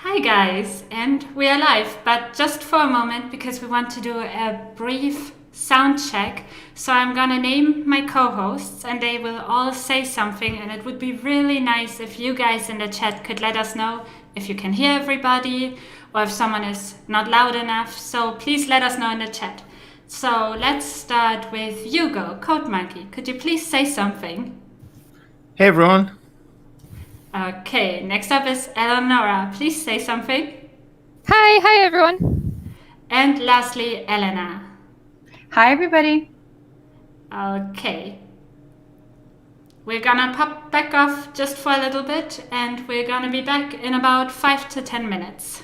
Hi guys, and we are live, but just for a moment because we want to do a brief sound check. So I'm gonna name my co-hosts and they will all say something, and it would be really nice if you guys in the chat could let us know if you can hear everybody or if someone is not loud enough. So please let us know in the chat. So let's start with Hugo, Code Monkey. Could you please say something? Hey everyone. Okay, next up is Eleonora. Please say something. Hi everyone. And lastly, Elena. Hi, everybody. Okay. We're gonna pop back off just for a little bit and we're gonna be back in about 5 to 10 minutes.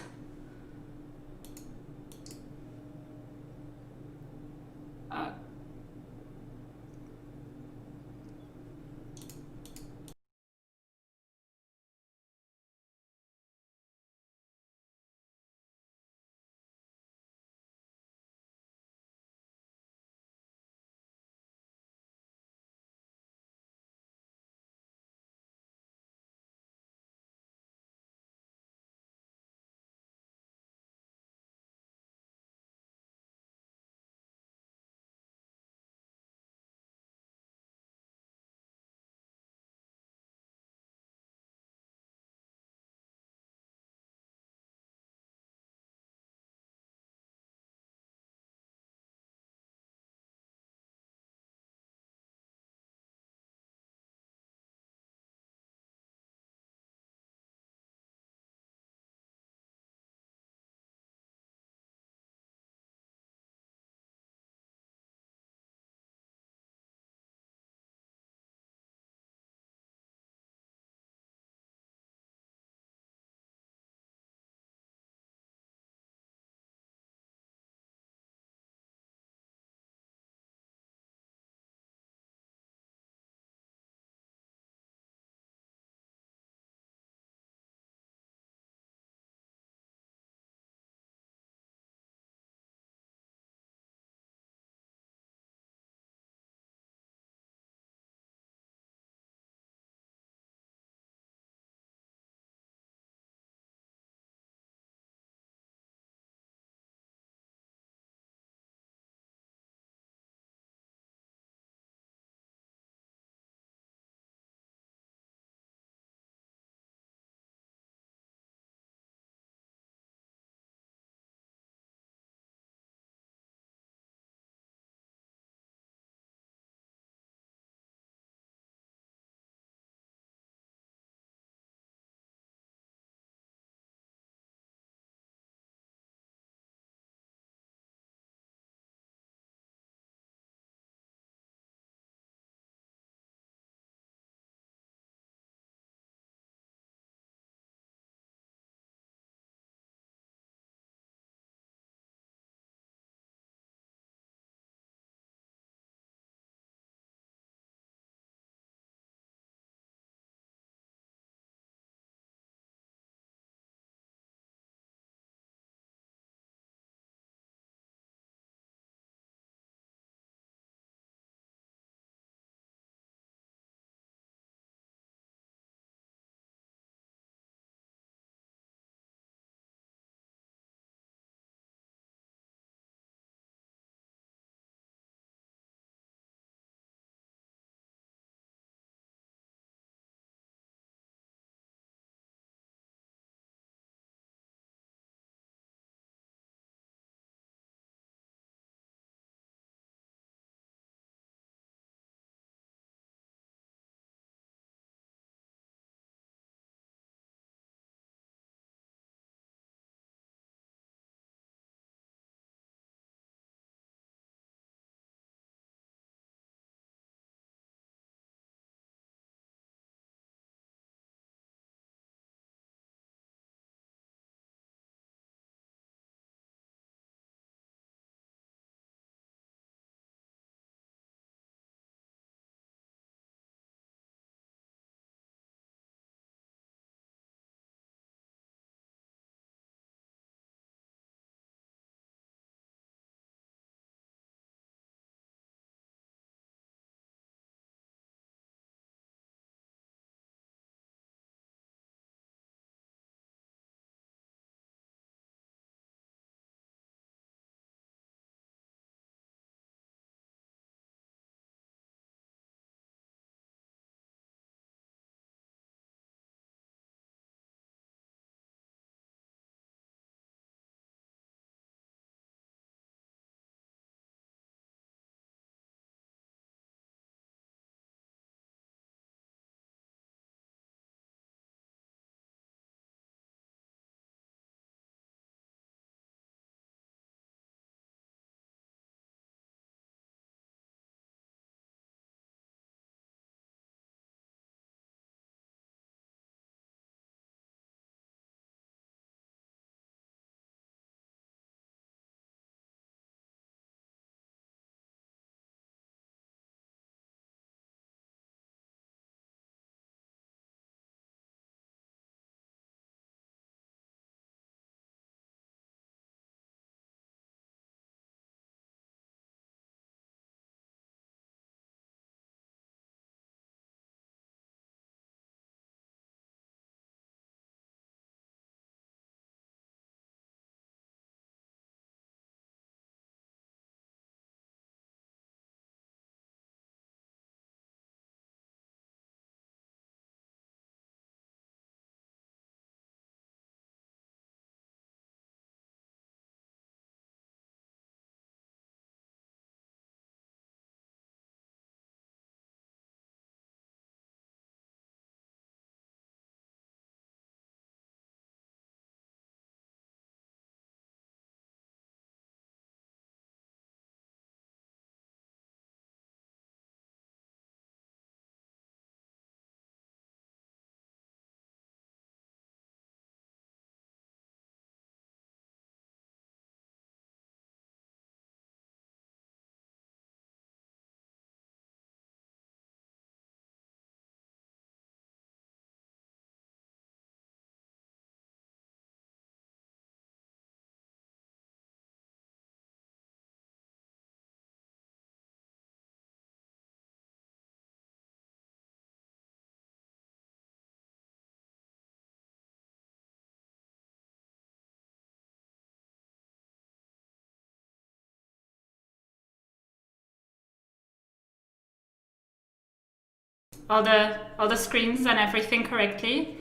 all the screens and everything correctly.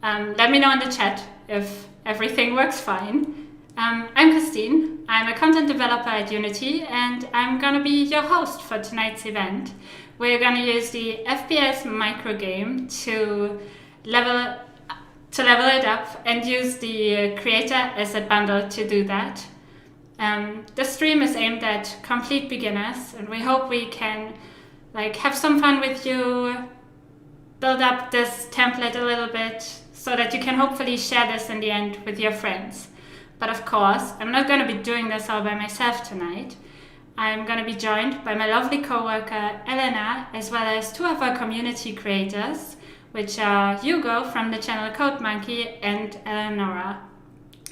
Let me know in the chat if everything works fine. I'm Kristin. I'm a content developer at Unity, and I'm gonna be your host for tonight's event. We're gonna use the FPS Microgame to level it up and use the creator asset bundle to do that. The stream is aimed at complete beginners, and we hope we can have some fun with you, build up this template a little bit so that you can hopefully share this in the end with your friends. But of course, I'm not going to be doing this all by myself tonight. I'm going to be joined by my lovely coworker Elena, as well as two of our community creators, which are Hugo from the channel Code Monkey and Eleonora.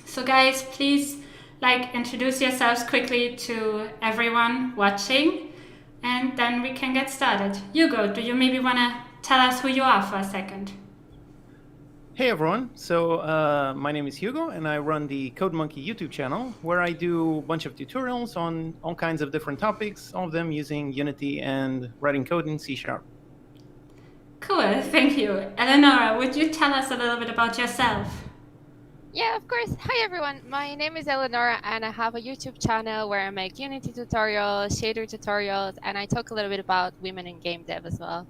So guys, please introduce yourselves quickly to everyone watching, and then we can get started. Hugo, do you maybe want to tell us who you are for a second? Hey everyone, so my name is Hugo and I run the Code Monkey YouTube channel where I do a bunch of tutorials on all kinds of different topics, all of them using Unity and writing code in C#. Cool, thank you. Eleonora, would you tell us a little bit about yourself? Yeah, of course. Hi, everyone. My name is Eleonora, and I have a YouTube channel where I make Unity tutorials, shader tutorials, and I talk a little bit about women in game dev as well.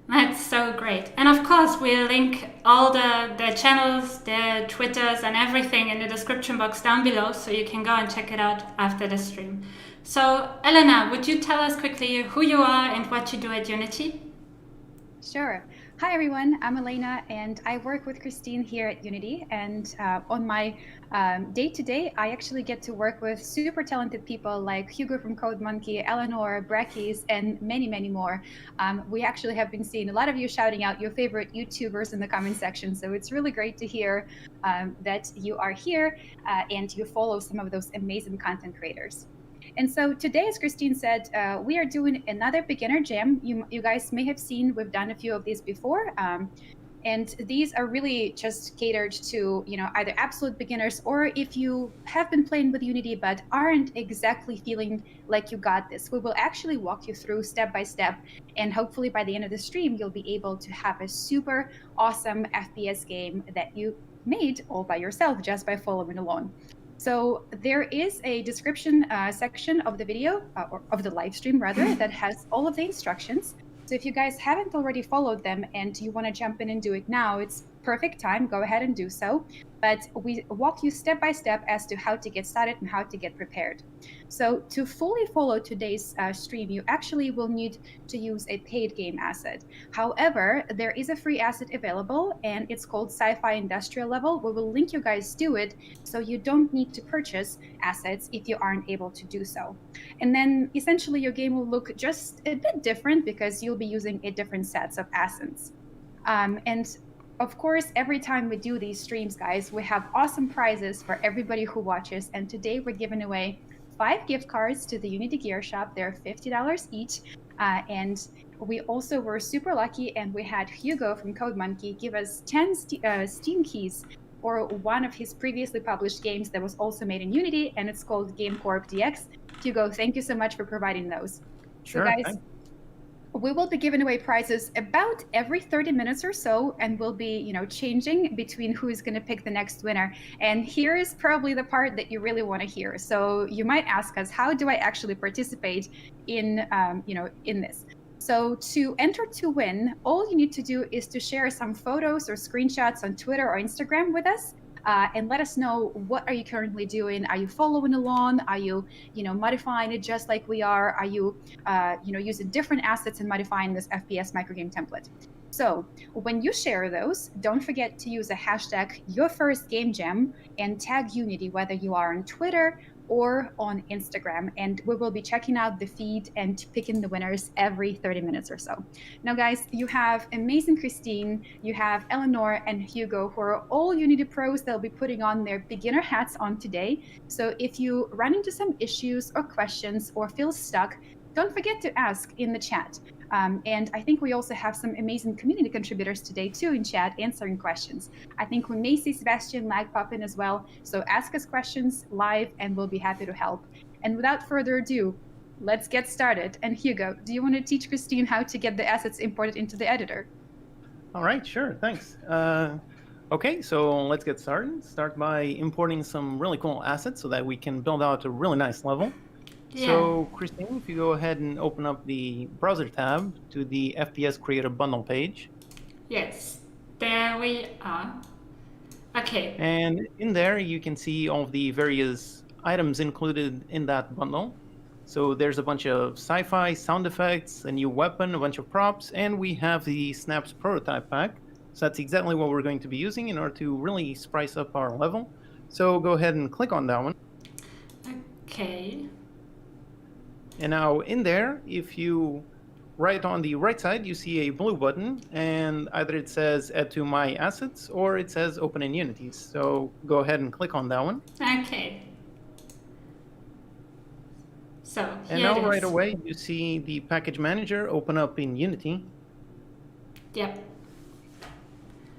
That's so great. And of course, we'll link all the channels, their Twitters, and everything in the description box down below, so you can go and check it out after the stream. So, Elena, would you tell us quickly who you are and what you do at Unity? Sure. Hi, everyone. I'm Elena, and I work with Kristin here at Unity. And on my day-to-day, I actually get to work with super talented people like Hugo from Code Monkey, Eleanor, Brakis, and many, many more. We actually have been seeing a lot of you shouting out your favorite YouTubers in the comment section. So it's really great to hear that you are here and you follow some of those amazing content creators. And so today, as Kristin said, we are doing another beginner jam. You guys may have seen we've done a few of these before. And these are really just catered to, either absolute beginners or if you have been playing with Unity but aren't exactly feeling like you got this. We will actually walk you through step by step. And hopefully by the end of the stream, you'll be able to have a super awesome FPS game that you made all by yourself just by following along. So there is a description section of the video, or of the live stream rather, that has all of the instructions. So if you guys haven't already followed them and you want to jump in and do it now, it's perfect time. Go ahead and do so. But we walk you step by step as to how to get started and how to get prepared. So to fully follow today's stream, you actually will need to use a paid game asset. However, there is a free asset available, and it's called Sci-Fi Industrial Level. We will link you guys to it, so you don't need to purchase assets if you aren't able to do so. And then essentially your game will look just a bit different because you'll be using a different sets of assets. And of course, every time we do these streams, guys, we have awesome prizes for everybody who watches. And today we're giving away 5 gift cards to the Unity Gear Shop. They're $50 each. And we also were super lucky, and we had Hugo from Code Monkey give us 10 Steam keys for one of his previously published games that was also made in Unity, and it's called Game Corp DX. Hugo, thank you so much for providing those. Sure. So guys, we will be giving away prizes about every 30 minutes or so, and we'll be, changing between who is going to pick the next winner. And here is probably the part that you really want to hear. So you might ask us, how do I actually participate in, in this? So to enter to win, all you need to do is to share some photos or screenshots on Twitter or Instagram with us. And let us know, what are you currently doing? Are you following along? Are you, modifying it just like we are? Are you, using different assets and modifying this FPS microgame template? So when you share those, don't forget to use a hashtag #YourFirstGameJam and tag Unity, whether you are on Twitter or on Instagram, and we will be checking out the feed and picking the winners every 30 minutes or so. Now, guys, you have amazing Kristin, you have Eleanor and Hugo, who are all Unity pros. They'll be putting on their beginner hats on today. So if you run into some issues or questions or feel stuck, don't forget to ask in the chat. And I think we also have some amazing community contributors today too in chat answering questions. I think we may see Sebastian Lag pop in as well. So ask us questions live and we'll be happy to help. And without further ado, let's get started. And Hugo, do you want to teach Kristin how to get the assets imported into the editor? All right, sure, thanks. Okay, so let's get started. Start by importing some really cool assets so that we can build out a really nice level. Yeah. So, Kristin, if you go ahead and open up the browser tab to the FPS Creative Bundle page. Yes, there we are. Okay. And in there, you can see all of the various items included in that bundle. So there's a bunch of sci-fi sound effects, a new weapon, a bunch of props, and we have the Snaps prototype pack. So that's exactly what we're going to be using in order to really spice up our level. So go ahead and click on that one. Okay. And now in there, if you right on the right side, you see a blue button, and either it says add to my assets or it says open in Unity. So go ahead and click on that one. Okay. So And here now it is. right away, you see the package manager open up in Unity. Yep.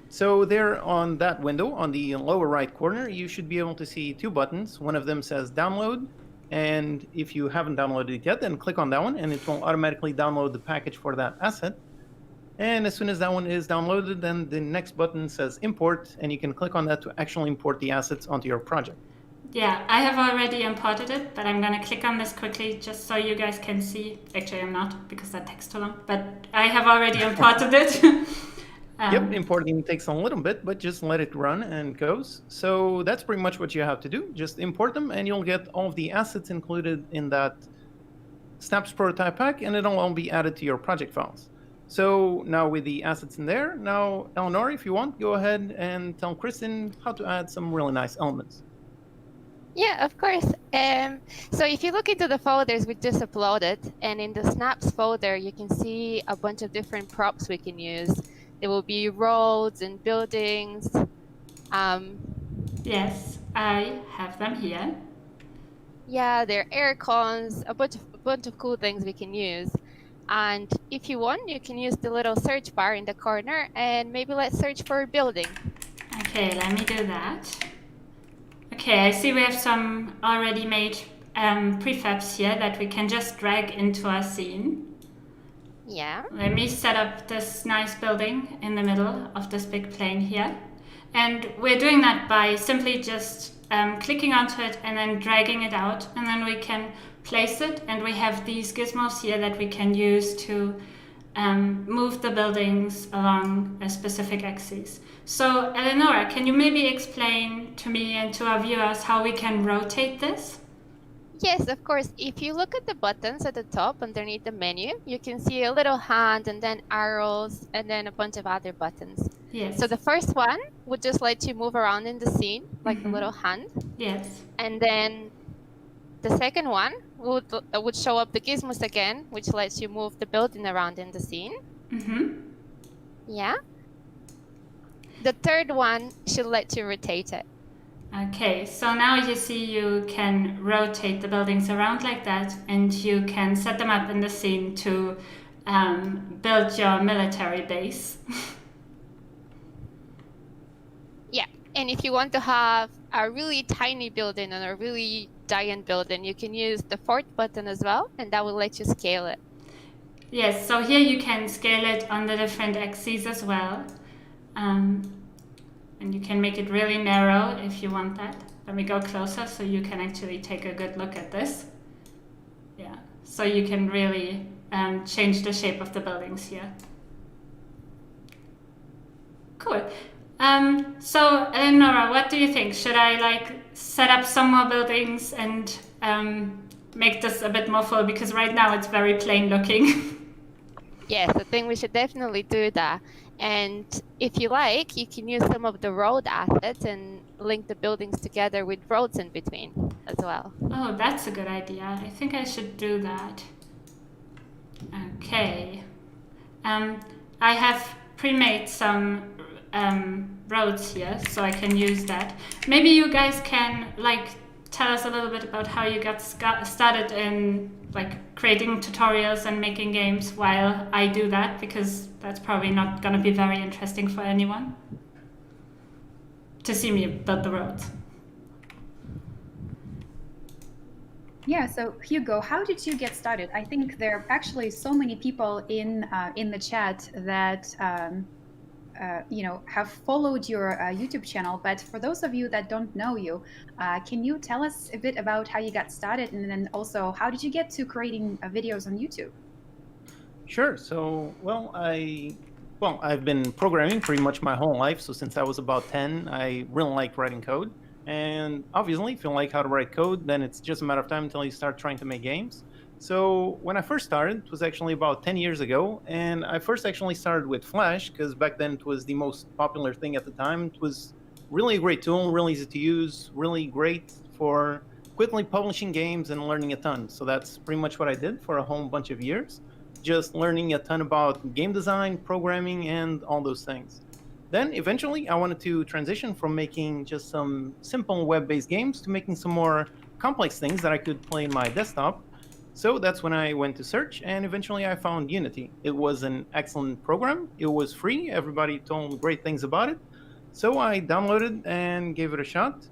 So there on that window, on the lower right corner, you should be able to see two buttons. One of them says download. And if you haven't downloaded it yet, then click on that one and it will automatically download the package for that asset. And as soon as that one is downloaded, then the next button says import, and you can click on that to actually import the assets onto your project. Yeah, I have already imported it, but I'm going to click on this quickly just so you guys can see. Actually, I'm not, because that takes too long, but I have already imported it. Yep, importing takes a little bit, but just let it run and it goes. So that's pretty much what you have to do. Just import them and you'll get all of the assets included in that Snaps prototype pack, and it'll all be added to your project files. So now with the assets in there, now Eleonora, if you want, go ahead and tell Kristin how to add some really nice elements. Yeah, of course. So if you look into the folders we just uploaded, and in the Snaps folder, you can see a bunch of different props we can use. There will be roads and buildings. Yes, I have them here. Yeah, there are air cons, a bunch of cool things we can use. And if you want, you can use the little search bar in the corner, and maybe let's search for a building. Okay, let me do that. Okay, I see we have some already made prefabs here that we can just drag into our scene. Yeah. Let me set up this nice building in the middle of this big plane here. And we're doing that by simply just clicking onto it and then dragging it out. And then we can place it. And we have these gizmos here that we can use to move the buildings along a specific axis. So, Eleonora, can you maybe explain to me and to our viewers how we can rotate this? Yes, of course. If you look at the buttons at the top underneath the menu, you can see a little hand and then arrows and then a bunch of other buttons. Yes. So the first one would just let you move around in the scene, like the little hand. Yes. And then the second one would show up the gizmos again, which lets you move the building around in the scene. Mm-hmm. Yeah. The third one should let you rotate it. Okay, so now you see you can rotate the buildings around like that, and you can set them up in the scene to build your military base. Yeah, and if you want to have a really tiny building and a really giant building, you can use the fourth button as well, and that will let you scale it. Yes, so here you can scale it on the different axes as well. And you can make it really narrow if you want that. Let me go closer so you can actually take a good look at this. Yeah, so you can really change the shape of the buildings here. Cool. So, Eleonora, what do you think? Should I set up some more buildings and make this a bit more full? Because right now it's very plain looking. Yes, I think we should definitely do that. And if you like, you can use some of the road assets and link the buildings together with roads in between as well. Oh, that's a good idea. I think I should do that. Okay. I have pre-made some roads here, so I can use that. Maybe you guys can tell us a little bit about how you got started in creating tutorials and making games while I do that, because that's probably not going to be very interesting for anyone to see me build the roads. Yeah, so Hugo, how did you get started? I think there are actually so many people in the chat that have followed your YouTube channel. But for those of you that don't know you, can you tell us a bit about how you got started, and then also how did you get to creating videos on YouTube? Sure. So, I've been programming pretty much my whole life. So since I was about 10, I really liked writing code. And obviously, if you like how to write code, then it's just a matter of time until you start trying to make games. So when I first started, it was actually about 10 years ago. And I first actually started with Flash because back then it was the most popular thing at the time. It was really a great tool, really easy to use, really great for quickly publishing games and learning a ton. So that's pretty much what I did for a whole bunch of years, just learning a ton about game design, programming, and all those things. Then eventually I wanted to transition from making just some simple web-based games to making some more complex things that I could play in my desktop. So that's when I went to search, and eventually I found Unity. It was an excellent program. It was free. Everybody told great things about it. So I downloaded and gave it a shot.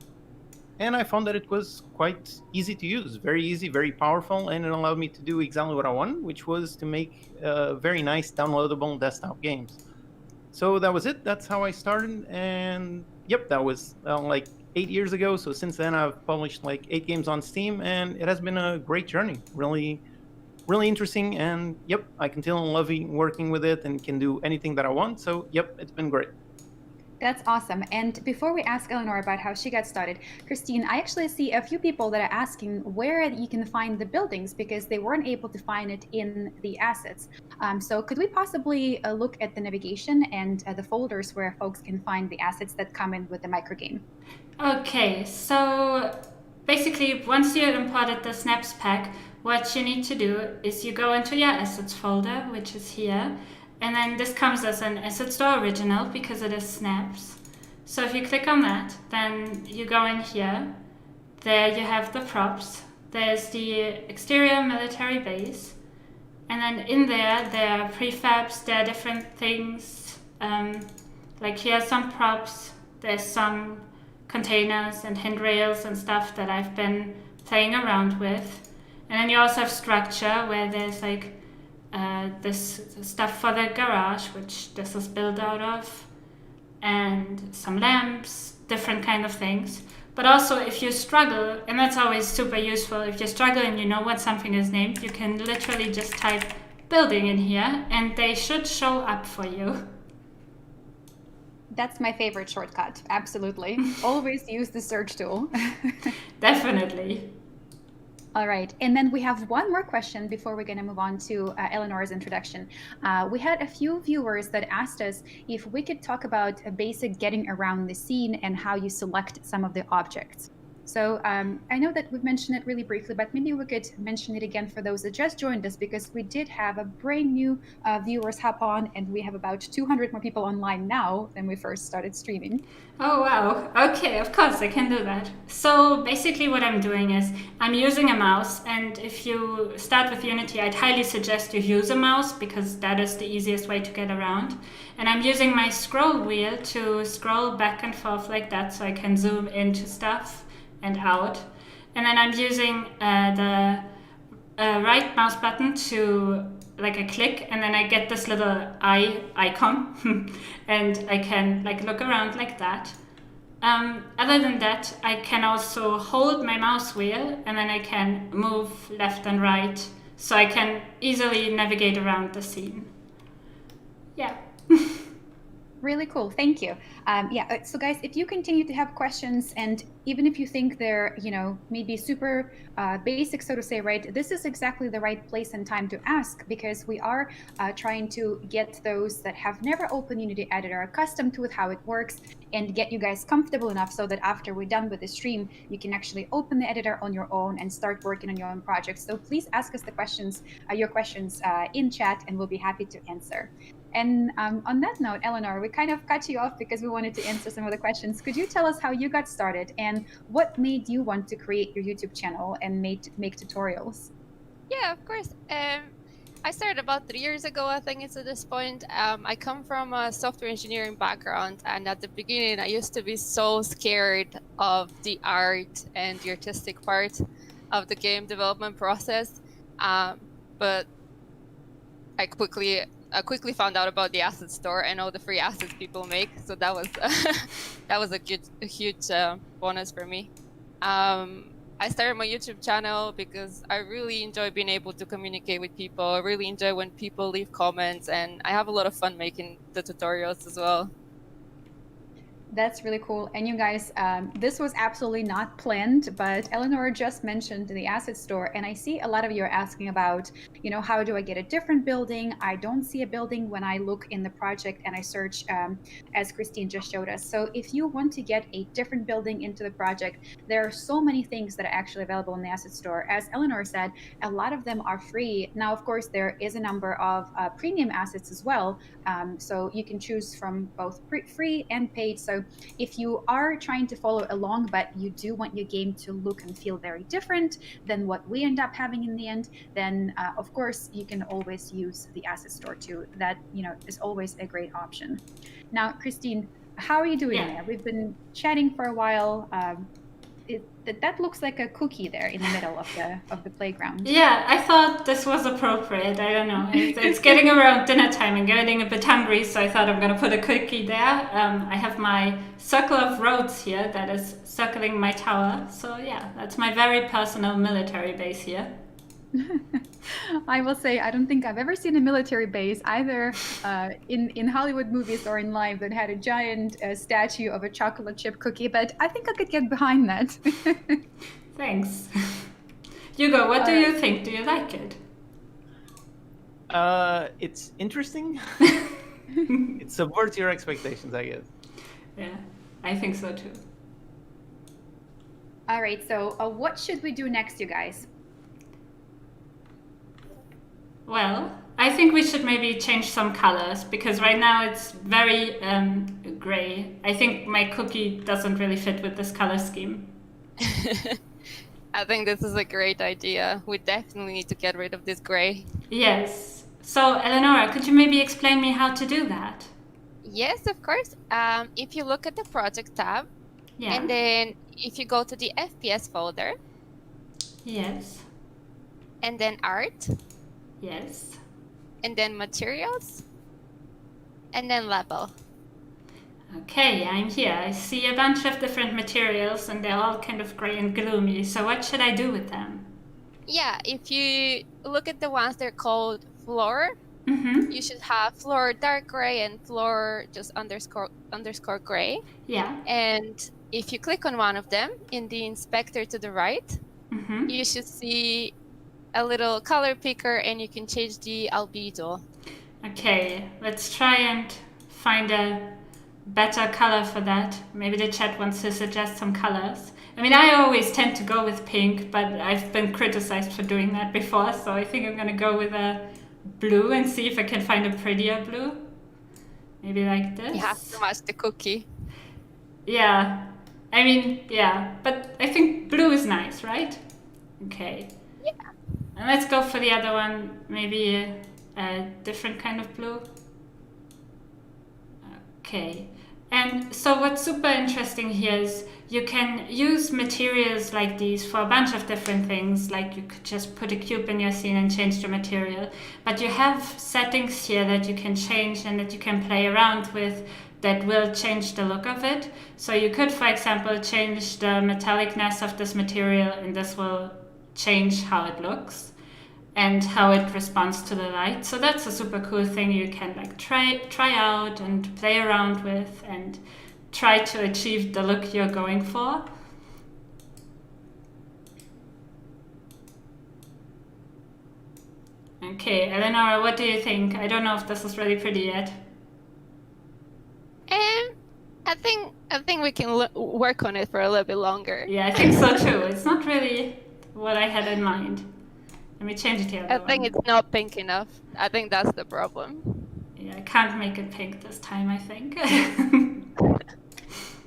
And I found that it was quite easy to use, very easy, very powerful, and it allowed me to do exactly what I wanted, which was to make very nice downloadable desktop games. So that was it. That's how I started. And yep, that was like 8 years ago. So since then, I've published like 8 games on Steam, and it has been a great journey. Really, really interesting. And yep, I continue loving working with it and can do anything that I want. So yep, it's been great. That's awesome. And before we ask Eleanor about how she got started, Kristin, I actually see a few people that are asking where you can find the buildings because they weren't able to find it in the assets. So could we possibly look at the navigation and the folders where folks can find the assets that come in with the microgame? Okay, so basically once you imported the snaps pack, what you need to do is you go into your assets folder, which is here. And then this comes as an asset store original because it is snaps. So if you click on that, then you go in here. There you have the props. There's the exterior military base. And then in there are prefabs, there are different things. Like here are some props. There's some containers and handrails and stuff that I've been playing around with. And then you also have structure where there's like this stuff for the garage, which this is built out of, and some lamps, different kind of things. But also if you struggle, and that's always super useful, if you struggle and you know what something is named, you can literally just type building in here and they should show up for you. That's my favorite shortcut, absolutely. Always use the search tool. Definitely. All right, and then we have one more question before we're going to move on to Eleanor's introduction. We had a few viewers that asked us if we could talk about a basic getting around the scene and how you select some of the objects. So I know that we've mentioned it really briefly, but maybe we could mention it again for those that just joined us, because we did have a brand new viewers hop on, and we have about 200 more people online now than we first started streaming. Oh wow, okay, of course I can do that. So basically what I'm doing is I'm using a mouse, and if you start with Unity, I'd highly suggest you use a mouse because that is the easiest way to get around. And I'm using my scroll wheel to scroll back and forth like that so I can zoom into stuff and out. And then I'm using the right mouse button to like a click, and then I get this little eye icon and I can like look around like that. Other than that, I can also hold my mouse wheel and then I can move left and right so I can easily navigate around the scene. Yeah. Really cool, thank you. So guys, if you continue to have questions, and even if you think they're, maybe super basic, so to say, right, this is exactly the right place and time to ask, because we are trying to get those that have never opened Unity Editor accustomed to how it works, and get you guys comfortable enough so that after we're done with the stream, you can actually open the editor on your own and start working on your own projects. So please ask us the questions, your questions in chat, and we'll be happy to answer. And on that note, Eleanor, we kind of cut you off because we wanted to answer some of the questions. Could you tell us how you got started and what made you want to create your YouTube channel and make tutorials? Yeah, of course. I started about 3 years ago, I think it's at this point. I come from a software engineering background, and at the beginning I used to be so scared of the art and the artistic part. of the game development process. But I quickly found out about the asset store and all the free assets people make. So that was that was a huge bonus for me. I started my YouTube channel because I really enjoy being able to communicate with people. I really enjoy when people leave comments, and I have a lot of fun making the tutorials as well. That's really cool. And you guys, this was absolutely not planned, but Eleanor just mentioned the asset store, and I see a lot of you are asking about, how do I get a different building? I don't see a building when I look in the project and I search, as Kristin just showed us. So if you want to get a different building into the project, there are so many things that are actually available in the asset store. As Eleanor said, a lot of them are free. Now, of course, there is a number of premium assets as well. So you can choose from both free and paid. So if you are trying to follow along, but you do want your game to look and feel very different than what we end up having in the end, then of course you can always use the asset store too. That is always a great option. Now, Kristin, how are you doing there? We've been chatting for a while. That looks like a cookie there in the middle of the playground. Yeah, I thought this was appropriate. I don't know. It's getting around dinner time and getting a bit hungry, so I thought I'm going to put a cookie there. I have my circle of roads here that is circling my tower. So yeah, that's my very personal military base here. I will say, I don't think I've ever seen a military base either in Hollywood movies or in live that had a giant statue of a chocolate chip cookie, but I think I could get behind that. Thanks. Hugo, what do you think? Do you like it? It's interesting. It subverts your expectations, I guess. Yeah, I think so too. All right, so what should we do next, you guys? Well, I think we should maybe change some colors, because right now it's very gray. I think my cookie doesn't really fit with this color scheme. I think this is a great idea. We definitely need to get rid of this gray. Yes. So, Eleonora, could you maybe explain me how to do that? Yes, of course. If you look at the project tab, Yeah. and then if you go to the FPS folder, Yes. and then art, Yes. and then materials, and then level. Okay, I'm here. I see a bunch of different materials and they're all kind of gray and gloomy. So what should I do with them? Yeah, if you look at the ones they're called floor, Mm-hmm. you should have floor dark gray and floor just underscore gray. Yeah. And if you click on one of them in the inspector to the right, Mm-hmm. you should see a little color picker and you can change the albedo. Okay, let's try and find a better color for that. Maybe the chat wants to suggest some colors. I mean, I always tend to go with pink, but I've been criticized for doing that before, so I think I'm going to go with a blue and see if I can find a prettier blue. Maybe like this. You have to match the cookie. Yeah, I mean, yeah, but I think blue is nice, right? Okay. Yeah. And let's go for the other one, maybe a different kind of blue. Okay. And so what's super interesting here is you can use materials like these for a bunch of different things. Like you could just put a cube in your scene and change the material. But you have settings here that you can change and that you can play around with that will change the look of it. So you could, for example, change the metallicness of this material, and this will change how it looks and how it responds to the light. So that's a super cool thing you can like try out and play around with and try to achieve the look you're going for. Okay, Eleonora, what do you think? I don't know if this is really pretty yet. I think we can work on it for a little bit longer. Yeah, I think so too. It's not really what I had in mind. Let me change it here. I think it's not pink enough. I think that's the problem. Yeah, I can't make it pink this time, I think.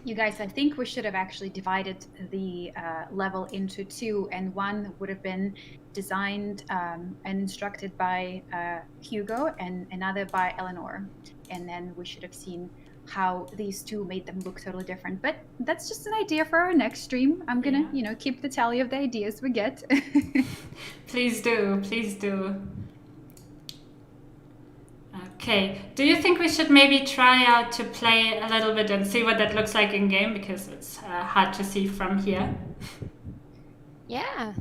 You guys, I think we should have actually divided the level into two, and one would have been designed and instructed by Hugo and another by Eleanor. And then we should have seen how these two made them look totally different. But that's just an idea for our next stream. I'm gonna, keep the tally of the ideas we get. Please do, please do. Okay, do you think we should maybe try out to play a little bit and see what that looks like in game, because it's hard to see from here? Yeah.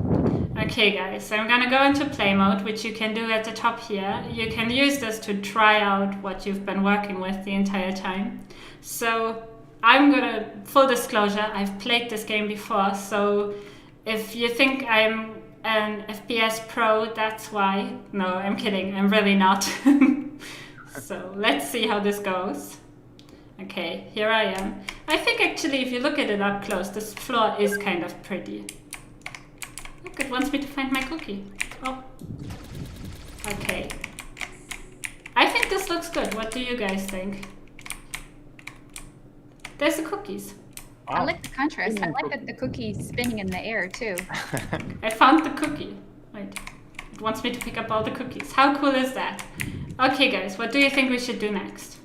Okay guys, so I'm gonna go into play mode, which you can do at the top here. You can use this to try out what you've been working with the entire time. So I'm gonna, full disclosure, I've played this game before, so if you think I'm an FPS pro, that's why. No, I'm kidding, I'm really not. So let's see how this goes. Okay, here I am. I think actually if you look at it up close, this floor is kind of pretty. Look, it wants me to find my cookie. Oh. Okay. I think this looks good. What do you guys think? There's the cookies. Wow. I like the contrast. I like that the cookie's spinning in the air too. I found the cookie. Wait. It wants me to pick up all the cookies. How cool is that? Okay, guys, what do you think we should do next?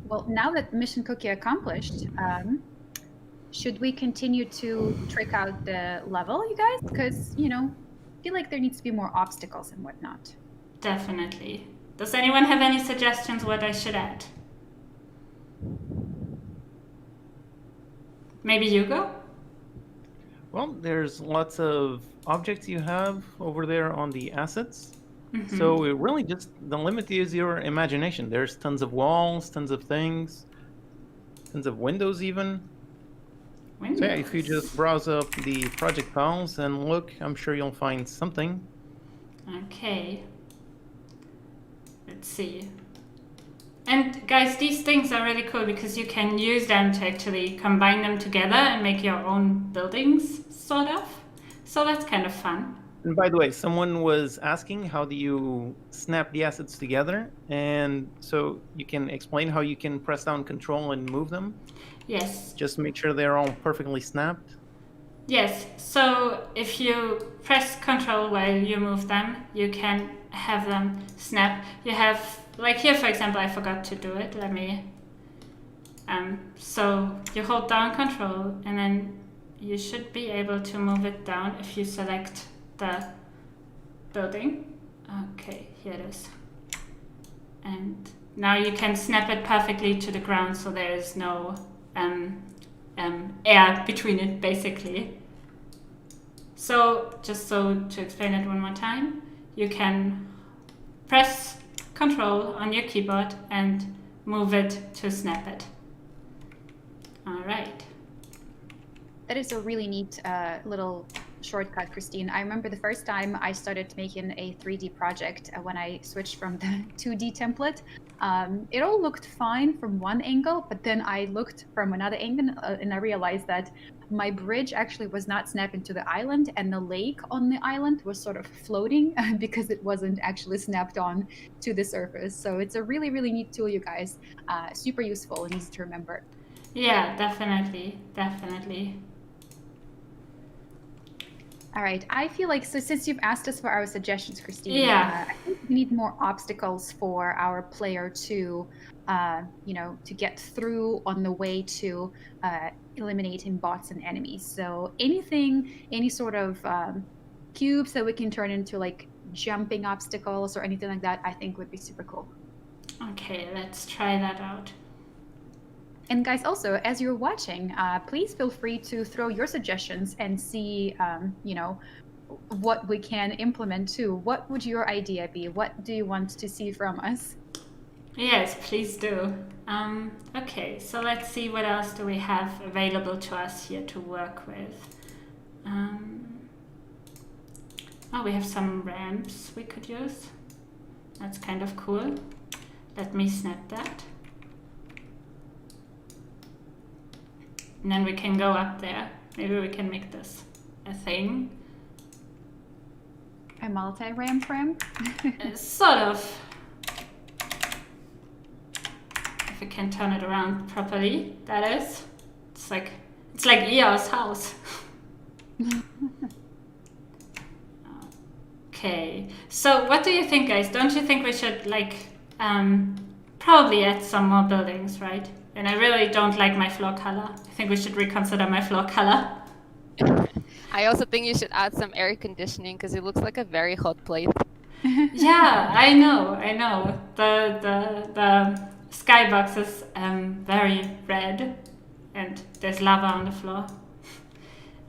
Well, now that mission cookie accomplished, should we continue to trick out the level, you guys? Because, I feel like there needs to be more obstacles and whatnot. Definitely. Does anyone have any suggestions what I should add? Maybe you go? Well, there's lots of objects you have over there on the assets. So it really just, the limit is your imagination. There's tons of walls, tons of things, tons of windows even. Windows. So yeah, if you just browse up the project files and look, I'm sure you'll find something. Okay. Let's see. And guys, these things are really cool because you can use them to actually combine them together and make your own buildings, sort of. So that's kind of fun. And by the way, someone was asking how do you snap the assets together, and so you can explain how you can press down Control and move them. Yes. Just make sure they're all perfectly snapped. Yes. So if you press Control while you move them, you can have them snap. You have, like here for example, I forgot to do it. Let me. So you hold down Control, and then you should be able to move it down if you select the building. Okay, here it is. And now you can snap it perfectly to the ground, so there is no air between it, basically. So just to explain it one more time, you can press Control on your keyboard and move it to snap it. All right. That is a really neat little shortcut, Christine. I remember the first time I started making a 3D project when I switched from the 2D template. It all looked fine from one angle, but then I looked from another angle and I realized that my bridge actually was not snapping to the island, and the lake on the island was sort of floating because it wasn't actually snapped on to the surface. So it's a really, really neat tool, you guys. Super useful and easy to remember. Yeah, definitely, definitely. All right. I feel like, so since you've asked us for our suggestions, Christine, Yeah. I think we need more obstacles for our player to, to get through on the way to eliminating bots and enemies. So any sort of cubes that we can turn into like jumping obstacles or anything like that, I think would be super cool. Okay, let's try that out. And guys, also, as you're watching, please feel free to throw your suggestions and see, what we can implement too. What would your idea be? What do you want to see from us? Yes, please do. Okay, so let's see what else do we have available to us here to work with. We have some ramps we could use. That's kind of cool. Let me snap that. And then we can go up there. Maybe we can make this a thing. A multi-ramp ramp? Sort of. If we can turn it around properly, that is. It's like EO's house. Okay. So what do you think, guys? Don't you think we should probably add some more buildings, right? And I really don't like my floor color. I think we should reconsider my floor color. I also think you should add some air conditioning because it looks like a very hot place. Yeah, I know. The skybox is very red, and there's lava on the floor.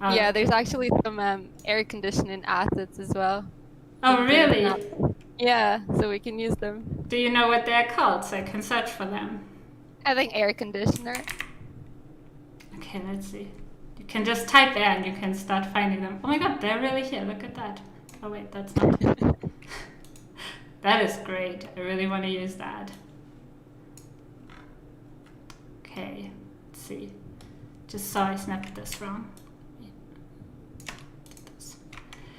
Yeah, there's actually some air conditioning assets as well. Oh, really? Yeah, so we can use them. Do you know what they're called so I can search for them? I think air conditioner. Okay, let's see. You can just type air and you can start finding them. Oh my god, they're really here. Look at that. Oh wait, that's not. That is great. I really want to use that. Okay, let's see. Just saw I snapped this wrong.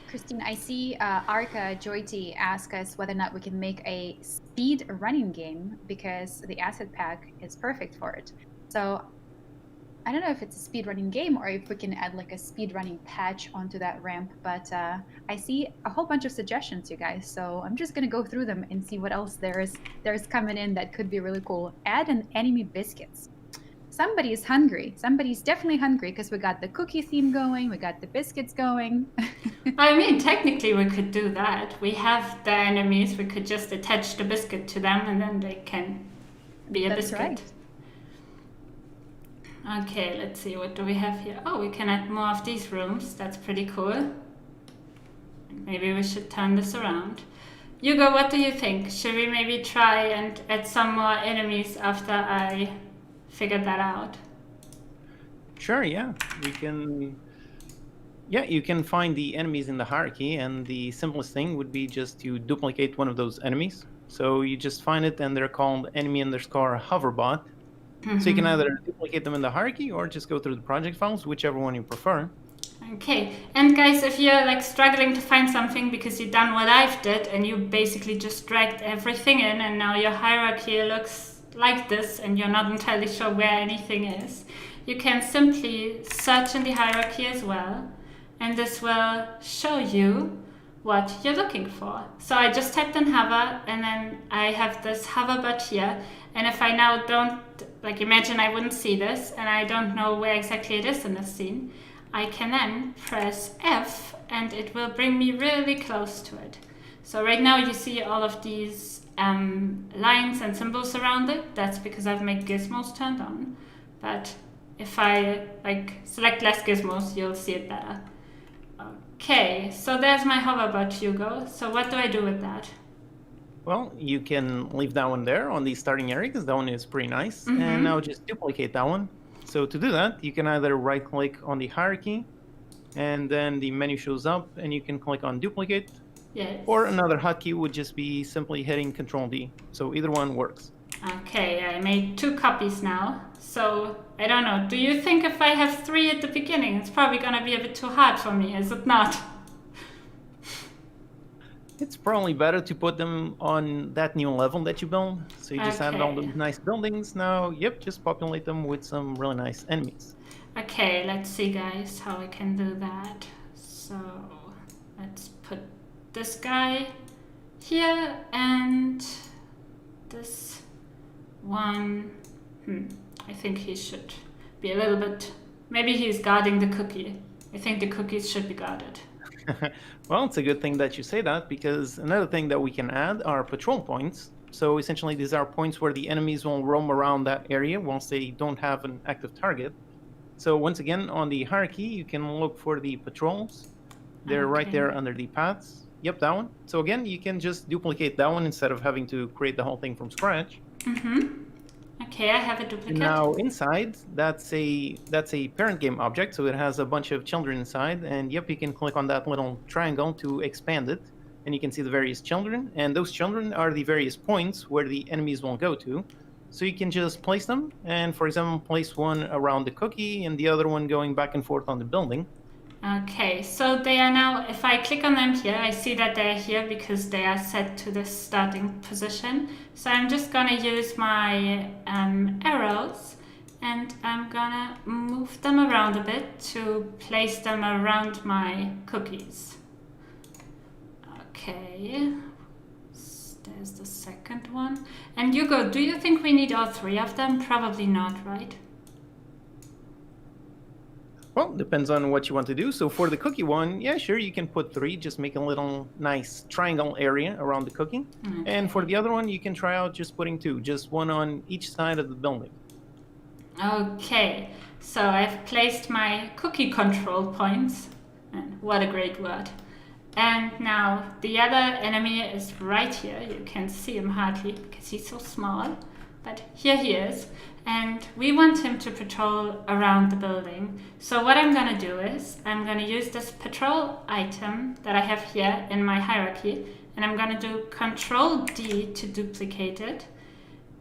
Kristin, I see Arca Joyti ask us whether or not we can make a speed running game because the asset pack is perfect for it. So I don't know if it's a speed running game or if we can add like a speed running patch onto that ramp, but I see a whole bunch of suggestions, you guys. So I'm just gonna go through them and see what else there's coming in that could be really cool. Add an enemy biscuits. Somebody is hungry. Somebody's definitely hungry because we got the cookie theme going, we got the biscuits going. I mean, technically we could do that. We have the enemies, we could just attach the biscuit to them and then they can be a That's biscuit. Right. Okay, let's see, what do we have here? Oh, we can add more of these rooms. That's pretty cool. Maybe we should turn this around. Hugo, what do you think? Should we maybe try and add some more enemies after I figured that out? Sure, yeah. We can... Yeah, you can find the enemies in the hierarchy, and the simplest thing would be just to duplicate one of those enemies. So you just find it, and they're called enemy_hoverbot. So you can either duplicate them in the hierarchy or just go through the project files, whichever one you prefer. Okay, and guys, if you're like struggling to find something because you've done what I've did and you basically just dragged everything in and now your hierarchy looks like this and you're not entirely sure where anything is, you can simply search in the hierarchy as well, and this will show you what you're looking for. So I just typed in hover, and then I have this hover bot here, and if I now don't, like imagine I wouldn't see this, and I don't know where exactly it is in the scene, I can then press F, and it will bring me really close to it. So right now you see all of these lines and symbols around it. That's because I've made Gizmos turned on. But if I like select less Gizmos, you'll see it better. Okay, so there's my hoverbot, Hugo. So what do I do with that? Well, you can leave that one there on the starting area because that one is pretty nice. And now just duplicate that one. So to do that, you can either right-click on the hierarchy, and then the menu shows up, and you can click on duplicate. Yes. Or another hotkey would just be simply hitting Control-D. So either one works. Okay, I made 2 copies now. So I don't know. Do you think if I have 3 at the beginning, it's probably gonna be a bit too hard for me, is it not? It's probably better to put them on that new level that you build. So you just added all those nice buildings. Now, yep, just populate them with some really nice enemies. Okay, let's see, guys, how I can do that. So let's put this guy here and this one. I think he should be a little bit... Maybe he's guarding the cookie. I think the cookies should be guarded. Well, it's a good thing that you say that, because another thing that we can add are patrol points. So essentially these are points where the enemies will roam around that area once they don't have an active target. So once again, on the hierarchy, you can look for the patrols. They're right there under the paths. Yep, that one. So again, you can just duplicate that one instead of having to create the whole thing from scratch. Okay, I have a duplicate. Now inside, that's a parent game object, so it has a bunch of children inside, and yep, you can click on that little triangle to expand it, and you can see the various children, and those children are the various points where the enemies will go to. So you can just place them, and for example, place one around the cookie and the other one going back and forth on the building. Okay, so they are now, if I click on them here, I see that they're here because they are set to the starting position. So I'm just gonna use my arrows, and I'm gonna move them around a bit to place them around my cookies. Okay, there's the second one. And Hugo, do you think we need all three of them? Probably not, right? Well, depends on what you want to do. So for the cookie one, yeah, sure, you can put 3, just make a little nice triangle area around the cookie. Okay. And for the other one, you can try out just putting 2, just one on each side of the building. Okay, so I've placed my cookie control points. And what a great word. And now the other enemy is right here. You can see him hardly because he's so small. But here he is. And we want him to patrol around the building. So what I'm going to do is I'm going to use this patrol item that I have here in my hierarchy. And I'm going to do Control D to duplicate it.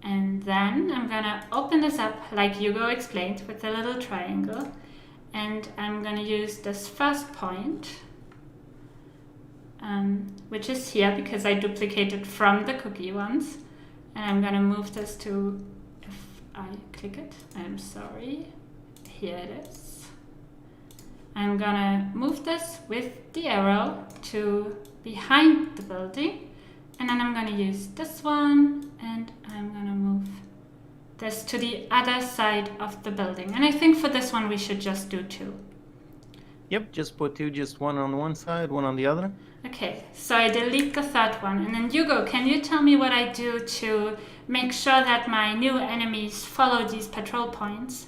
And then I'm going to open this up like Hugo explained with the little triangle. And I'm going to use this first point, which is here because I duplicated from the cookie ones. And I'm going to move this to, if I click it, I'm sorry, here it is. I'm going to move this with the arrow to behind the building. And then I'm going to use this one and I'm going to move this to the other side of the building. And I think for this one we should just do 2. Yep, just put 2, just one on one side, one on the other. Okay, so I delete the third one. And then Hugo, can you tell me what I do to make sure that my new enemies follow these patrol points?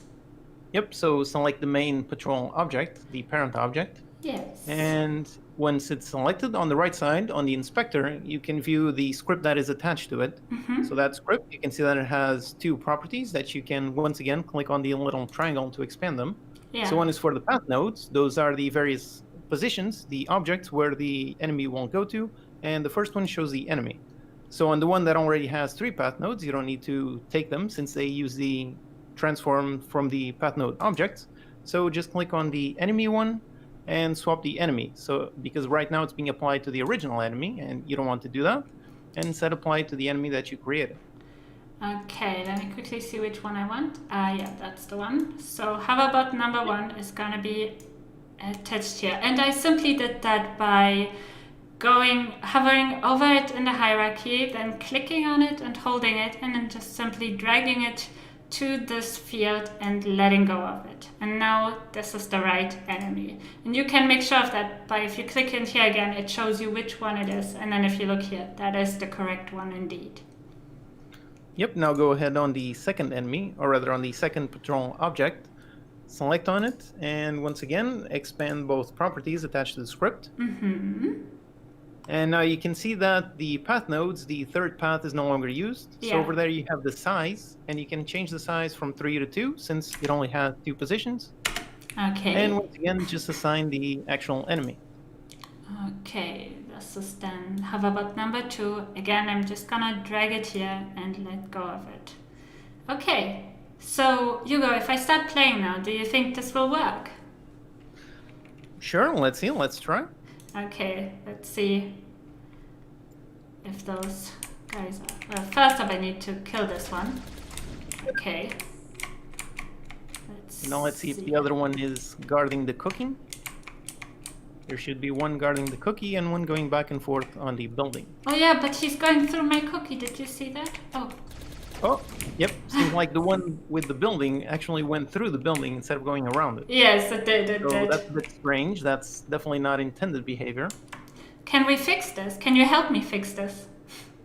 Yep, so select the main patrol object, the parent object. Yes. And once it's selected on the right side, on the inspector, you can view the script that is attached to it. Mm-hmm. So that script, you can see that it has 2 properties that you can, once again, click on the little triangle to expand them. Yeah. So one is for the path nodes. Those are the various positions, the objects where the enemy will go to. And the first one shows the enemy. So on the one that already has 3 path nodes, you don't need to take them since they use the transform from the path node objects. So just click on the enemy one and swap the enemy. So because right now it's being applied to the original enemy and you don't want to do that. And instead apply it to the enemy that you created. Okay, let me quickly see which one I want. Yeah, that's the one. So how about number 1 is going to be attached here. And I simply did that by hovering over it in the hierarchy, then clicking on it and holding it, and then just simply dragging it to this field and letting go of it. And now this is the right enemy. And you can make sure of that by, if you click in here again, it shows you which one it is. And then if you look here, that is the correct one indeed. Yep, now go ahead on the second enemy, or rather on the second patrol object, select on it, and once again, expand both properties attached to the script. Mm-hmm. And now you can see that the path nodes, the third path is no longer used. Yeah. So over there you have the size, and you can change the size from 3 to 2 since it only has 2 positions. Okay. And once again, just assign the actual enemy. Okay, this is then hoverbot number 2. Again, I'm just gonna drag it here and let go of it. Okay, so Hugo, if I start playing now, do you think this will work? Sure, let's see, let's try. Okay, let's see if those guys are... Well, first off, I need to kill this one. Okay. Now let's see if the other one is guarding the cookie. There should be one guarding the cookie and one going back and forth on the building. Oh yeah, but he's going through my cookie. Did you see that? Oh. Oh, yep. Seems like the one with the building actually went through the building instead of going around it. Yes, it did. It So did. that's a bit strange. That's definitely not intended behavior. Can we fix this? Can you help me fix this?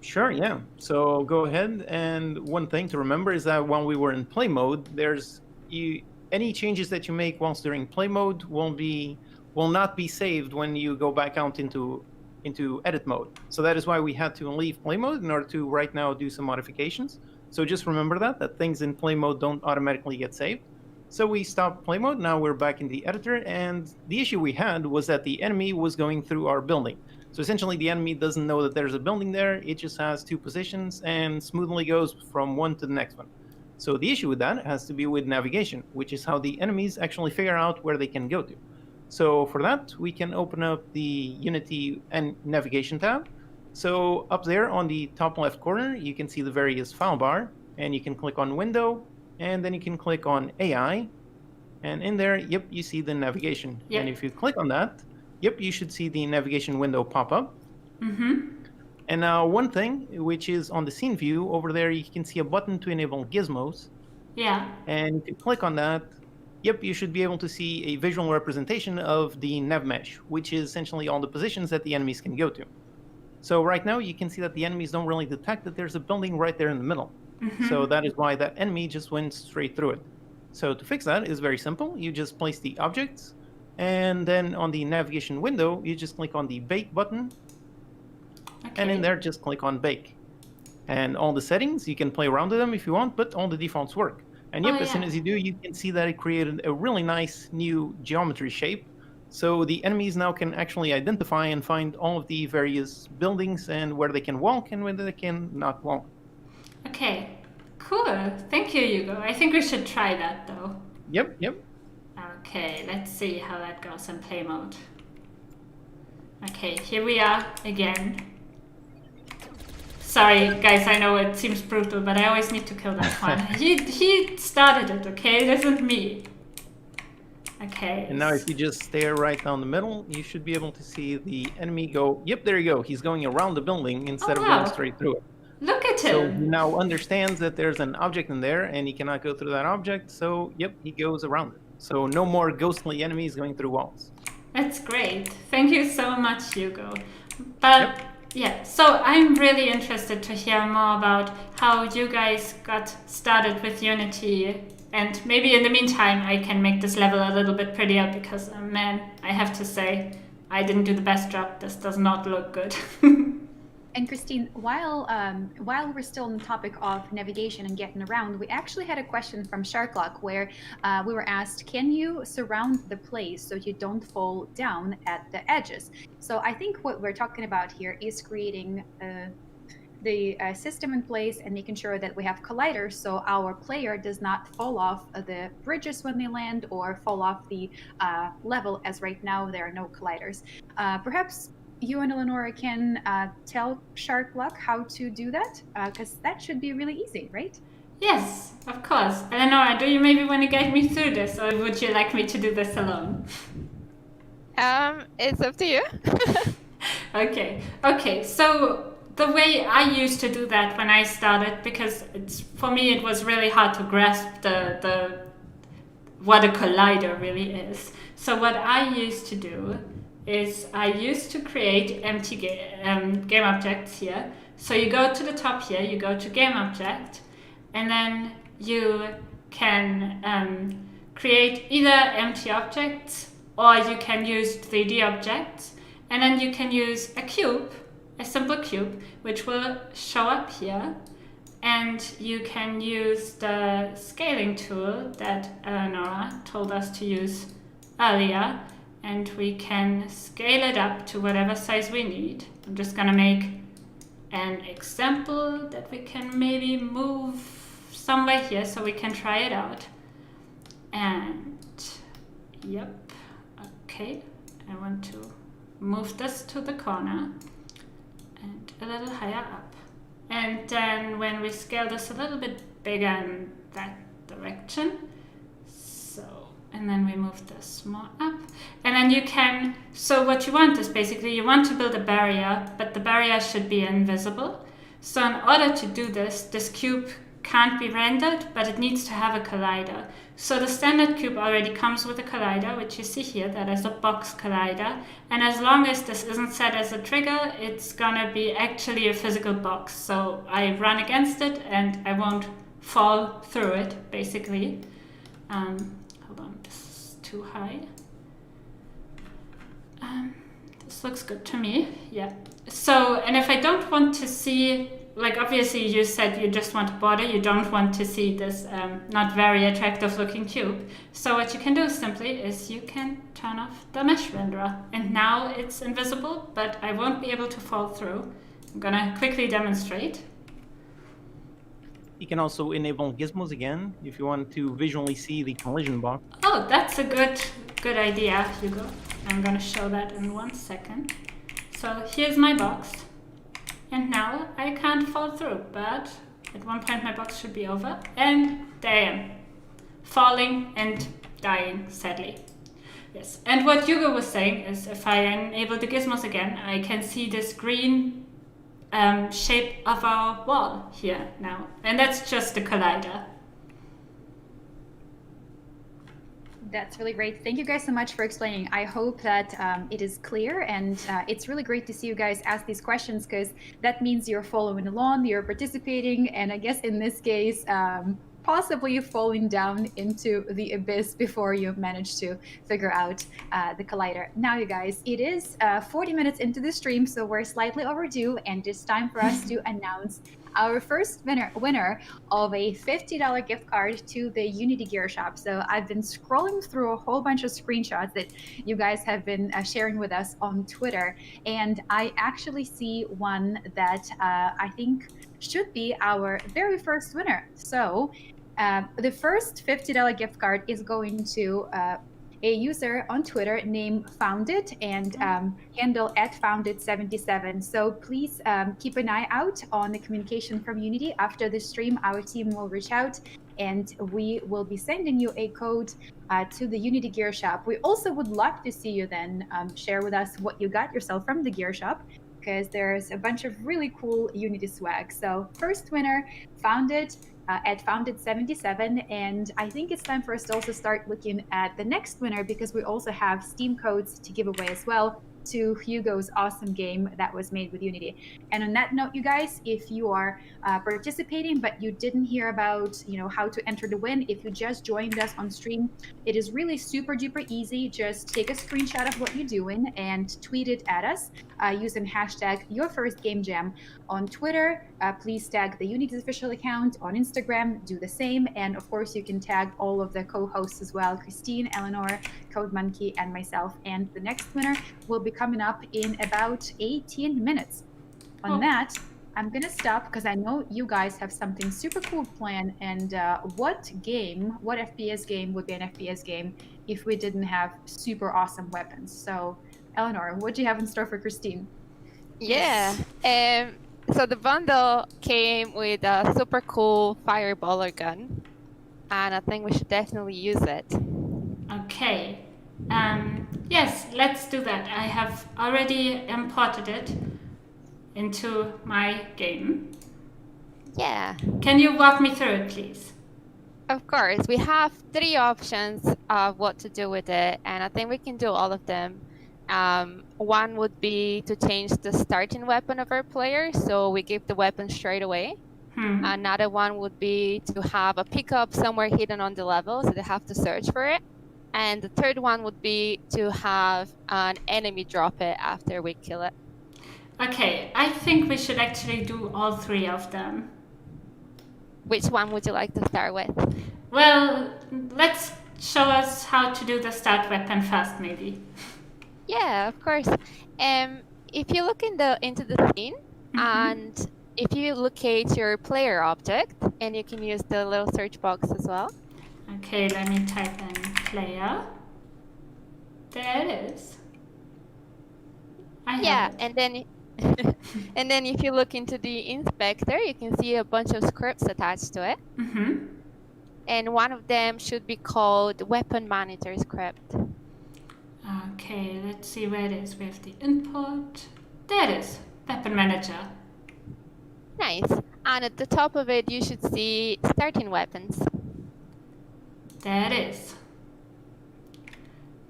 Sure, yeah. So go ahead. And one thing to remember is that when we were in play mode, any changes that you make whilst during play mode will not be saved when you go back out into edit mode. So that is why we had to leave play mode in order to right now do some modifications. So just remember that things in play mode don't automatically get saved. So we stopped play mode, now we're back in the editor, and the issue we had was that the enemy was going through our building. So essentially the enemy doesn't know that there's a building there, it just has 2 positions and smoothly goes from one to the next one. So the issue with that has to be with navigation, which is how the enemies actually figure out where they can go to. So for that, we can open up the Unity and Navigation tab. So up there on the top left corner, you can see the various file bar, and you can click on Window, and then you can click on AI, and in there, yep, you see the navigation. Yep. And if you click on that, yep, you should see the navigation window pop up. Mm-hmm. And now one thing, which is on the scene view, over there you can see a button to enable gizmos. Yeah. And if you click on that, yep, you should be able to see a visual representation of the nav mesh, which is essentially all the positions that the enemies can go to. So right now you can see that the enemies don't really detect that there's a building right there in the middle. So that is why that enemy just went straight through it. So to fix that is very simple. You just place the objects, and then on the navigation window, you just click on the bake button. Okay. And in there, just click on bake. And all the settings, you can play around with them if you want, but all the defaults work. And yep, as soon as you do, you can see that it created a really nice new geometry shape. So the enemies now can actually identify and find all of the various buildings and where they can walk and where they can not walk. Okay, cool. Thank you, Hugo. I think we should try that though. Yep. Okay, let's see how that goes in play mode. Okay, here we are again. Sorry, guys, I know it seems brutal, but I always need to kill that one. He started it, okay? It isn't me. Okay. And now if you just stare right down the middle, you should be able to see the enemy go, yep, there you go. He's going around the building instead of going straight through it. Look at him. So he now understands that there's an object in there and he cannot go through that object. So, yep, he goes around it. So no more ghostly enemies going through walls. That's great. Thank you so much, Hugo. But yeah, so I'm really interested to hear more about how you guys got started with Unity. And maybe in the meantime, I can make this level a little bit prettier because, man, I have to say, I didn't do the best job. This does not look good. And Kristin, while we're still on the topic of navigation and getting around, we actually had a question from Sharklock where we were asked, can you surround the place so you don't fall down at the edges? So I think what we're talking about here is creating the system in place and making sure that we have colliders so our player does not fall off the bridges when they land or fall off the level, as right now there are no colliders. Perhaps you and Eleonora can tell Sharklock how to do that, because that should be really easy, right? Yes, of course. Eleonora, do you maybe want to guide me through this, or would you like me to do this alone? It's up to you. Okay. So the way I used to do that when I started, because for me it was really hard to grasp what a collider really is. So what I used to do is I used to create empty game objects here. So you go to the top here, you go to game object, and then you can create either empty objects or you can use 3D objects, and then you can use a cube, a simple cube, which will show up here, and you can use the scaling tool that Eleonora told us to use earlier, and we can scale it up to whatever size we need. I'm just gonna make an example that we can maybe move somewhere here so we can try it out. And yep, okay, I want to move this to the corner and a little higher up. And then when we scale this a little bit bigger in that direction, and then we move this more up. And then you can, so what you want is basically you want to build a barrier, but the barrier should be invisible. So in order to do this, this cube can't be rendered, but it needs to have a collider. So the standard cube already comes with a collider, which you see here, that is a box collider. And as long as this isn't set as a trigger, it's gonna be actually a physical box. So I run against it and I won't fall through it, basically. Hold on, this is too high. This looks good to me, yeah. So, and if I don't want to see, like obviously you said you just want a border, you don't want to see this not very attractive looking cube. So what you can do simply is you can turn off the mesh renderer. And now it's invisible, but I won't be able to fall through. I'm gonna quickly demonstrate. You can also enable gizmos again if you want to visually see the collision box. Oh, that's a good idea, Hugo. I'm gonna show that in 1 second. So here's my box, and now I can't fall through, but at one point my box should be over, and there I am, falling and dying, sadly. Yes, and what Hugo was saying is if I enable the gizmos again, I can see this green shape of our wall here now. And that's just the collider. That's really great. Thank you guys so much for explaining. I hope that it is clear, and it's really great to see you guys ask these questions, because that means you're following along, you're participating, and I guess in this case, possibly falling down into the abyss before you manage to figure out the collider. Now, you guys, it is 40 minutes into the stream, so we're slightly overdue, and it's time for us to announce our first winner of a $50 gift card to the Unity Gear Shop. So I've been scrolling through a whole bunch of screenshots that you guys have been sharing with us on Twitter, and I actually see one that I think should be our very first winner. So the first $50 gift card is going to a user on Twitter named Founded, and handle @Founded77. So please keep an eye out on the communication from Unity. After the stream, our team will reach out and we will be sending you a code to the Unity Gear Shop. We also would love to see you then share with us what you got yourself from the Gear Shop, because there's a bunch of really cool Unity swag. So first winner, Founded, @Founded77, and I think it's time for us to also start looking at the next winner, because we also have Steam codes to give away as well to Hugo's awesome game that was made with Unity. And on that note, you guys, if you are participating but you didn't hear about how to enter the win, if you just joined us on stream, it is really super duper easy. Just take a screenshot of what you're doing and tweet it at us using hashtag #YourFirstGameJam on Twitter. Please tag the Unity's official account. On Instagram, do the same. And of course, you can tag all of the co-hosts as well, Kristin, Eleonora, Code Monkey, and myself. And the next winner will be coming up in about 18 minutes. On that, I'm going to stop, because I know you guys have something super cool planned. And what FPS game would be an FPS game if we didn't have super awesome weapons? So, Eleonora, what do you have in store for Kristin? Yeah. So the bundle came with a super cool fireballer gun, and I think we should definitely use it. Okay. Yes, let's do that. I have already imported it into my game. Yeah. Can you walk me through it, please? Of course. We have 3 options of what to do with it, and I think we can do all of them. One would be to change the starting weapon of our player, so we give the weapon straight away. Another one would be to have a pickup somewhere hidden on the level, so they have to search for it. And the third one would be to have an enemy drop it after we kill it. Okay, I think we should actually do all 3 of them. Which one would you like to start with? Well, let's show us how to do the start weapon first, maybe. Yeah, of course. If you look into the scene, and if you locate your player object, and you can use the little search box as well. Okay, let me type in player. There it is. I have it. And then and then if you look into the inspector, you can see a bunch of scripts attached to it. And one of them should be called Weapon Monitor script. Okay, let's see where it is. We have the input. There it is. Weapon Manager. Nice. And at the top of it, you should see starting weapons. There it is.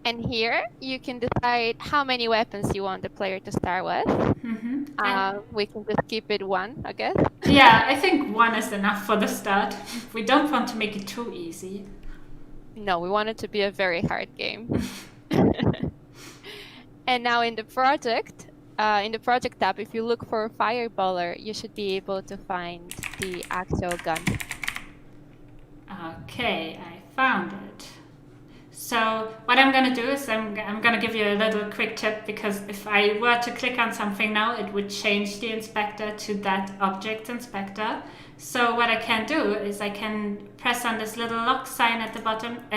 And here, you can decide how many weapons you want the player to start with. We can just keep it 1, I guess. Yeah, I think 1 is enough for the start. We don't want to make it too easy. No, we want it to be a very hard game. And now in the project tab, if you look for Fireballer, you should be able to find the actual gun. Okay, I found it. So what I'm going to do is I'm going to give you a little quick tip, because if I were to click on something now, it would change the inspector to that object inspector. So what I can do is I can press on this little lock sign at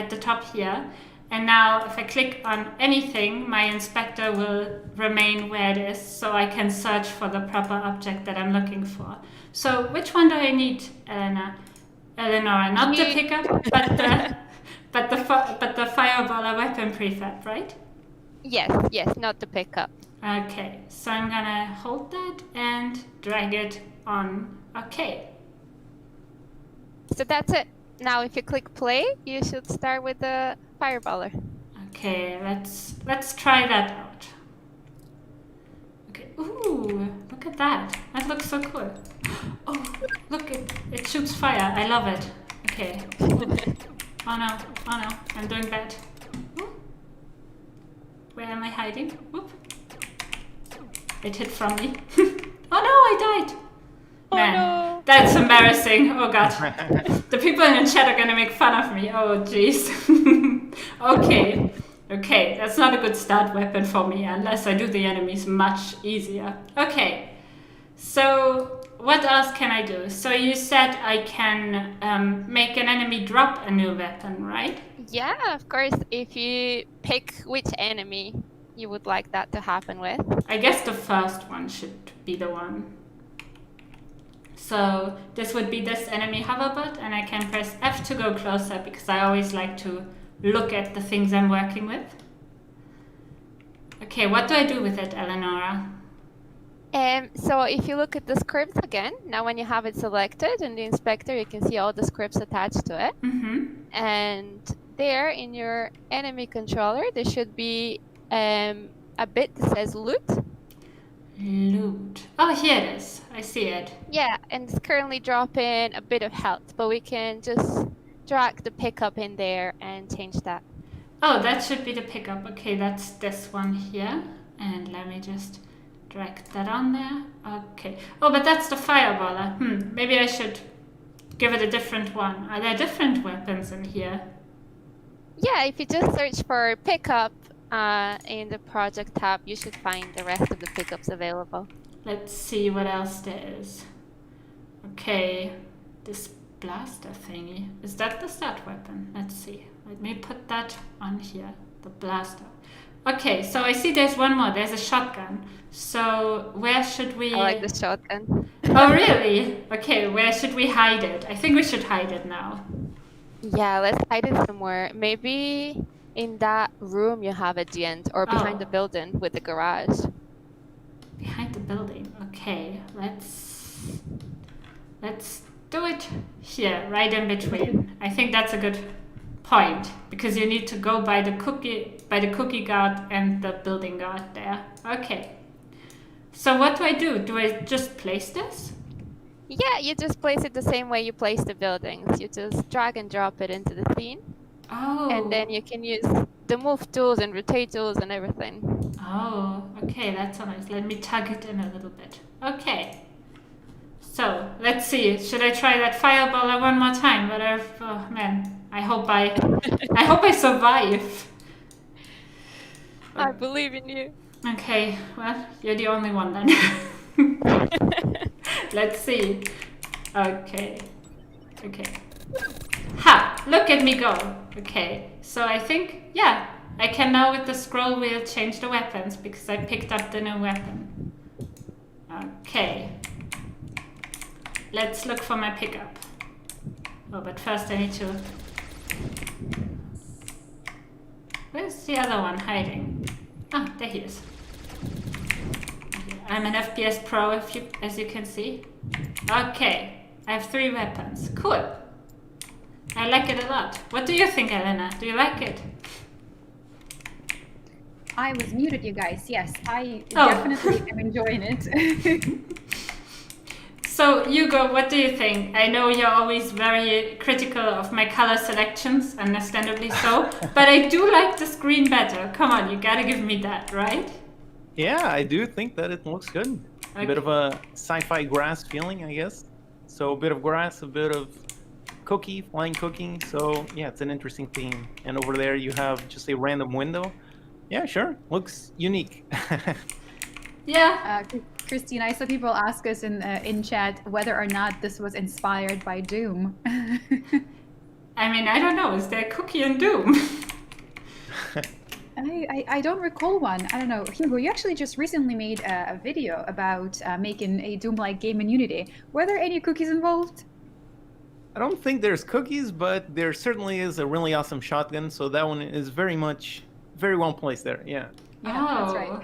the top here. And now if I click on anything, my inspector will remain where it is, so I can search for the proper object that I'm looking for. So which one do I need, Eleonora? Not the pickup, but the fireballer weapon prefab, right? Yes, not the pickup. Okay, so I'm gonna hold that and drag it on. Okay. So that's it. Now if you click play, you should start with the fireballer. Okay, let's try that out. Okay. Ooh, look at that. That looks so cool. Oh, look, it shoots fire. I love it. Okay. Oh no, I'm doing bad. Ooh. Where am I hiding? Whoop. It hit from me. Oh no, I died. Oh Man, no. that's embarrassing. Oh god. The people in the chat are gonna make fun of me. Oh jeez. Okay, that's not a good start weapon for me unless I do the enemies much easier. Okay, so what else can I do? So you said I can make an enemy drop a new weapon, right? Yeah, of course. If you pick which enemy you would like that to happen with. I guess the first one should be the one. So this would be this enemy hoverbot, and I can press F to go closer because I always like to look at the things I'm working with. Okay, what do I do with it, Eleonora? So if you look at the scripts again, now when you have it selected in the inspector, you can see all the scripts attached to it. Mm-hmm. And there in your enemy controller, there should be a bit that says loot. Loot. Oh, here it is. I see it. Yeah, and it's currently dropping a bit of health, but we can just drag the pickup in there and change that. Oh, that should be the pickup. Okay, that's this one here. And let me just drag that on there. Okay. Oh, but that's the fireballer. Maybe I should give it a different one. Are there different weapons in here? Yeah, if you just search for pickup in the project tab, you should find the rest of the pickups available. Let's see what else there is. Okay, this blaster thingy. Is that the start weapon? Let's see. Let me put that on here. The blaster. Okay, so I see there's one more. There's a shotgun. So where should we... I like the shotgun. Oh, really? Okay, where should we hide it? I think we should hide it now. Yeah, let's hide it somewhere. Maybe in that room you have at the end, or behind the building with the garage. Behind the building. Okay, let's do it here, right in between. I think that's a good point because you need to go by the cookie guard and the building guard there. Okay. So what do? Do I just place this? Yeah, you just place it the same way you place the buildings. You just drag and drop it into the scene. Oh. And then you can use the move tools and rotate tools and everything. Oh, okay, that's so nice. Let me tug it in a little bit. Okay. So, let's see. Should I try that fireballer one more time? But oh man, I hope I survive. I believe in you. Okay, well, you're the only one then. Let's see. Okay. Ha! Look at me go. Okay, so I think, yeah, I can now with the scroll wheel change the weapons because I picked up the new weapon. Okay. Let's look for my pickup. Oh, but first I need to... Where's the other one hiding? Ah, there he is. I'm an FPS pro, as you can see. Okay, I have 3 weapons. Cool. I like it a lot. What do you think, Elena? Do you like it? I was muted, you guys. Yes, I definitely am enjoying it. So, Hugo, what do you think? I know you're always very critical of my color selections, understandably so, but I do like the screen better. Come on, you gotta give me that, right? Yeah, I do think that it looks good. Okay. A bit of a sci-fi grass feeling, I guess. So a bit of grass, a bit of flying cookie. So yeah, it's an interesting theme. And over there you have just a random window. Yeah, sure. Looks unique. Yeah. Kristin, I saw people ask us in chat whether or not this was inspired by Doom. I mean, I don't know. Is there a cookie in Doom? I don't recall one. I don't know. Hugo, you actually just recently made a video about making a Doom-like game in Unity. Were there any cookies involved? I don't think there's cookies, but there certainly is a really awesome shotgun. So that one is very well placed there. Yeah. Yeah, that's right.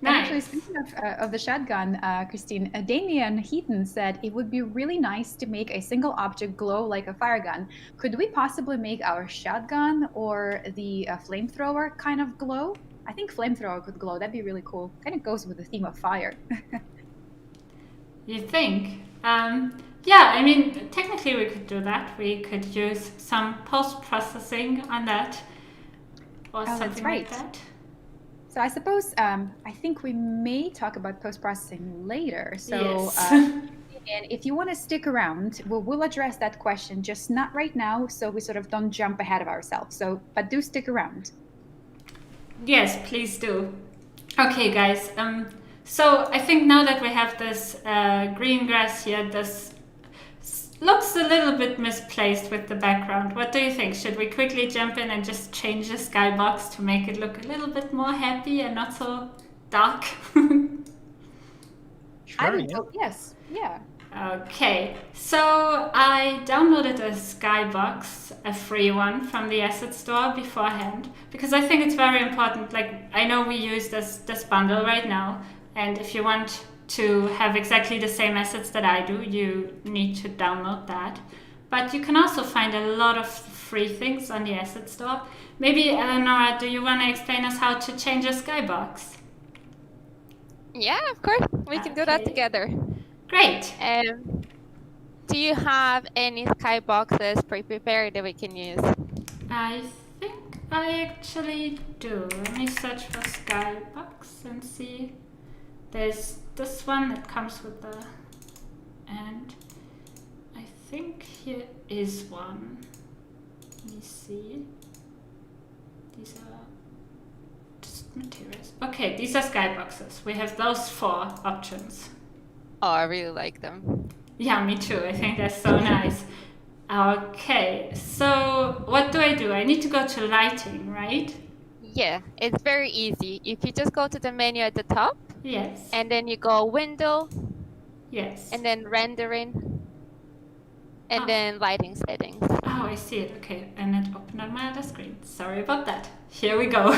And actually, Nice. speaking of the shotgun, Christine, Damien Heaton said it would be really nice to make a single object glow like a fire gun. Could we possibly make our shotgun or the flamethrower kind of glow? I think flamethrower could glow. That'd be really cool. Kind of goes with the theme of fire. You think? Yeah, I mean, technically we could do that. We could use some post-processing on that or that's something right. like that. So I suppose I think we may talk about post-processing later. So Yes. and if you want to stick around, we'll address that question, just not right now, so we sort of don't jump ahead of ourselves. So, but do stick around. Yes, please do. Okay, guys. So I think now that we have this green grass here, this looks a little bit misplaced with the background. What do you think? Should we quickly jump in and just change the skybox to make it look a little bit more happy and not so dark? I Sure, would yeah. vote yes. Yeah. Okay, so I downloaded a skybox, a free one from the asset store beforehand, because I think it's very important. Like, I know we use this bundle right now, and if you want to have exactly the same assets that I do, you need to download that. But you can also find a lot of free things on the asset store. Maybe, Eleonora, do you want to explain us how to change a skybox? Yeah, of course. We can do that Okay. together. Great. Do you have any skyboxes pre-prepared that we can use? I think I actually do. Let me search for skybox and see. There's this one that comes with the, and I think here is one. Let me see. These are just materials. Okay, these are skyboxes. We have those 4 options. Oh, I really like them. Yeah, me too. I think they're so nice. Okay, so what do? I need to go to lighting, right? Yeah, it's very easy. If you just go to the menu at the top, Yes. and then you go window, Yes. and then rendering, and Ah. then lighting settings. Oh, I see it. Okay, and it opened on my other screen. Sorry about that. Here we go.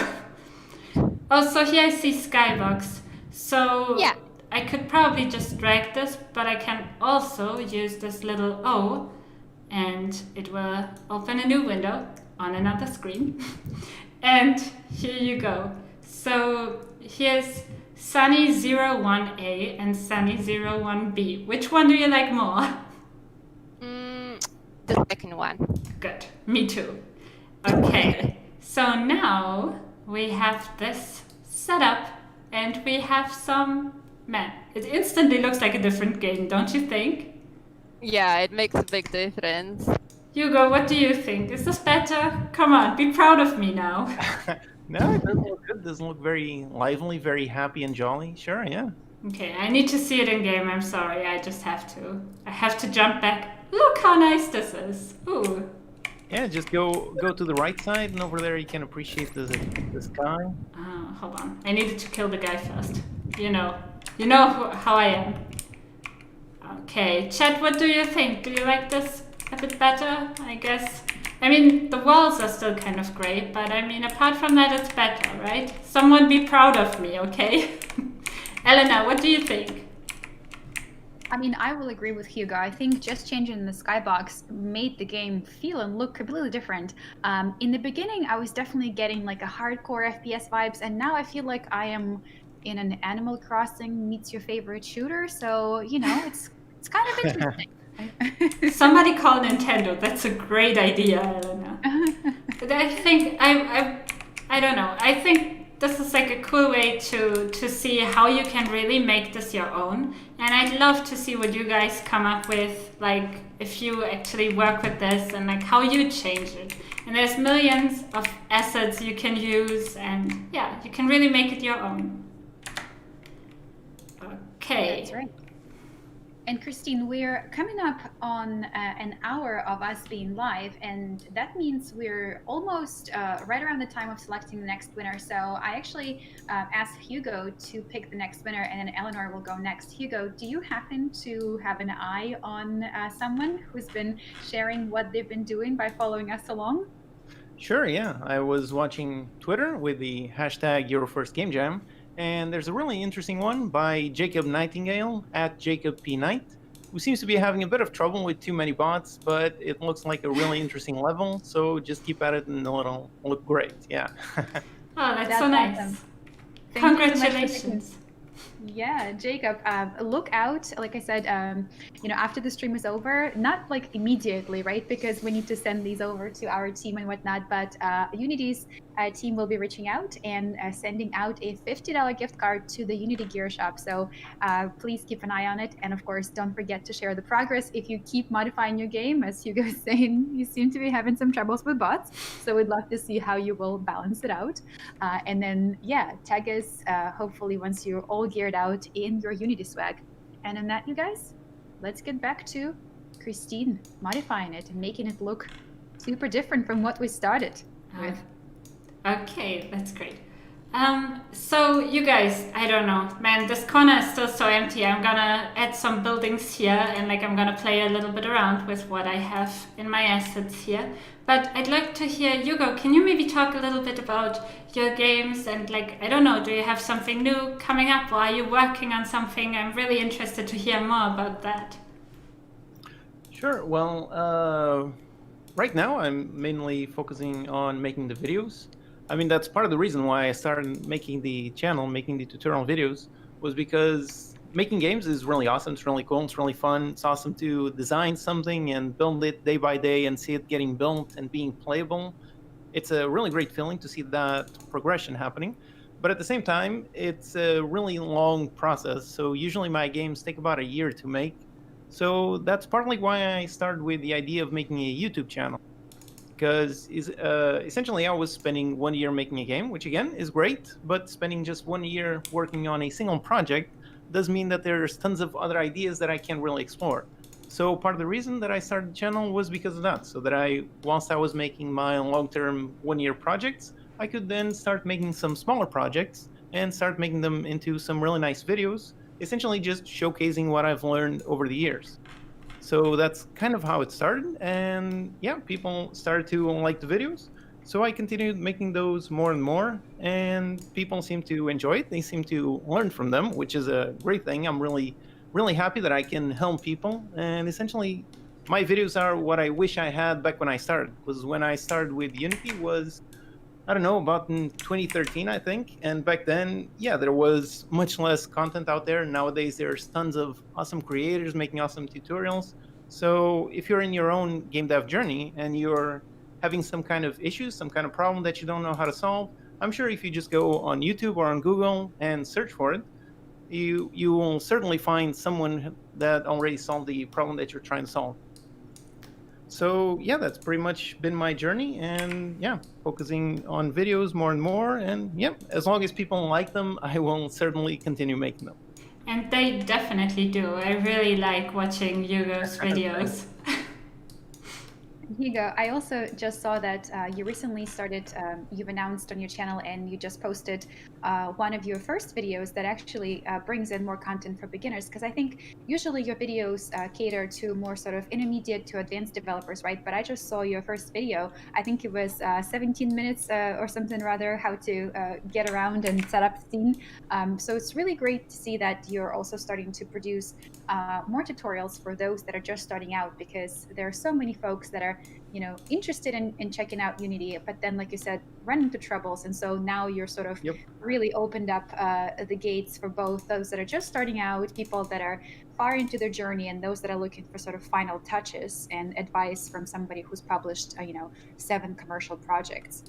Oh, so here I see skybox. So Yeah. I could probably just drag this, but I can also use this little O, and it will open a new window on another screen. And here you go. So here's Sunny 01A and Sunny 01B. Which one do you like more? The second one. Good. Me too. Okay. So now we have this set up and we have some... Man, it instantly looks like a different game, don't you think? Yeah, it makes a big difference. Hugo, what do you think? Is this better? Come on, be proud of me now. No, it doesn't look good. It doesn't look very lively, very happy and jolly. Sure, yeah. Okay, I need to see it in game. I'm sorry, I just have to. I have to jump back. Look how nice this is. Ooh. Yeah, just go to the right side, and over there you can appreciate the sky. Oh, hold on. I needed to kill the guy first. You know how I am. Okay, chat, what do you think? Do you like this a bit better? I guess. I mean, the walls are still kind of great, but I mean, apart from that, it's better, right? Someone be proud of me, okay? Elena, what do you think? I mean, I will agree with Hugo. I think just changing the skybox made the game feel and look completely different. In the beginning, I was definitely getting like a hardcore FPS vibes, and now I feel like I am in an Animal Crossing meets your favorite shooter. So it's kind of interesting. Somebody call Nintendo. That's a great idea, Elena. But I think I don't know. I think this is like a cool way to see how you can really make this your own. And I'd love to see what you guys come up with, like if you actually work with this and like how you change it. And there's millions of assets you can use, and yeah, you can really make it your own. Okay. That's right. And Christine, we're coming up on an hour of us being live, and that means we're almost right around the time of selecting the next winner. So I actually asked Hugo to pick the next winner, and then Eleanor will go next. Hugo, do you happen to have an eye on someone who's been sharing what they've been doing by following us along? Sure, yeah. I was watching Twitter with the hashtag EuroFirstGameJam, and there's a really interesting one by Jacob Nightingale at Jacob P. Knight, who seems to be having a bit of trouble with too many bots, but it looks like a really interesting level, so just keep at it and it'll look great. Yeah. Oh, that's so That's nice. awesome. Thank you so much for Congratulations. Yeah, Jacob, look out. Like I said, after the stream is over, not like immediately, right? Because we need to send these over to our team and whatnot. But Unity's team will be reaching out and sending out a $50 gift card to the Unity Gear Shop. So please keep an eye on it. And of course, don't forget to share the progress. If you keep modifying your game, as Hugo is saying, you seem to be having some troubles with bots. So we'd love to see how you will balance it out. And then, yeah, tag us hopefully once you're all geared out in your Unity swag. And on that, you guys, let's get back to Kristin modifying it and making it look super different from what we started with. Okay, that's great. So you guys, I don't know, man, this corner is still so empty. I'm gonna add some buildings here and like I'm gonna play a little bit around with what I have in my assets here. But I'd like to hear, Hugo, can you maybe talk a little bit about your games and like, I don't know, do you have something new coming up or are you working on something? I'm really interested to hear more about that. Sure. Well, right now I'm mainly focusing on making the videos. I mean, that's part of the reason why I started making the channel, making the tutorial videos, was because making games is really awesome. It's really cool. It's really fun. It's awesome to design something and build it day by day and see it getting built and being playable. It's a really great feeling to see that progression happening. But at the same time, it's a really long process. So usually my games take about a year to make. So that's partly why I started with the idea of making a YouTube channel. Because essentially I was spending 1 year making a game, which again is great, but spending just 1 year working on a single project does mean that there's tons of other ideas that I can't really explore. So part of the reason that I started the channel was because of that, so that whilst I was making my long-term 1 year projects, I could then start making some smaller projects and start making them into some really nice videos, essentially just showcasing what I've learned over the years. So that's kind of how it started, and yeah, people started to like the videos. So I continued making those more and more, and people seem to enjoy it. They seem to learn from them, which is a great thing. I'm really, really happy that I can help people. And essentially, my videos are what I wish I had back when I started. Because when I started with Unity was, I don't know, about in 2013, I think. And back then, yeah, there was much less content out there. Nowadays, there's tons of awesome creators making awesome tutorials. So if you're in your own game dev journey and you're having some kind of issues, some kind of problem that you don't know how to solve, I'm sure if you just go on YouTube or on Google and search for it, you will certainly find someone that already solved the problem that you're trying to solve. So yeah, that's pretty much been my journey, and yeah, focusing on videos more and more, and yeah, as long as people like them, I will certainly continue making them. And they definitely do. I really like watching Hugo's videos. Hugo, I also just saw that you recently started, you've announced on your channel and you just posted one of your first videos that actually brings in more content for beginners. Because I think usually your videos cater to more sort of intermediate to advanced developers, right? But I just saw your first video. I think it was 17 minutes or something rather, how to get around and set up the scene. So it's really great to see that you're also starting to produce more tutorials for those that are just starting out, because there are so many folks that are interested in checking out Unity, but then, like you said, run into troubles. And so now you're sort of really opened up the gates for both those that are just starting out, people that are far into their journey, and those that are looking for sort of final touches and advice from somebody who's published 7 commercial projects.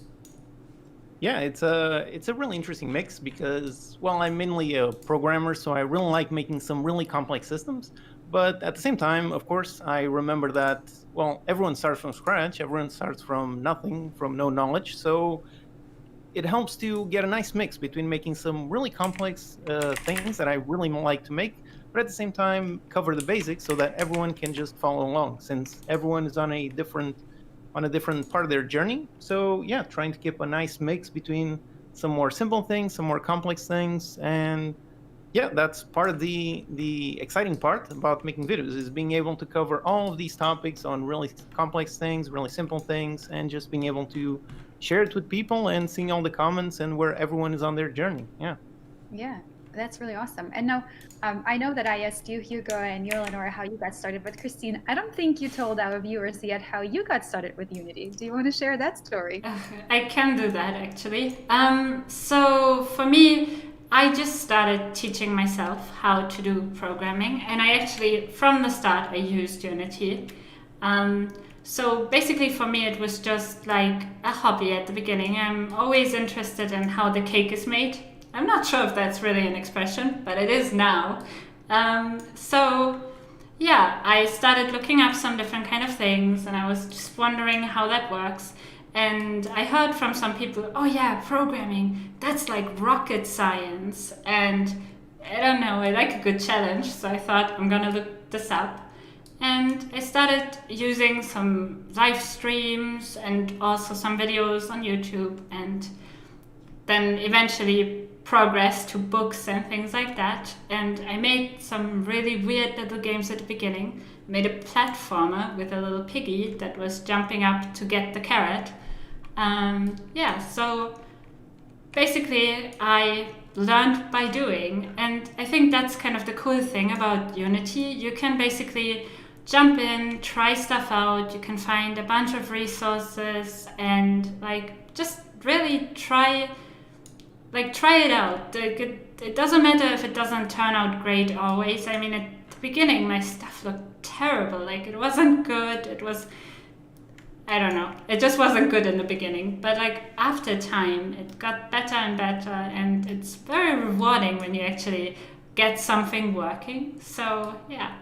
Yeah, it's a really interesting mix because, well, I'm mainly a programmer, so I really like making some really complex systems. But at the same time, of course, I remember that, well, everyone starts from scratch. Everyone starts from nothing, from no knowledge. So it helps to get a nice mix between making some really complex things that I really like to make, but at the same time cover the basics so that everyone can just follow along, since everyone is on a different part of their journey. So yeah, trying to keep a nice mix between some more simple things, some more complex things, and yeah, that's part of the exciting part about making videos, is being able to cover all of these topics on really complex things, really simple things, and just being able to share it with people and seeing all the comments and where everyone is on their journey. Yeah. Yeah, that's really awesome. And now, I know that I asked you, Hugo, and you, Eleonora, how you got started, but Christine, I don't think you told our viewers yet how you got started with Unity. Do you want to share that story? I can do that actually. So for me, I just started teaching myself how to do programming, and I actually, from the start, I used Unity. So basically, for me, it was just like a hobby at the beginning. I'm always interested in how the cake is made. I'm not sure if that's really an expression, but it is now. So yeah, I started looking up some different kind of things, and I was just wondering how that works. And I heard from some people, oh yeah, programming, that's like rocket science. And I don't know, I like a good challenge, so I thought I'm gonna look this up. And I started using some live streams and also some videos on YouTube, and then eventually progressed to books and things like that. And I made some really weird little games at the beginning. Made a platformer with a little piggy that was jumping up to get the carrot. Yeah, so basically I learned by doing, and I think that's kind of the cool thing about Unity. You can basically jump in, try stuff out, you can find a bunch of resources, and like just really try it out. It doesn't matter if it doesn't turn out great always. I mean, at the beginning my stuff looked terrible, like it wasn't good. I don't know, it just wasn't good in the beginning, but like after time it got better and better, and it's very rewarding when you actually get something working. So yeah.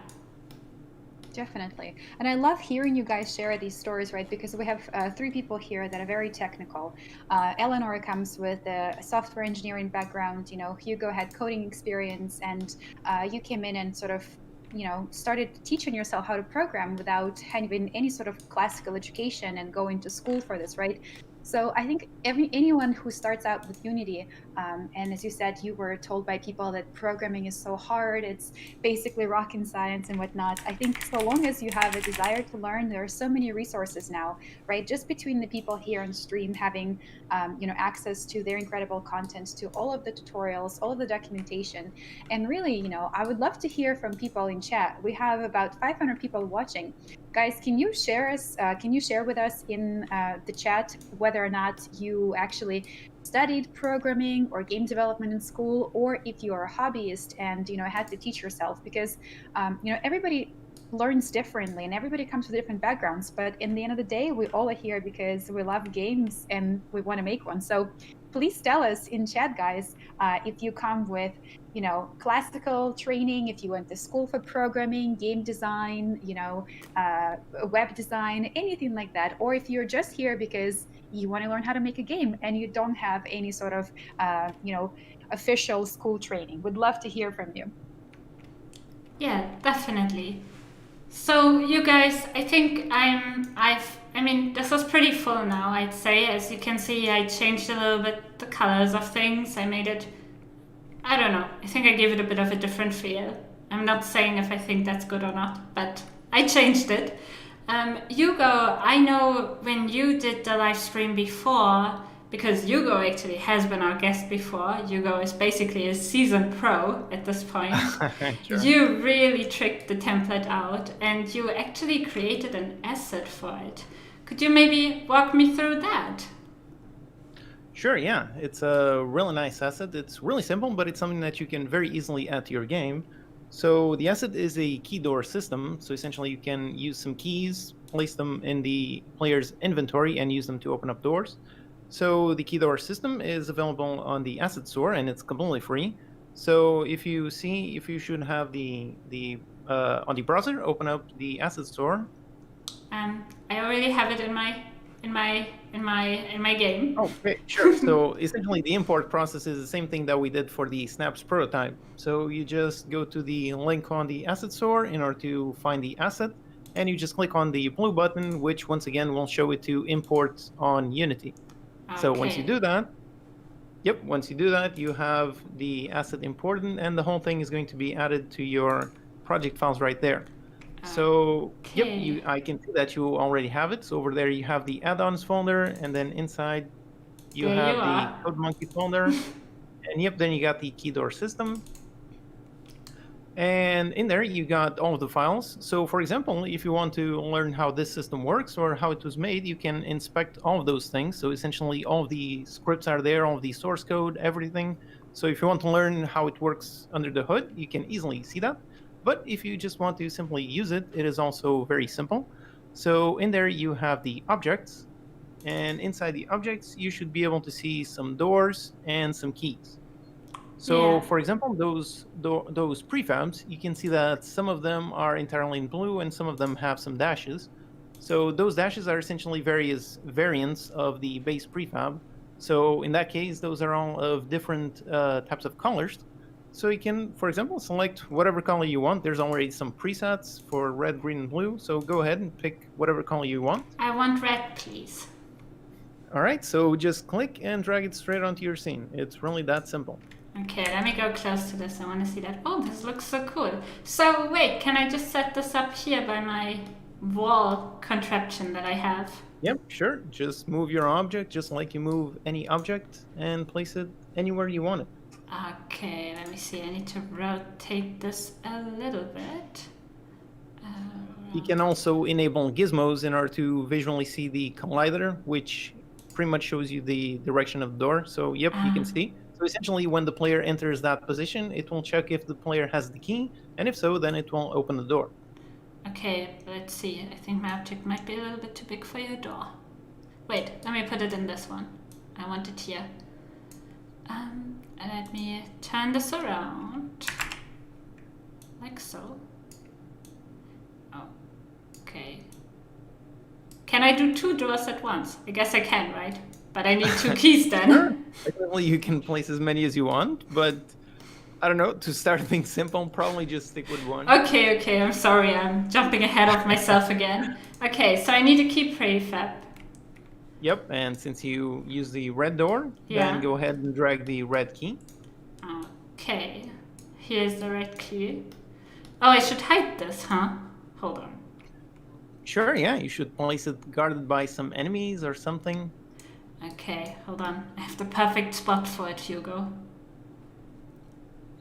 Definitely. And I love hearing you guys share these stories, right? Because we have three people here that are very technical. Eleonora comes with a software engineering background. You know, Hugo had coding experience, and you came in and sort of, you know, started teaching yourself how to program without having any sort of classical education and going to school for this, right? So I think anyone who starts out with Unity, and as you said, you were told by people that programming is so hard, it's basically rocket science and whatnot. I think so long as you have a desire to learn, there are so many resources now, right? Just between the people here on stream having, you know, access to their incredible content, to all of the tutorials, all of the documentation, and really, you know, I would love to hear from people in chat. We have about 500 people watching. Guys, can you share with us in the chat whether or not you actually studied programming or game development in school, or if you're a hobbyist and, you know, had to teach yourself? Because you know, everybody learns differently and everybody comes with different backgrounds, but in the end of the day, we all are here because we love games and we want to make one. So please tell us in chat, guys, if you come with, you know, classical training, if you went to school for programming, game design, you know, web design, anything like that, or if you're just here because you want to learn how to make a game and you don't have any sort of, you know, official school training. Would love to hear from you. Yeah, definitely. So you guys, I think I mean, this was pretty full now, I'd say. As you can see, I changed a little bit the colors of things. I made it, I don't know, I think I gave it a bit of a different feel. I'm not saying if I think that's good or not, but I changed it. Hugo, I know when you did the live stream before, because Hugo actually has been our guest before. Hugo is basically a seasoned pro at this point. Sure. You really tricked the template out, and you actually created an asset for it. Could you maybe walk me through that? Sure, yeah. It's a really nice asset. It's really simple, but it's something that you can very easily add to your game. So the asset is a key door system. So essentially you can use some keys, place them in the player's inventory, and use them to open up doors. So the key door system is available on the asset store, and it's completely free. So if you should have the on the browser, open up the asset store. I already have it in my game. Oh, okay, sure. So essentially, the import process is the same thing that we did for the Snaps prototype. So you just go to the link on the asset store in order to find the asset, and you just click on the blue button, which once again will show it to import on Unity. Okay. So once you do that, you have the asset imported, and the whole thing is going to be added to your project files right there. So, okay. I can see that you already have it. So over there you have the add-ons folder, and then inside you have the Code Monkey folder, And yep, then you got the key door system. And in there, you got all of the files. So for example, if you want to learn how this system works or how it was made, you can inspect all of those things. So essentially, all of the scripts are there, all of the source code, everything. So if you want to learn how it works under the hood, you can easily see that. But if you just want to simply use it, it is also very simple. So in there, you have the objects. And inside the objects, you should be able to see some doors and some keys. So, Yeah. for example, those prefabs, you can see that some of them are entirely in blue and some of them have some dashes. So those dashes are essentially various variants of the base prefab. So in that case, those are all of different types of colors. So you can, for example, select whatever color you want. There's already some presets for red, green, and blue. So go ahead and pick whatever color you want. I want red, please. All right, so just click and drag it straight onto your scene. It's really that simple. Okay, let me go close to this. I want to see that. Oh, this looks so cool. So wait, can I just set this up here by my wall contraption that I have? Yep, sure. Just move your object just like you move any object and place it anywhere you want it. Okay, let me see. I need to rotate this a little bit. You can also enable gizmos in order to visually see the collider, which pretty much shows you the direction of the door. So yep, you can see. So essentially, when the player enters that position, it will check if the player has the key, and if so, then it will open the door. Okay, let's see. I think my object might be a little bit too big for your door. Wait, let me put it in this one. I want it here. Let me turn this around. Like so. Oh, okay. Can I do 2 doors at once? I guess I can, right? But I need 2 keys then. Sure. Definitely, you can place as many as you want, but I don't know, to start things simple, probably just stick with one. Okay, I'm sorry, I'm jumping ahead of myself again. Okay, so I need a key prefab. Yep, and since you use the red door, then go ahead and drag the red key. Okay, here's the red key. Oh, I should hide this, huh? Hold on. Sure, yeah, you should place it guarded by some enemies or something. Okay, hold on. I have the perfect spot for it, Hugo.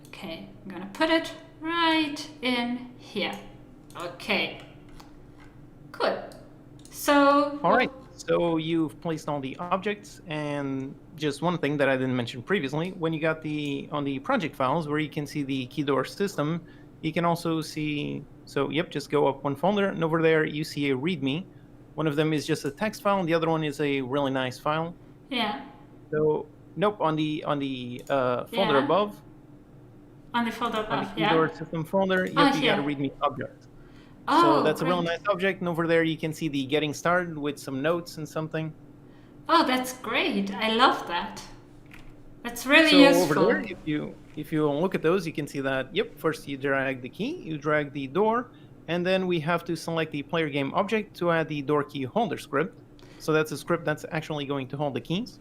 Okay, I'm gonna put it right in here. Okay. Good. So... All right, so you've placed all the objects, and just one thing that I didn't mention previously, when you got on the project files where you can see the key door system, you can also see, so yep, just go up one folder, and over there you see a README. One of them is just a text file, and the other one is a really nice file. Yeah. So, nope, on the folder above. On the folder above, on the key door system folder, you got a README object. Oh, so that's great. a really nice object, and over there you can see the getting started with some notes and something. Oh, that's great. I love that. That's really so useful. Over there, if you look at those, you can see that, yep, first you drag the key, you drag the door, and then we have to select the player game object to add the door key holder script. So that's a script that's actually going to hold the keys.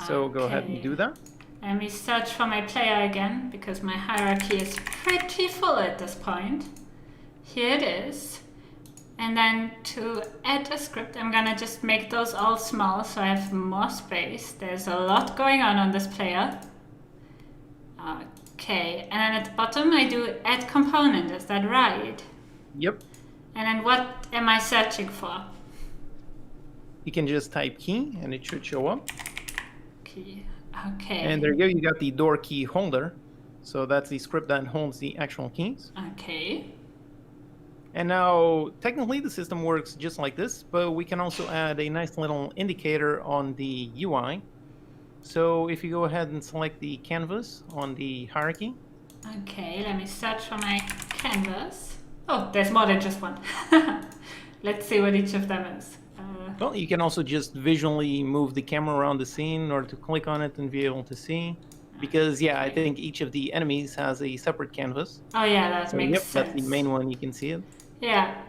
So go ahead and do that. Let me search for my player again, because my hierarchy is pretty full at this point. Here it is. And then to add a script, I'm gonna just make those all small so I have more space. There's a lot going on this player. Okay, and then at the bottom I do add component, is that right? Yep. And then what am I searching for? You can just type key and it should show up. Key, okay. And there you go, you got the door key holder. So that's the script that holds the actual keys. Okay. And now, technically the system works just like this, but we can also add a nice little indicator on the UI. So if you go ahead and select the canvas on the hierarchy. Okay, let me search for my canvas. Oh, there's more than just one. Let's see what each of them is. Well, you can also just visually move the camera around the scene or to click on it and be able to see. Because, yeah, I think each of the enemies has a separate canvas. Oh, yeah, that makes sense. That's the main one, you can see it. Yeah.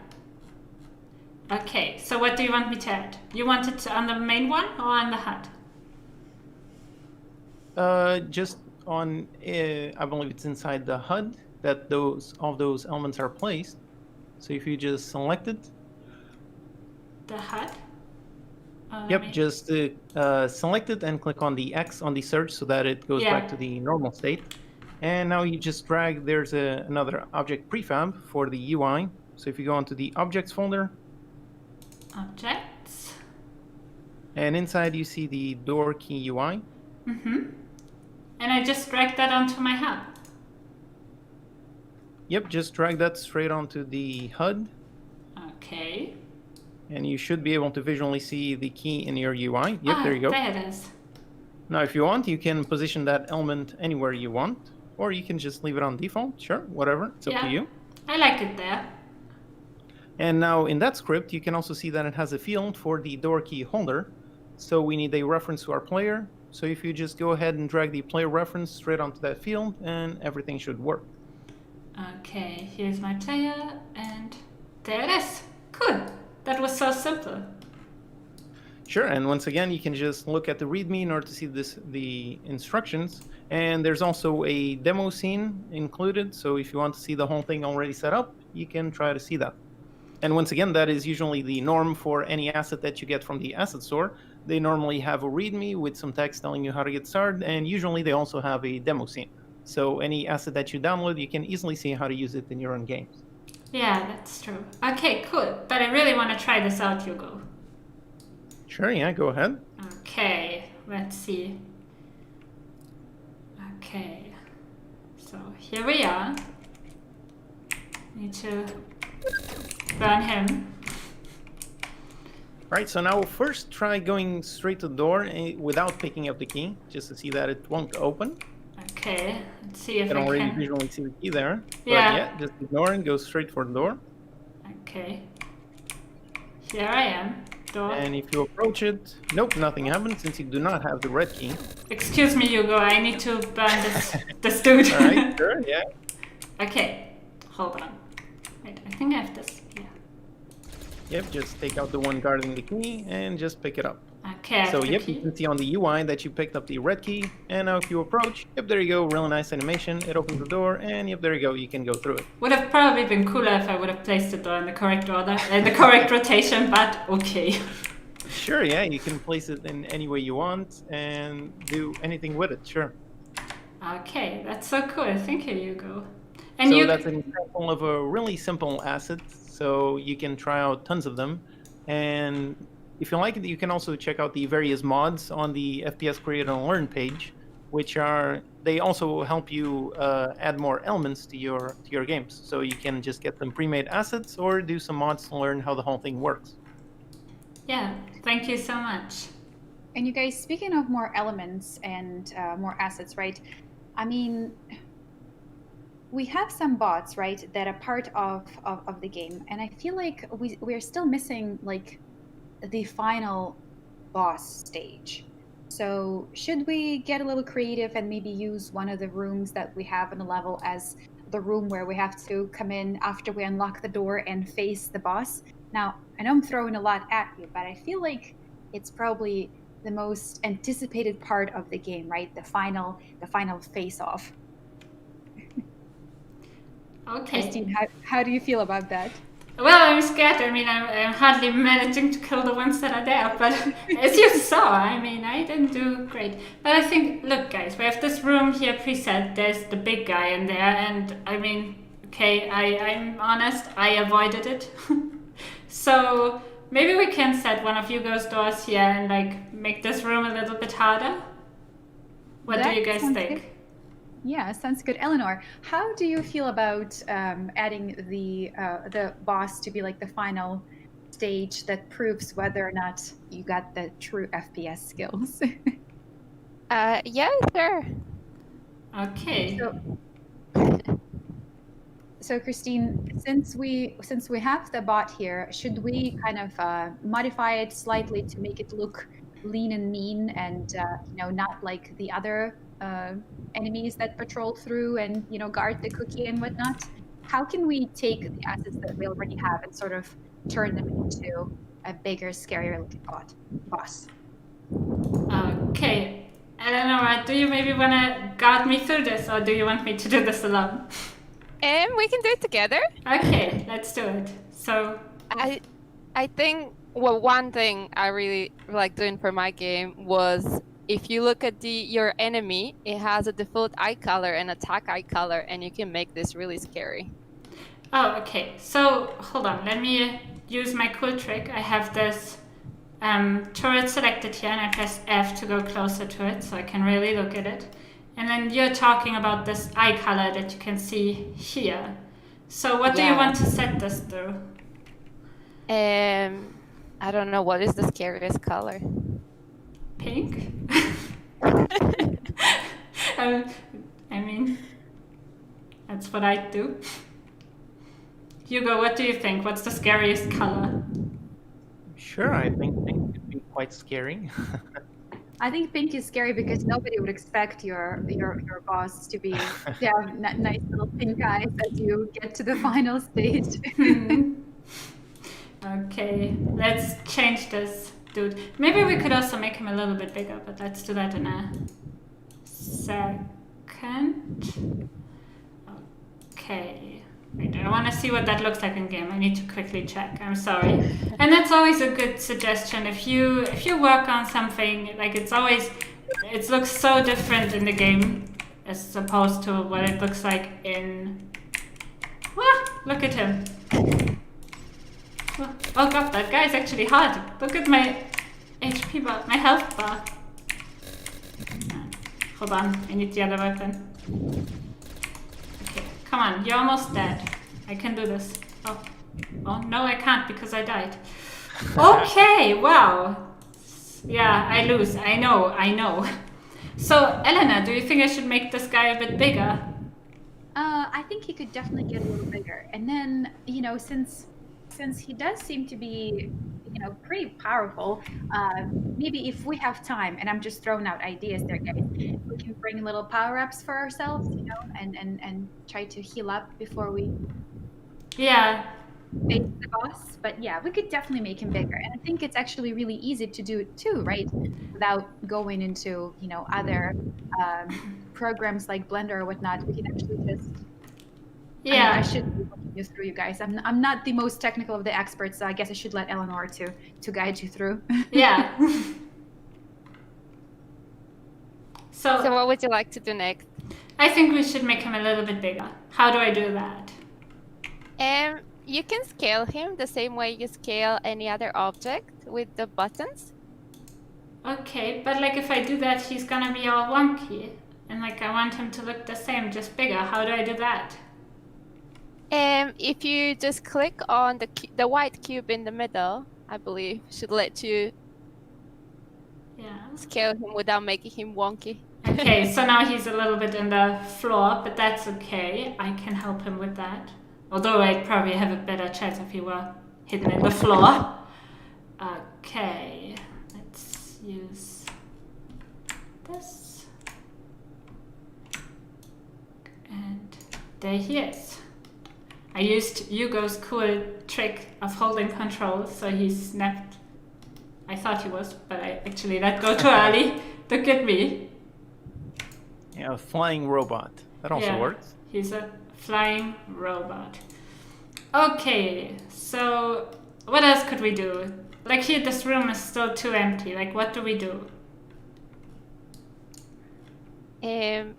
Okay, so what do you want me to add? You want it on the main one or on the HUD? Just on, I believe it's inside the HUD that all those elements are placed. So if you just select it. The HUD? Yep, just select it and click on the X on the search so that it goes back to the normal state. And now you just drag, there's another object prefab for the UI. So if you go onto the objects folder. Objects. And inside you see the door key UI. Mm-hmm. And I just drag that onto my hub. Yep, just drag that straight onto the HUD. Okay. And you should be able to visually see the key in your UI. Yep, there you go. There it is. Now, if you want, you can position that element anywhere you want, or you can just leave it on default. Sure, whatever. It's up to you. I like it there. And now in that script, you can also see that it has a field for the door key holder. So we need a reference to our player. So if you just go ahead and drag the player reference straight onto that field, and everything should work. Okay, here's my player, and there it is. Cool. That was so simple. Sure, and once again, you can just look at the README in order to see the instructions. And there's also a demo scene included, so if you want to see the whole thing already set up, you can try to see that. And once again, that is usually the norm for any asset that you get from the asset store. They normally have a README with some text telling you how to get started, and usually they also have a demo scene. So any asset that you download, you can easily see how to use it in your own games. Yeah, that's true. Okay, cool. But I really want to try this out, Hugo. Sure, yeah, go ahead. Okay, let's see. Okay, so here we are. Need to burn him. Right, so now first try going straight to the door without picking up the key, just to see that it won't open. Okay, let's see if You can I already can. visually see the key there. Yeah. But yeah, just ignore and go straight for the door. Okay. Here I am. Door. And if you approach it, nope, nothing happens since you do not have the red key. Excuse me, Hugo. I need to burn this dude. All right, sure, yeah. Okay, hold on. Wait, I think I have this. Yeah. Yep, just take out the one guarding the key and just pick it up. Okay. I have So the yep, key. you can see on the UI that you picked up the red key. And now if you approach, yep, there you go, really nice animation. It opens the door, and yep, there you go, you can go through it. Would have probably been cooler if I would have placed the door in the correct order, the correct rotation, but okay. Sure, yeah, you can place it in any way you want and do anything with it, sure. Okay, that's so cool. Thank you, Hugo. And So you that's an example of a really simple asset, so you can try out tons of them. And if you like it, you can also check out the various mods on the FPS Create and Learn page, which they also help you add more elements to your games. So you can just get them pre-made assets or do some mods to learn how the whole thing works. Yeah, thank you so much. And you guys, speaking of more elements and more assets, right? I mean, we have some bots, right, that are part of the game, and I feel like we're still missing like the final boss stage. So should we get a little creative and maybe use one of the rooms that we have in the level as the room where we have to come in after we unlock the door and face the boss? Now, I know I'm throwing a lot at you, but I feel like it's probably the most anticipated part of the game, right? The final face-off. Okay. Kristin, how do you feel about that? Well, I'm scared. I mean, I'm hardly managing to kill the ones that are there. But as you saw, I mean, I didn't do great. But I think, look, guys, we have this room here preset. There's the big guy in there. And, I mean, okay, I'm honest, I avoided it. So maybe we can set one of Hugo's doors here and, like, make this room a little bit harder. What do you guys think? Good. Yeah, sounds good. Eleanor, how do you feel about adding the boss to be like the final stage that proves whether or not you got the true FPS skills? Yeah, sure. Okay. So Kristin, since we have the bot here, should we kind of modify it slightly to make it look lean and mean and not like the other enemies that patrol through and guard the cookie and whatnot? How can we take the assets that we already have and sort of turn them into a bigger, scarier looking boss? Okay. Eleonora, do you maybe want to guide me through this, or do you want me to do this alone? We can do it together. Okay, let's do it. So I think Well, one thing I really like doing for my game was if you look at your enemy, it has a default eye color and attack eye color, and you can make this really scary. Oh, okay. So hold on. Let me use my cool trick. I have this turret selected here, and I press F to go closer to it, so I can really look at it. And then you're talking about this eye color that you can see here. So what do you want to set this to? I don't know, what is the scariest color? Pink? I mean, that's what I do. Hugo, what do you think? What's the scariest color? Sure, I think pink could be quite scary. I think pink is scary because nobody would expect your boss to have nice little pink eyes as you get to the final stage. Okay, let's change this dude. Maybe we could also make him a little bit bigger, but let's do that in a second. Okay. Wait, I want to see what that looks like in game. I need to quickly check. I'm sorry. And that's always a good suggestion. If you work on something, like it looks so different in the game as opposed to what it looks like in. Look at him. Oh god, that guy's actually hard. Look at my HP bar, my health bar. Hold on, I need the other weapon. Okay, come on, you're almost dead. I can do this. Oh no, I can't because I died. Okay, wow. Yeah, I lose. I know. So, Elena, do you think I should make this guy a bit bigger? I think he could definitely get a little bigger. And then, since he does seem to be, pretty powerful, maybe if we have time, and I'm just throwing out ideas there, guys, we can bring little power-ups for ourselves, and try to heal up before we face the boss. But yeah, we could definitely make him bigger. And I think it's actually really easy to do it too, right? Without going into, other programs like Blender or whatnot. We can actually just... Yeah. I should be walking you through, you guys. I'm not the most technical of the experts, so I guess I should let Eleanor to guide you through. Yeah. So what would you like to do next? I think we should make him a little bit bigger. How do I do that? You can scale him the same way you scale any other object with the buttons. Okay, but like if I do that, he's gonna be all wonky. And like I want him to look the same, just bigger. How do I do that? If you just click on the white cube in the middle, I believe should let you scale him without making him wonky. Okay, so now he's a little bit in the floor, but that's okay. I can help him with that. Although I'd probably have a better chance if he were hidden in the floor. Okay, let's use this. And there he is. I used Hugo's cool trick of holding control, so he snapped. I thought he was, but I actually let go too early. Look at me. Yeah, a flying robot. That also works. He's a flying robot. Okay, so what else could we do? Like here, this room is still too empty. Like, what do we do?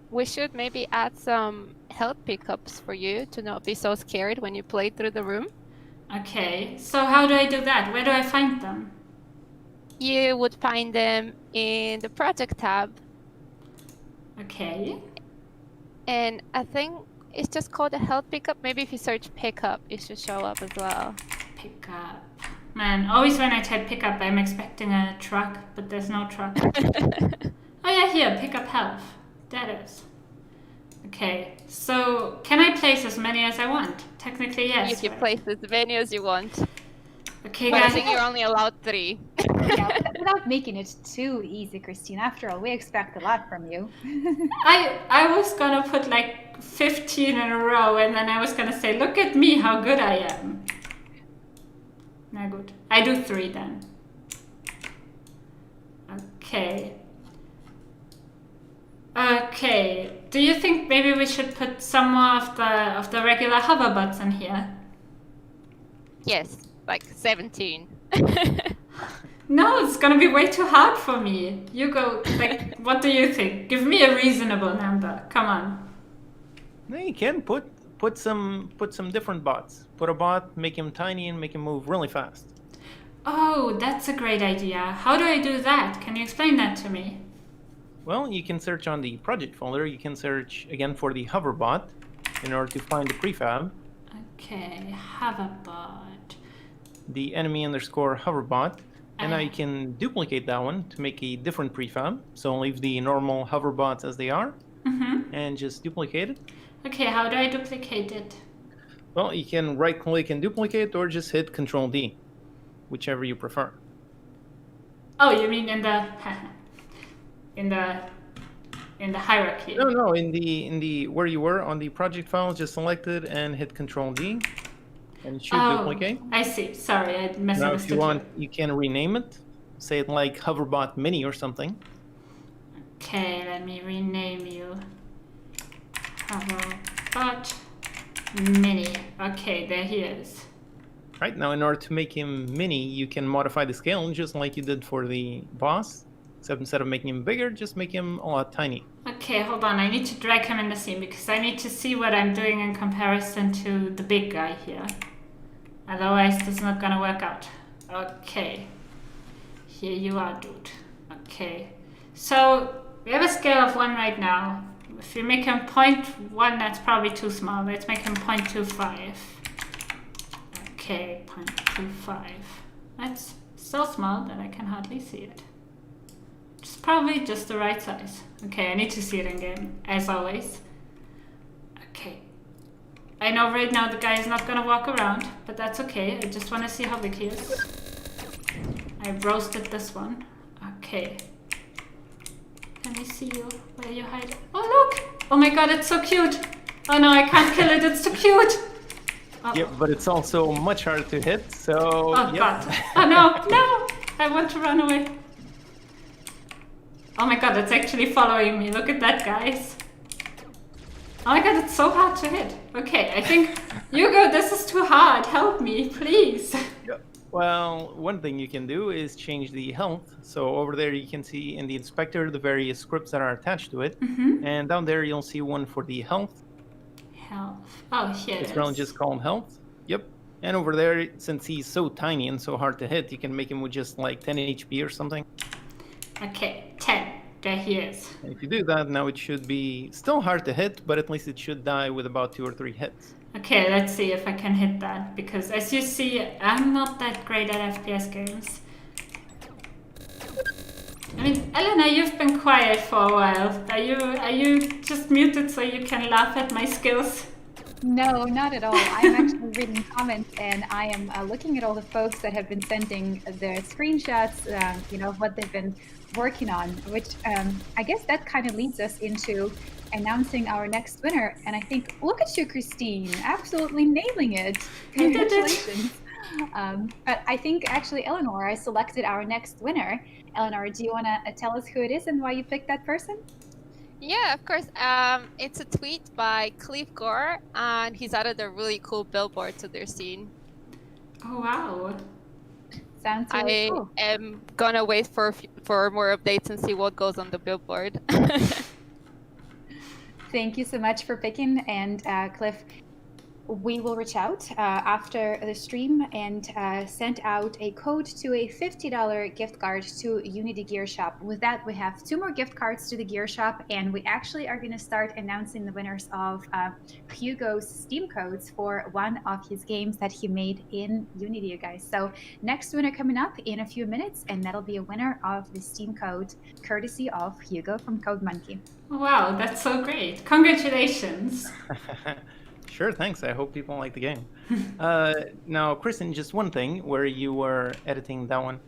We should maybe add some health pickups for you to not be so scared when you play through the room. Okay, so how do I do that? Where do I find them? You would find them in the project tab. Okay. And I think it's just called a health pickup. Maybe if you search pickup, it should show up as well. Pickup. Man, always when I type pickup, I'm expecting a truck, but there's no truck. Oh yeah, here, pickup health. That is. Okay, so can I place as many as I want? Technically, yes. You can place as many as you want. Okay, but guys. I think you're only allowed 3. Yeah, without making it too easy, Kristin. After all, we expect a lot from you. I was gonna put like 15 in a row, and then I was gonna say, look at me, how good I am. No good. I do 3 then. Okay. Okay. Do you think maybe we should put some more of the regular hoverbots in here? Yes, like 17. No, it's gonna be way too hard for me. You go, like, what do you think? Give me a reasonable number. Come on. No, you can put some different bots. Put a bot, make him tiny, and make him move really fast. Oh, that's a great idea. How do I do that? Can you explain that to me? Well, you can search on the project folder. You can search again for the hover bot in order to find the prefab. Okay, hoverbot. The enemy underscore hoverbot. And now you can duplicate that one to make a different prefab. So leave the normal hoverbots as they are and just duplicate it. Okay, how do I duplicate it? Well, you can right click and duplicate or just hit Control D, whichever you prefer. Oh, you mean in the hierarchy? No, in the where you were on the project file, just select it and hit Control D. And it should duplicate. I see. Sorry, I misunderstood. Now, if you want, you can rename it. Say it like Hoverbot Mini or something. Okay, let me rename you. Hoverbot Mini. Okay, there he is. Right, now in order to make him mini, you can modify the scale just like you did for the boss. Except instead of making him bigger, just make him a lot tiny. Okay, hold on. I need to drag him in the scene because I need to see what I'm doing in comparison to the big guy here. Otherwise, this is not gonna work out. Okay. Here you are, dude. Okay. So, we have a scale of 1 right now. If you make him 0.1, that's probably too small. Let's make him 0.25. Okay, 0.25. That's so small that I can hardly see it. It's probably just the right size. Okay, I need to see it in game, as always. Okay. I know right now the guy is not gonna walk around, but that's okay. I just want to see how big he is. I roasted this one. Okay. Let me see you. Where you hide? Oh, look! Oh my god, it's so cute! Oh no, I can't kill it. It's so cute! Oh. Yep, but it's also much harder to hit, so... Oh god. Oh no, no! I want to run away. Oh my god, it's actually following me. Look at that, guys. Oh my god, it's so hard to hit. Okay, I think... Hugo, this is too hard. Help me, please. Well, one thing you can do is change the health. So over there you can see in the inspector the various scripts that are attached to it. And down there you'll see one for the health. Health. Oh, here it's really just called health. Yep. And over there, since he's so tiny and so hard to hit, you can make him with just like 10 HP or something. Okay, 10. There he is. And if you do that, now it should be still hard to hit, but at least it should die with about 2 or 3 hits. Okay, let's see if I can hit that, because as you see, I'm not that great at FPS games. I mean, Elena, you've been quiet for a while. Are you just muted so you can laugh at my skills? No, not at all. I'm actually reading comments, and I am looking at all the folks that have been sending their screenshots, what they've been working on, which I guess that kind of leads us into announcing our next winner. And I think, look at you, Kristin, absolutely nailing it. Congratulations. But I think actually, Eleanor, I selected our next winner. Eleanor, do you want to tell us who it is and why you picked that person? Yeah, of course. It's a tweet by Cliff Gore, and he's added a really cool billboard to their scene. Oh, wow. Sounds really cool. I am gonna wait for more updates and see what goes on the billboard. Thank you so much for picking, and Cliff, we will reach out after the stream and send out a code to a $50 gift card to Unity Gear Shop. With that, we have 2 more gift cards to the Gear Shop, and we actually are going to start announcing the winners of Hugo's Steam codes for one of his games that he made in Unity, you guys. So next winner coming up in a few minutes, and that'll be a winner of the Steam code, courtesy of Hugo from Code Monkey. Wow, that's so great. Congratulations. Sure, thanks. I hope people like the game. Now, Kristin, just one thing where you were editing that one.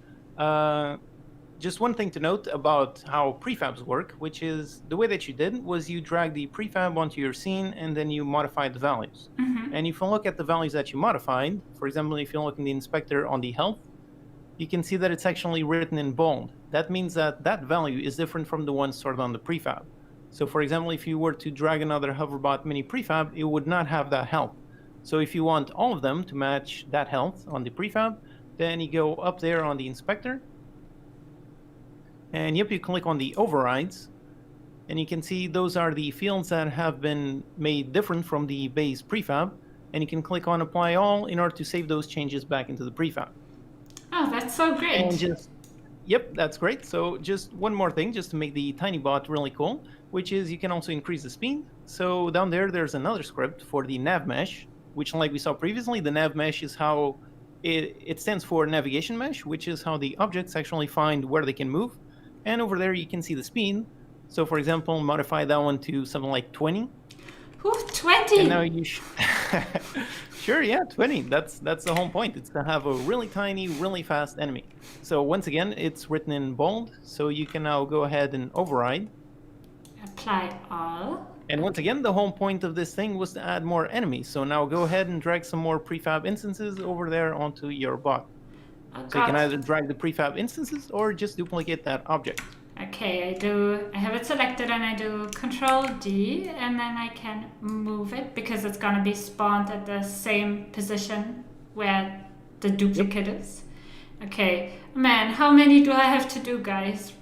Just one thing to note about how prefabs work, which is the way that you did was you drag the prefab onto your scene and then you modify the values. And if you look at the values that you modified, for example, if you look in the inspector on the health, you can see that it's actually written in bold. That means that that value is different from the one stored on the prefab. So for example, if you were to drag another Hoverbot mini prefab, it would not have that health. So if you want all of them to match that health on the prefab, Then you go up there on the inspector. And yep, you click on the overrides. And you can see those are the fields that have been made different from the base prefab. And you can click on apply all in order to save those changes back into the prefab. Oh, that's so great. And yep, that's great. So just one more thing, just to make the tiny bot really cool, which is you can also increase the speed. So down there's another script for the nav mesh, which like we saw previously, the nav mesh is how it stands for navigation mesh, which is how the objects actually find where they can move. And over there you can see the speed. So for example, modify that one to something like 20. Ooh, 20! And now you Sure, yeah, 20. That's the whole point. It's to have a really tiny, really fast enemy. So once again, it's written in bold, so you can now go ahead and override. Apply all. And once again, the whole point of this thing was to add more enemies. So now go ahead and drag some more prefab instances over there onto your bot. Oh, so you can either drag the prefab instances or just duplicate that object. Okay, I have it selected and I do Control D, and then I can move it because it's gonna be spawned at the same position where the duplicate is. Okay, man, how many do I have to do, guys?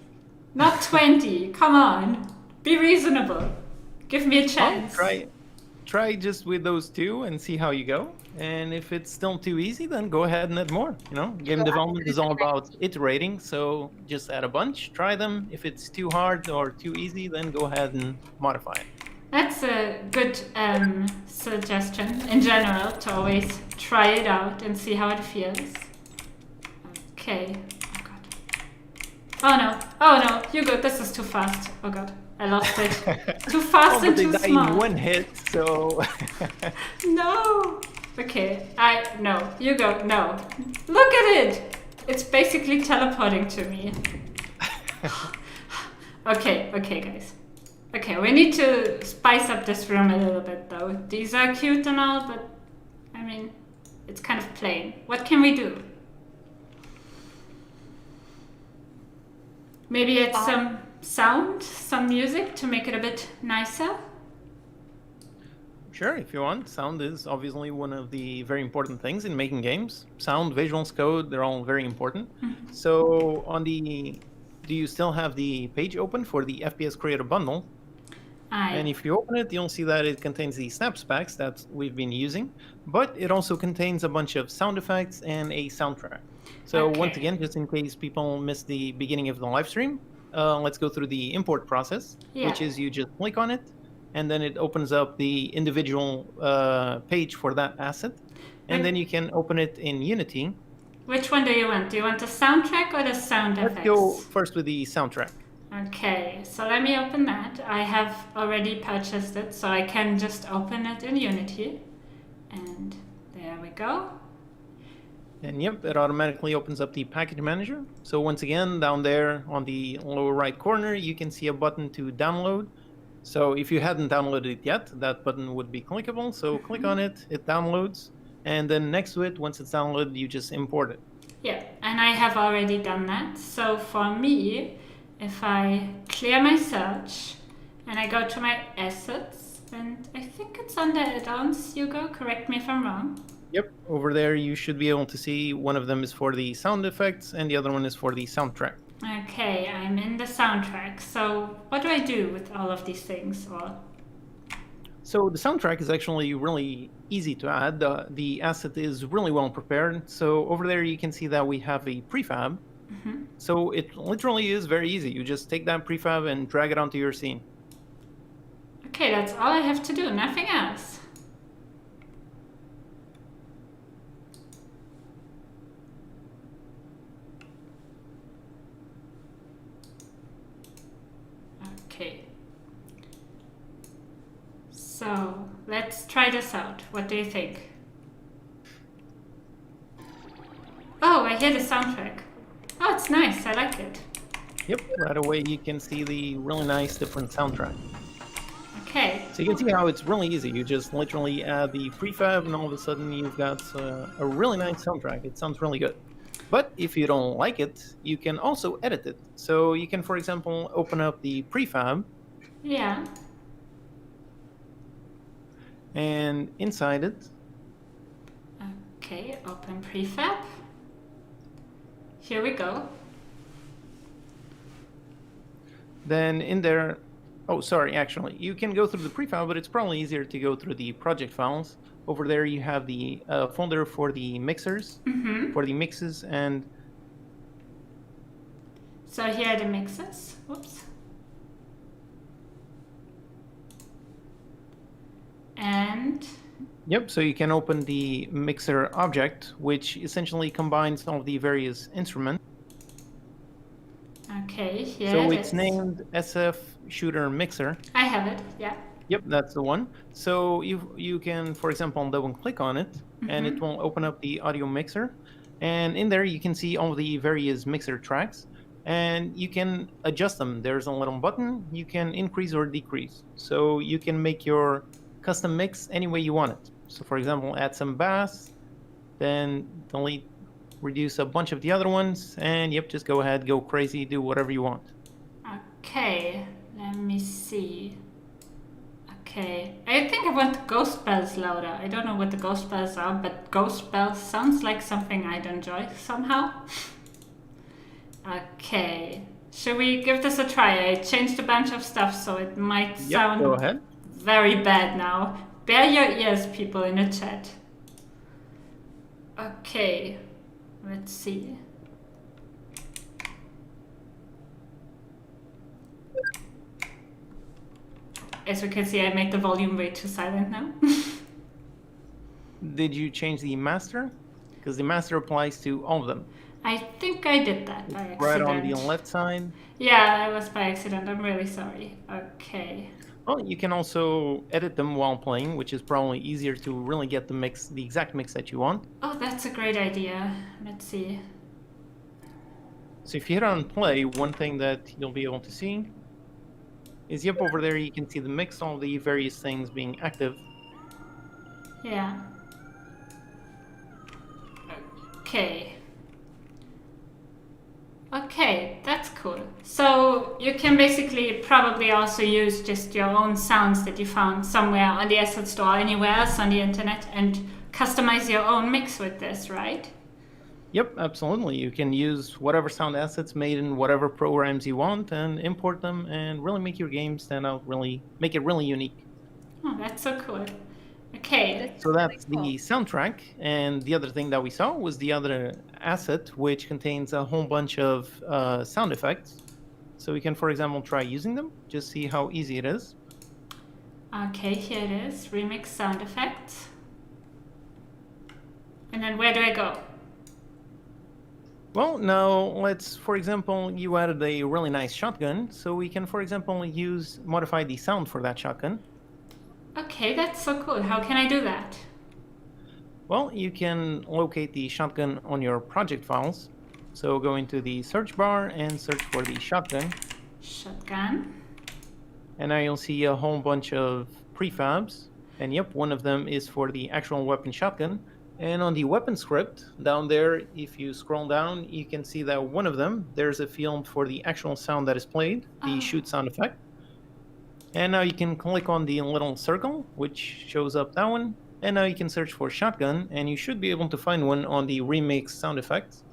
Not 20, come on, be reasonable. Give me a chance. Try just with those two and see how you go. And if it's still too easy, then go ahead and add more. You know, game development is all about iterating, so just add a bunch, try them. If it's too hard or too easy, then go ahead and modify it. That's a good suggestion in general, to always try it out and see how it feels. Okay. Oh god. Oh no, Hugo, this is too fast. Oh god, I lost it. Too fast and too small. In one hit, so... No. Okay, no. Hugo, no. Look at it! It's basically teleporting to me. Okay, guys. Okay, we need to spice up this room a little bit, though. These are cute and all, but, I mean, it's kind of plain. What can we do? Maybe it's some sound, some music to make it a bit nicer? Sure, if you want. Sound is obviously one of the very important things in making games. Sound, visuals, code, they're all very important. Mm-hmm. So do you still have the page open for the FPS Creator Bundle? And if you open it, you'll see that it contains the snaps packs that we've been using, but it also contains a bunch of sound effects and a soundtrack. So once again, just in case people missed the beginning of the live stream, let's go through the import process, which is you just click on it, and then it opens up the individual page for that asset. And then you can open it in Unity. Which one do you want? Do you want the soundtrack or the sound effects? Let's go first with the soundtrack. Okay, so let me open that. I have already purchased it, so I can just open it in Unity. And there we go. And yep, it automatically opens up the package manager. So once again, down there on the lower right corner, you can see a button to download. So if you hadn't downloaded it yet, that button would be clickable. So click on it, it downloads. And then next to it, once it's downloaded, you just import it. Yeah, and I have already done that. So for me, if I clear my search and I go to my assets, and I think it's under add-ons, Hugo, correct me if I'm wrong. Yep, over there you should be able to see one of them is for the sound effects and the other one is for the soundtrack. Okay, I'm in the soundtrack. So what do I do with all of these things? So the soundtrack is actually really easy to add. The asset is really well prepared. So over there you can see that we have a prefab. Mm-hmm. So it literally is very easy. You just take that prefab and drag it onto your scene. Okay, that's all I have to do, nothing else. Okay. So let's try this out. What do you think? Oh, I hear the soundtrack. Oh, it's nice. I like it. Yep, right away you can see the really nice different soundtrack. Okay. So you can see how it's really easy. You just literally add the prefab and all of a sudden you've got a really nice soundtrack. It sounds really good. But if you don't like it, you can also edit it. So you can, for example, open up the prefab. Yeah. And inside it. Okay, open prefab. here we go. Then in there, oh, sorry, actually, you can go through the prefab, but it's probably easier to go through the project files. Over there, you have the folder for the mixers, for the mixes, and So here are the mixes. Whoops. And yep, so you can open the mixer object, which essentially combines all of the various instruments. okay, here So it it's is. named SF Shooter Mixer. I have it, yeah. Yep, that's the one. So you can, for example, double click on it, and it will open up the audio mixer. And in there, you can see all the various mixer tracks, and you can adjust them. There's a little button. You can increase or decrease. So you can make your custom mix any way you want it. So for example, add some bass, then delete, reduce a bunch of the other ones, and yep, just go ahead, go crazy, do whatever you want. Okay, let me see. Okay, I think I want ghost bells louder. I don't know what the ghost bells are, but ghost bells sounds like something I'd enjoy somehow. Okay, should we give this a try? I changed a bunch of stuff, so it might Yep, sound go ahead. very bad now. Bear your ears, people in the chat. Okay, let's see. As we can see, I made the volume way too silent now. Did you change the master? Because the master applies to all of them. I think I did that by accident. Right on the left side. Yeah, it was by accident. I'm really sorry. Okay. Well, you can also edit them while playing, which is probably easier to really get the mix, the exact mix that you want. Oh, that's a great idea. Let's see. So if you hit on play, one thing that you'll be able to see is, yep, over there you can see the mix, all the various things being active. Yeah. Okay. Okay, that's cool. So you can basically probably also use just your own sounds that you found somewhere on the asset store, anywhere else on the internet, and customize your own mix with this, right? Yep, absolutely. You can use whatever sound assets made in whatever programs you want and import them and really make your game stand out, really make it really unique. Oh, that's so cool. Okay. So that's the soundtrack, and the other thing that we saw was the other asset, which contains a whole bunch of sound effects. So we can, for example, try using them, just see how easy it is. Okay, here it is. Remix sound effects. And then where do I go? Well, now let's, for example, you added a really nice shotgun, so we can, for example, modify the sound for that shotgun. Okay, that's so cool. How can I do that? Well, you can locate the shotgun on your project files. So go into the search bar and search for the shotgun. Shotgun. And now you'll see a whole bunch of prefabs. And yep, one of them is for the actual weapon shotgun. And on the weapon script, down there, if you scroll down, you can see that one of them, there's a field for the actual sound that is played, the shoot sound effect. And now you can click on the little circle, which shows up that one. And now you can search for shotgun, and you should be able to find one on the remix sound effects.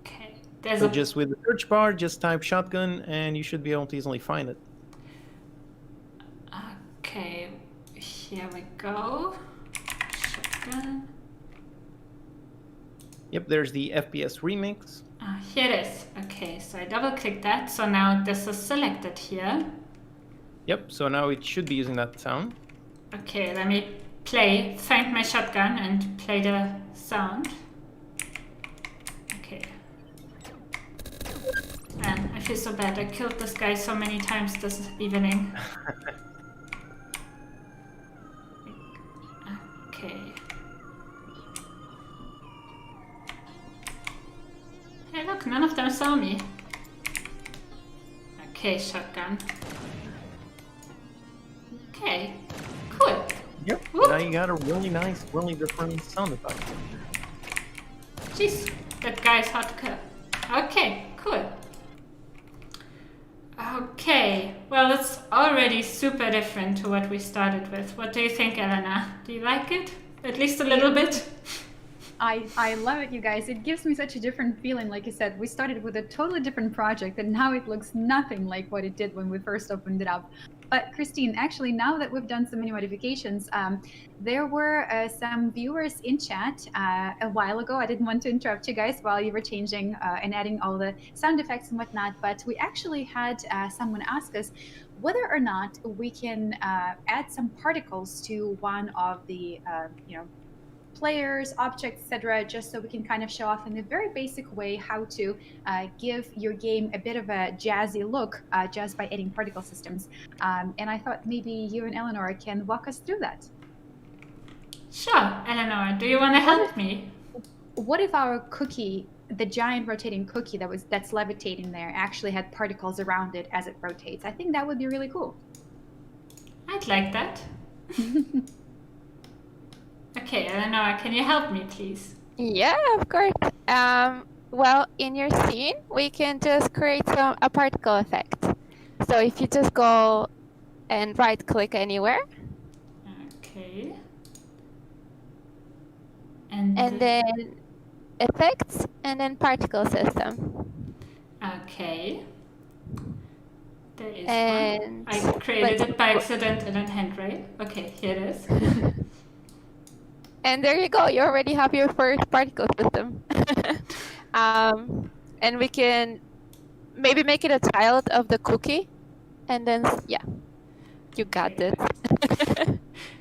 Okay. So just with the search bar, just type shotgun, and you should be able to easily find it. Okay, here we go. Shotgun. Yep, there's the FPS remix. Here it is. Okay, so I double click that. So now this is selected here. Yep, so now it should be using that sound. Okay, let me find my shotgun and play the sound. Okay. Man, I feel so bad. I killed this guy so many times this evening. Okay. Hey, look, none of them saw me. Okay, shotgun. Okay, cool. Yep, Whoop. now you got a really nice, really different sound effect. Jeez, that guy's hard to kill. Okay, cool. Okay, well, it's already super different to what we started with. What do you think, Elena? Do you like it? At least a little bit? I love it, you guys. It gives me such a different feeling. Like I said, we started with a totally different project, and now it looks nothing like what it did when we first opened it up. But Kristin, actually, now that we've done so many modifications, there were some viewers in chat a while ago. I didn't want to interrupt you guys while you were changing and adding all the sound effects and whatnot, but we actually had someone ask us whether or not we can add some particles to one of the, players, objects, etc., just so we can kind of show off in a very basic way how to give your game a bit of a jazzy look just by adding particle systems. And I thought maybe you and Eleanor can walk us through that. Sure, Eleanor, do you want to help me? What if our cookie, the giant rotating cookie that's levitating there, actually had particles around it as it rotates? I think that would be really cool. I'd like that. Okay, Eleanor, can you help me, please? Yeah, of course. Well, in your scene, we can just create a particle effect. So if you just go and right-click anywhere. Okay. And then effects, and then particle system. Okay. There is And one. I created it by accident in a handrail. Okay, here it is. And there you go. You already have your first particle system. And we can maybe make it a child of the cookie. And then, yeah, you got this.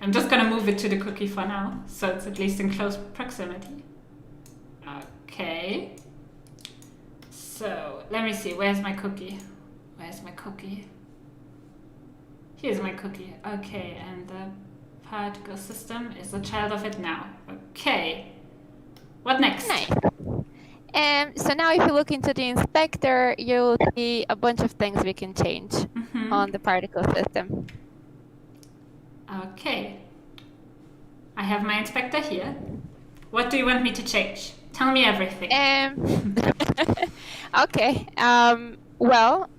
I'm just going to move it to the cookie for now, so it's at least in close proximity. Okay. So, let me see. Where's my cookie? Where's my cookie? Here's my cookie. Okay, and the particle system is a child of it now. Okay. What next? Nice. So now if you look into the inspector, you'll see a bunch of things we can change on the particle system. Okay. I have my inspector here. What do you want me to change? Tell me everything. Okay. Well,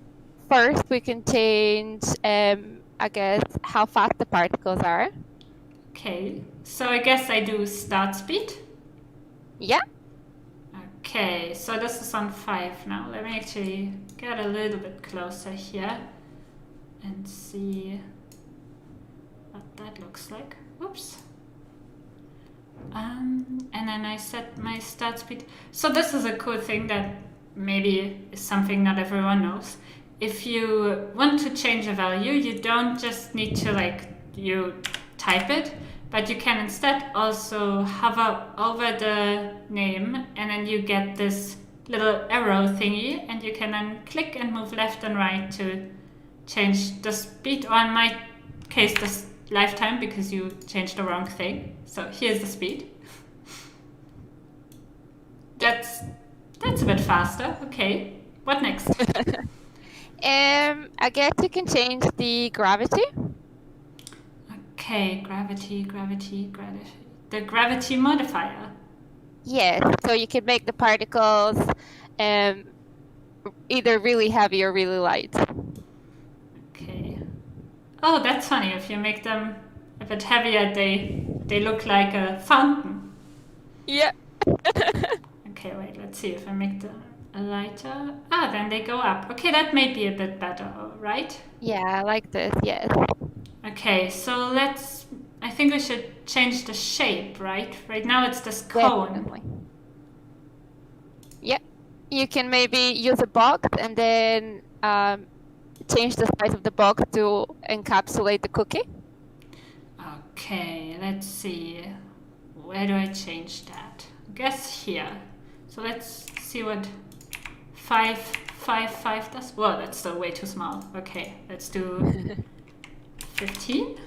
first we can change, I guess, how fast the particles are. Okay. So I guess I do start speed. Yeah. Okay, so this is on 5 now. Let me actually get a little bit closer here and see what that looks like. Whoops. And then I set my start speed. So this is a cool thing that maybe is something not everyone knows. If you want to change a value, you don't just need to you type it, but you can instead also hover over the name, and then you get this little arrow thingy, and you can then click and move left and right to change the speed, or in my case the lifetime, because you changed the wrong thing. So here's the speed. That's a bit faster. Okay, what next? I guess you can change the gravity. Okay, gravity. The gravity modifier. Yes, so you can make the particles either really heavy or really light. Okay. Oh, that's funny. If you make them a bit heavier, they look like a fountain. Yeah. Okay, wait, let's see if I make them lighter. Ah, then they go up. Okay, that may be a bit better, right? Yeah, I like this, yes. Okay, so I think we should change the shape, right? Right now it's this cone. Definitely. Yeah, you can maybe use a box and then change the size of the box to encapsulate the cookie. Okay, let's see. Where do I change that? I guess here. So let's see what 5 does. Whoa, that's still way too small. Okay, let's do 15.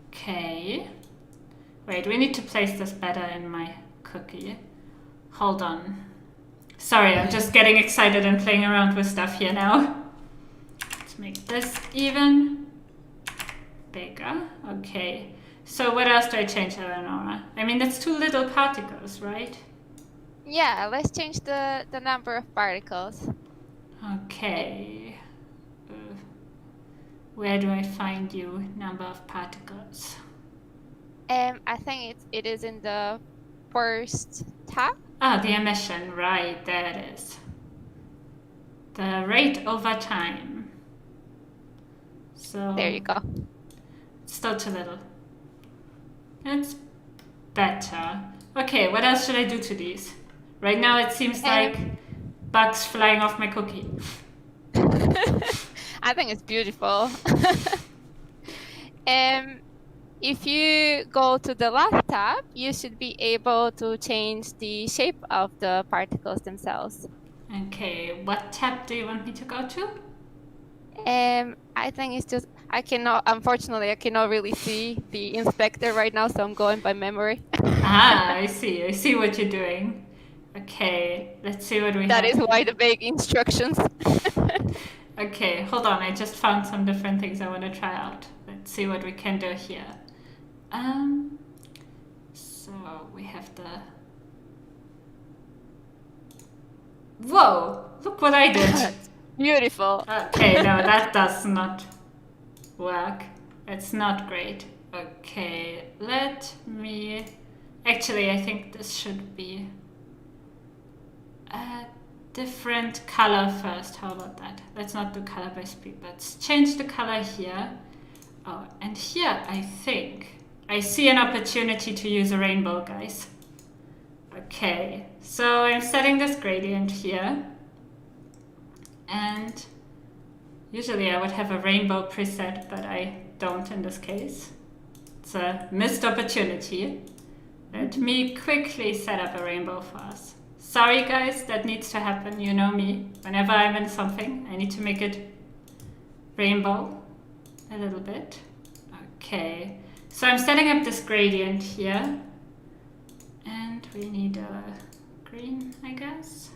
Okay. Wait, we need to place this better in my cookie. Hold on. Sorry, I'm just getting excited and playing around with stuff here now. Let's make this even bigger. Okay. So what else do I change, Eleonora? I mean, that's 2 little particles, right? Yeah, let's change the number of particles. Okay. Where do I find you? Number of particles. I think it is in the first tab. Oh, the emission, right, there it is. The rate over time. So There you go. still too little. It's better. Okay, what else should I do to these? Right now it seems like bugs flying off my cookie. I think it's beautiful. If you go to the last tab, you should be able to change the shape of the particles themselves. Okay, what tab do you want me to go to? I think it's just, unfortunately, I cannot really see the inspector right now, so I'm going by memory. I see what you're doing. Okay, let's see what we have. That is why the vague instructions. Okay, hold on, I just found some different things I want to try out. Let's see what we can do here. So we have the... Whoa, look what I did. Beautiful. Okay, no, that does not work. It's not great. Okay, let me... Actually, I think this should be a different color first. How about that? Let's not do color by speed. Let's change the color here. Oh, and here I think I see an opportunity to use a rainbow, guys. Okay, so I'm setting this gradient here. And usually I would have a rainbow preset, but I don't in this case. It's a missed opportunity. Let me quickly set up a rainbow for us. Sorry guys, that needs to happen, you know me. Whenever I'm in something, I need to make it rainbow a little bit. Okay, so I'm setting up this gradient here. And we need a green, I guess.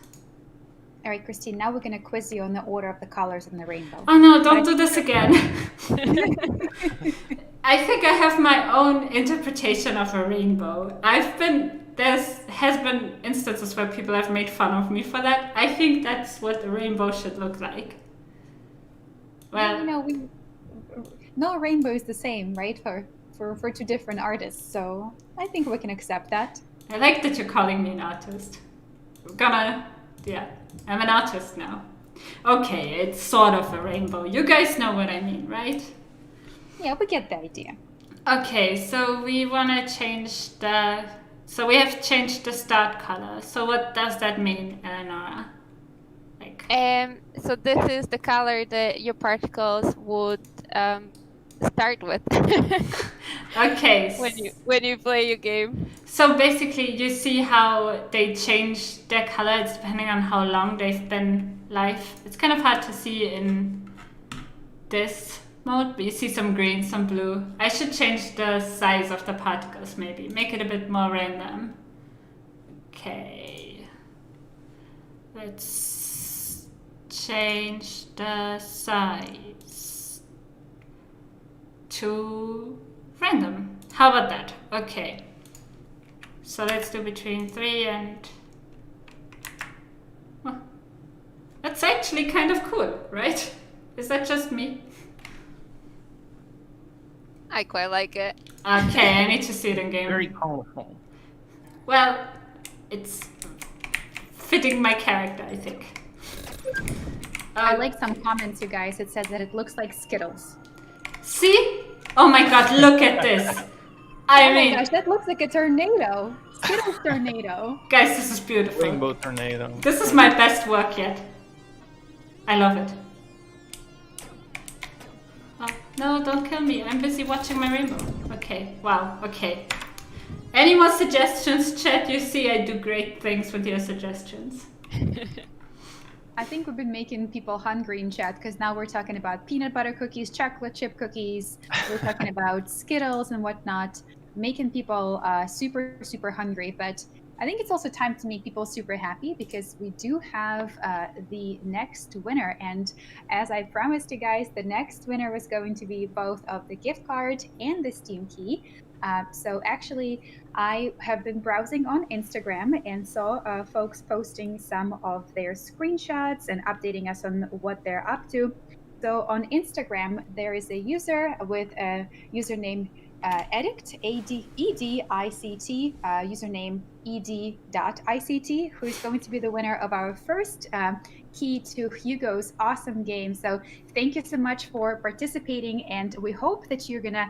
All right, Kristin, now we're going to quiz you on the order of the colors in the rainbow. Oh no, don't do this again. I think I have my own interpretation of a rainbow. There has been instances where people have made fun of me for that. I think that's what a rainbow should look like. Well, no rainbow is the same, right? For two different artists, so I think we can accept that. I like that you're calling me an artist. I'm an artist now. Okay, it's sort of a rainbow. You guys know what I mean, right? Yeah, we get the idea. Okay, so we want to change so we have changed the start color. So what does that mean, Eleonora? So this is the color that your particles would start with. Okay. When you play your game. So basically, you see how they change their colors depending on how long they've been live. It's kind of hard to see in this mode, but you see some green, some blue. I should change the size of the particles maybe, make it a bit more random. Okay. Let's change the size to random. How about that? Okay. So let's do between 3 and... Well, that's actually kind of cool, right? Is that just me? I quite like it. Okay, I need to see it in game. Very colorful. Well, it's fitting my character, I think. I like some comments, you guys. It says that it looks like Skittles. See? Oh my god, look at this. I mean, my gosh, that looks like a tornado. Skittles tornado. Guys, this is beautiful. Rainbow tornado. This is my best work yet. I love it. Oh, no, don't kill me. I'm busy watching my rainbow. Okay, wow, okay. Any more suggestions, chat? You see I do great things with your suggestions. I think we've been making people hungry in chat because now we're talking about peanut butter cookies, chocolate chip cookies. We're talking about Skittles and whatnot, making people super, super hungry. But I think it's also time to make people super happy because we do have the next winner. And as I promised you guys, the next winner was going to be both of the gift card and the Steam key. So actually, I have been browsing on Instagram and saw folks posting some of their screenshots and updating us on what they're up to. So on Instagram, there is a user with a username Edict, EDICT, username ed.ict, who is going to be the winner of our first key to Hugo's awesome game. So thank you so much for participating, and we hope that you're gonna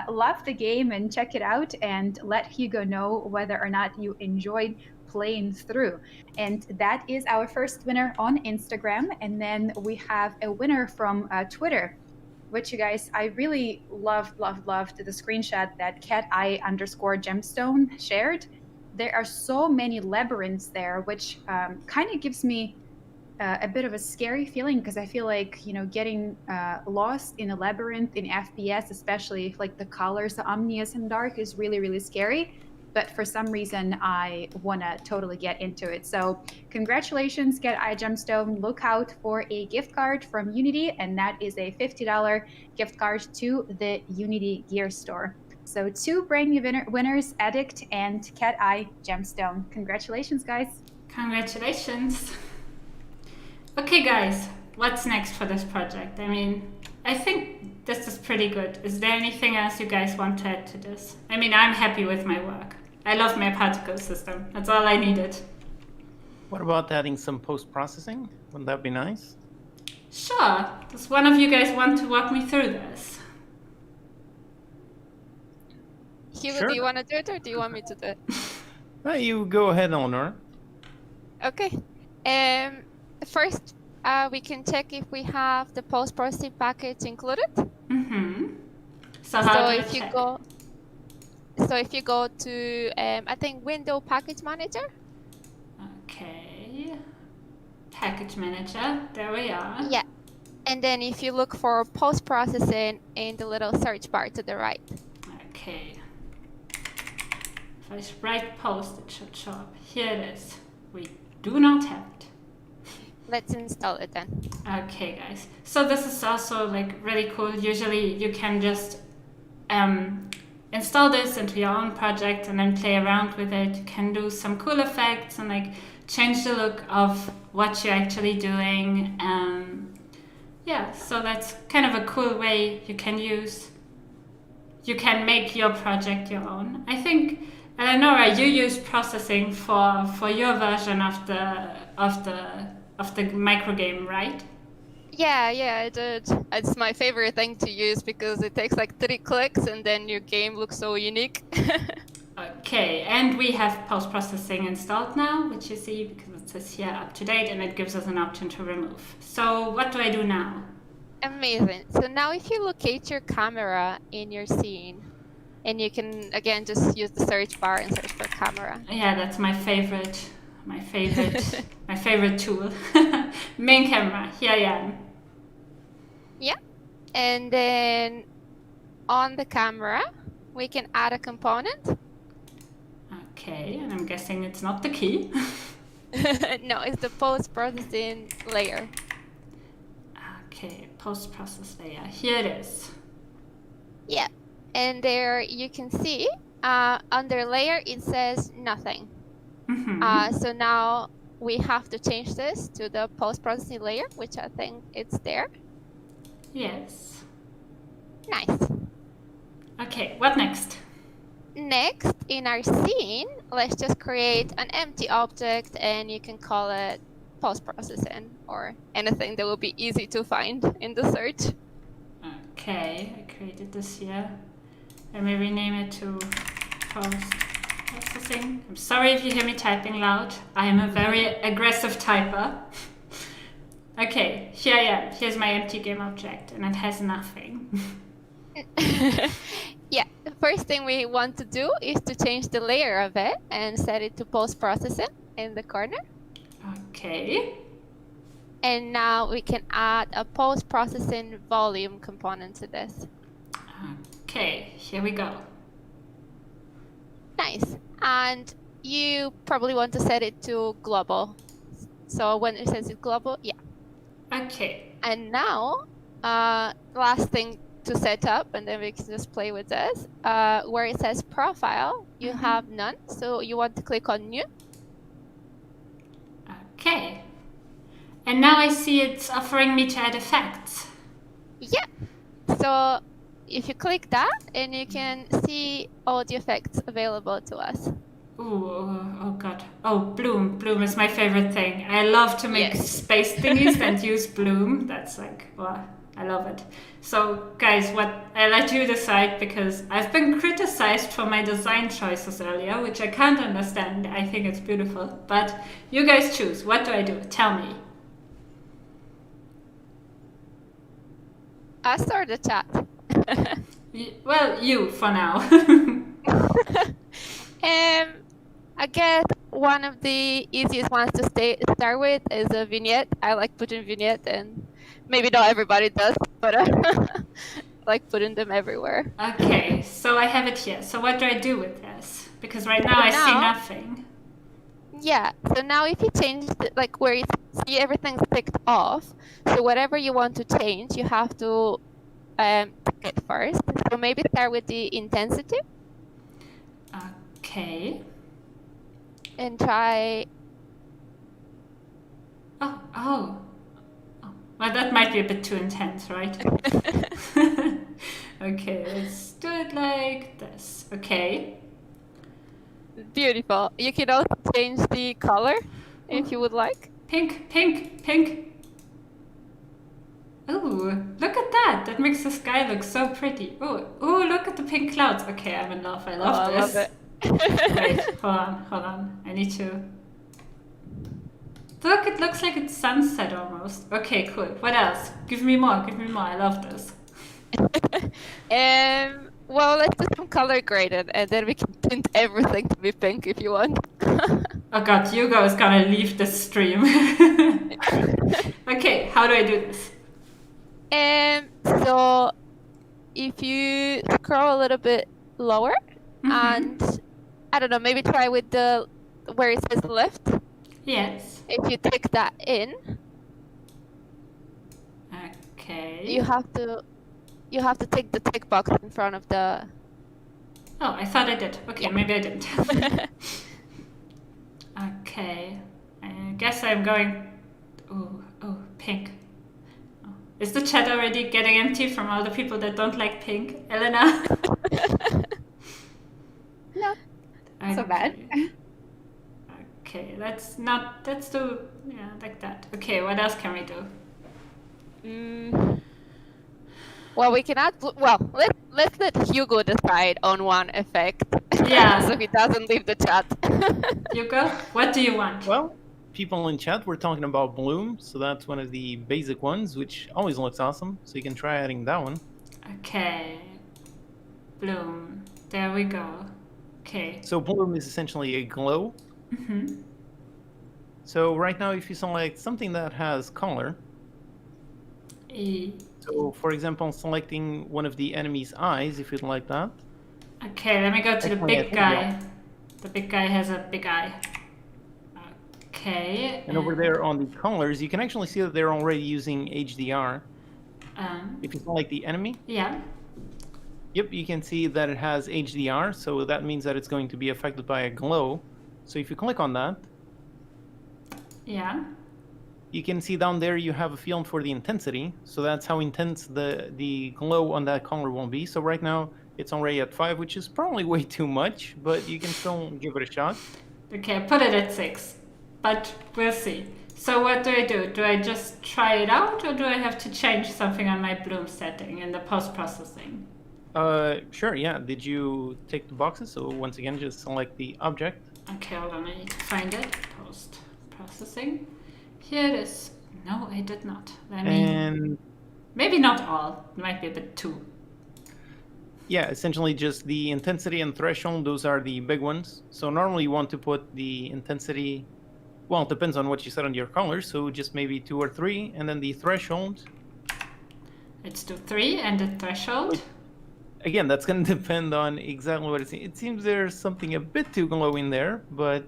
love the game and check it out and let Hugo know whether or not you enjoyed playing through. And that is our first winner on Instagram. And then we have a winner from Twitter, which, you guys, I really loved the screenshot that cat_gemstone shared. There are so many labyrinths there, which kind of gives me a bit of a scary feeling, because I feel like, you know, getting lost in a labyrinth in FPS, especially if like the colors are ominous and dark, is really, really scary. But for some reason, I want to totally get into it. So congratulations, Get Eye Gemstone. Look out for a gift card from Unity, and that is a $50 gift card to the Unity Gear Store. So 2 brand new winners, Addict and Cat Eye Gemstone. Congratulations, guys. Congratulations. Okay, guys, what's next for this project? I mean, I think this is pretty good. Is there anything else you guys want to add to this? I mean, I'm happy with my work. I love my particle system. That's all I needed. What about adding some post-processing? Wouldn't that be nice? Sure. Does one of you guys want to walk me through this? Hugo, Sure. do you want to do it, or do you want me to do it? You go ahead, Eleanor. Okay. First, we can check if we have the post-processing package included. Mm-hmm. So how do you check? If you go to, I think, Window Package Manager. Okay. Package Manager. There we are. Yeah. And then if you look for post-processing in the little search bar to the right. Okay. If I write post, it should show up. Here it is. We do not have it. Let's install it then. Okay, guys. So this is also like really cool. Usually you can just install this into your own project and then play around with it. You can do some cool effects and like change the look of what you're actually doing. Yeah, so that's kind of a cool way you can make your project your own. I think, Eleonora, you use processing for your version of the microgame, right? Yeah, I did. It's my favorite thing to use because it takes like 3 clicks and then your game looks so unique. Okay, and we have post-processing installed now, which you see because it says here up to date, and it gives us an option to remove. So what do I do now? Amazing. So now if you locate your camera in your scene, and you can, again, just use the search bar and search for camera. Yeah, that's my favorite tool. Main camera, here I am. Yeah. And then on the camera, we can add a component. Okay, and I'm guessing it's not the key. No, it's the post-processing layer. Okay, post-process layer. Here it is. Yeah. And there you can see under layer, it says nothing. Mm-hmm. So now we have to change this to the post-processing layer, which I think it's there. Yes. Nice. Okay, what next? Next, in our scene, let's just create an empty object, and you can call it post-processing or anything that will be easy to find in the search. Okay, I created this here. Let me rename it to post-processing. I'm sorry if you hear me typing loud. I am a very aggressive typer. Okay, here I am. Here's my empty game object, and it has nothing. Yeah, the first thing we want to do is to change the layer of it and set it to post-processing in the corner. Okay. And now we can add a post-processing volume component to this. Okay, here we go. Nice. And you probably want to set it to global. So when it says it's global, yeah. Okay. And now, last thing to set up, and then we can just play with this. Where it says profile, you have none. So you want to click on new. Okay. And now I see it's offering me to add effects. Yeah. So if you click that, and you can see all the effects available to us. Ooh, oh god. Oh, bloom. Bloom is my favorite thing. I love to make Yes. space thingies and use bloom. That's like, wow, I love it. So, guys, I let you decide because I've been criticized for my design choices earlier, which I can't understand. I think it's beautiful. But you guys choose. What do I do? Tell me. I'll start the chat. Well, you for now. I guess one of the easiest ones to start with is a vignette. I like putting vignette, and maybe not everybody does, but I like putting them everywhere. Okay, so I have it here. So what do I do with this? Because right now I see nothing. Yeah, so now if you change, like where you see everything's ticked off, so whatever you want to change, you have to tick it first. So maybe start with the intensity. Okay. And try. Oh. Well, that might be a bit too intense, right? Okay, let's do it like this. Okay. Beautiful. You can also change the color if you would like. Pink, pink, pink. Ooh, look at that. That makes the sky look so pretty. Ooh, look at the pink clouds. Okay, I'm in love. I love this. I love it. Wait, hold on. I need to... Look, it looks like it's sunset almost. Okay, cool. What else? Give me more. I love this. Well, let's do some color graded, and then we can tint everything to be pink if you want. Oh god, Hugo is gonna leave the stream. Okay, how do I do this? So if you scroll a little bit lower, and I don't know, maybe try with the where it says left. Yes. If you tick that in, okay. you have to tick the tick box in front of the. Oh, I thought I did. Okay, yeah. Maybe I didn't. Okay, I guess I'm going. Oh, pink. Oh. Is the chat already getting empty from all the people that don't like pink? Elena? No, so bad. Okay, let's do, yeah, like that. Okay, what else can we do? Well, we can add. Well, let's let Hugo decide on one effect. Yeah. So he doesn't leave the chat. Hugo, what do you want? Well, people in chat were talking about bloom, so that's one of the basic ones, which always looks awesome. So you can try adding that one. Okay, bloom. There we go. Okay. So bloom is essentially a glow. So right now, if you select something that has color, so for example, selecting one of the enemy's eyes, if you'd like that. Okay, let me go to the big guy. The big guy has a big eye. Okay. And over there on the colors, you can actually see that they're already using HDR. If you select the enemy. Yeah. Yep, you can see that it has HDR, so that means that it's going to be affected by a glow. So if you click on that, yeah, you can see down there you have a field for the intensity. So that's how intense the glow on that color will be. So right now it's already at 5, which is probably way too much, but you can still give it a shot. Okay, I put it at 6, but we'll see. So what do? Do I just try it out, or do I have to change something on my bloom setting in the post-processing? Sure, yeah. Did you tick the boxes? So once again, just select the object. Okay, hold on, I need to find it. Post-processing. Here it is. No, I did not. And maybe not all. It might be a bit too. Yeah, essentially just the intensity and threshold, those are the big ones. So normally you want to put the intensity, well, it depends on what you set on your colors, so just maybe 2 or 3, and then the threshold. Let's do 3 and the threshold. Again, that's going to depend on exactly what it's. It seems there's something a bit too glowing there, but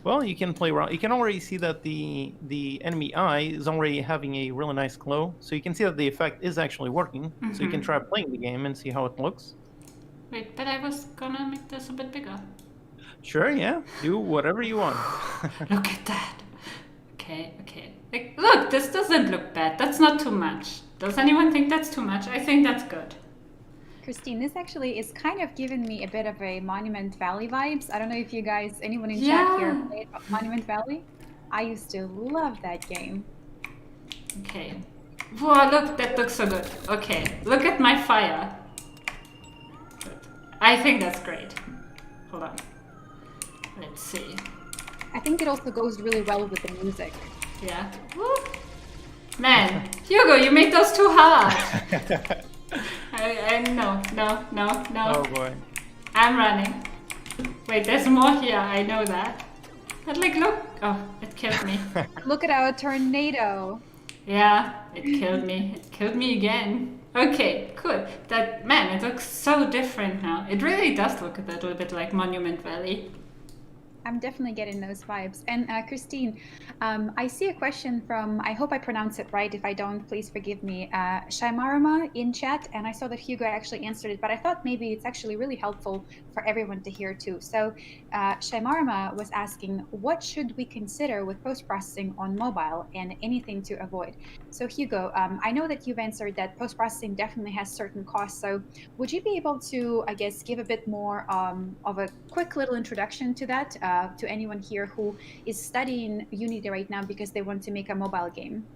well, you can play around. You can already see that the enemy eye is already having a really nice glow, so you can see that the effect is actually working. So you can try playing the game and see how it looks. Wait, but I was gonna make this a bit bigger. Sure, yeah. Do whatever you want. Look at that. Okay. Like, look, this doesn't look bad. That's not too much. Does anyone think that's too much? I think that's good. Christine, this actually is kind of giving me a bit of a Monument Valley vibes. I don't know if you guys, anyone in chat here Yeah. played Monument Valley? I used to love that game. Okay. Whoa, look, that looks so good. Okay, look at my fire. Good. I think that's great. Hold on. Let's see. I think it also goes really well with the music. Yeah. Woo. Man, Hugo, you made those too hard. No. Oh boy. I'm running. Wait, there's more here. I know that. But like, look. Oh, it killed me. Look at our tornado. Yeah, it killed me. It killed me again. Okay, cool. That, man, it looks so different now. It really does look a little bit like Monument Valley. I'm definitely getting those vibes. And Christine, I see a question from, I hope I pronounce it right. If I don't, please forgive me. Shaimarama in chat, and I saw that Hugo actually answered it, but I thought maybe it's actually really helpful for everyone to hear too. So Shaimarama was asking, what should we consider with post-processing on mobile and anything to avoid? So Hugo, I know that you've answered that post-processing definitely has certain costs. So would you be able to, I guess, give a bit more of a quick little introduction to that? To anyone here who is studying Unity right now because they want to make a mobile game?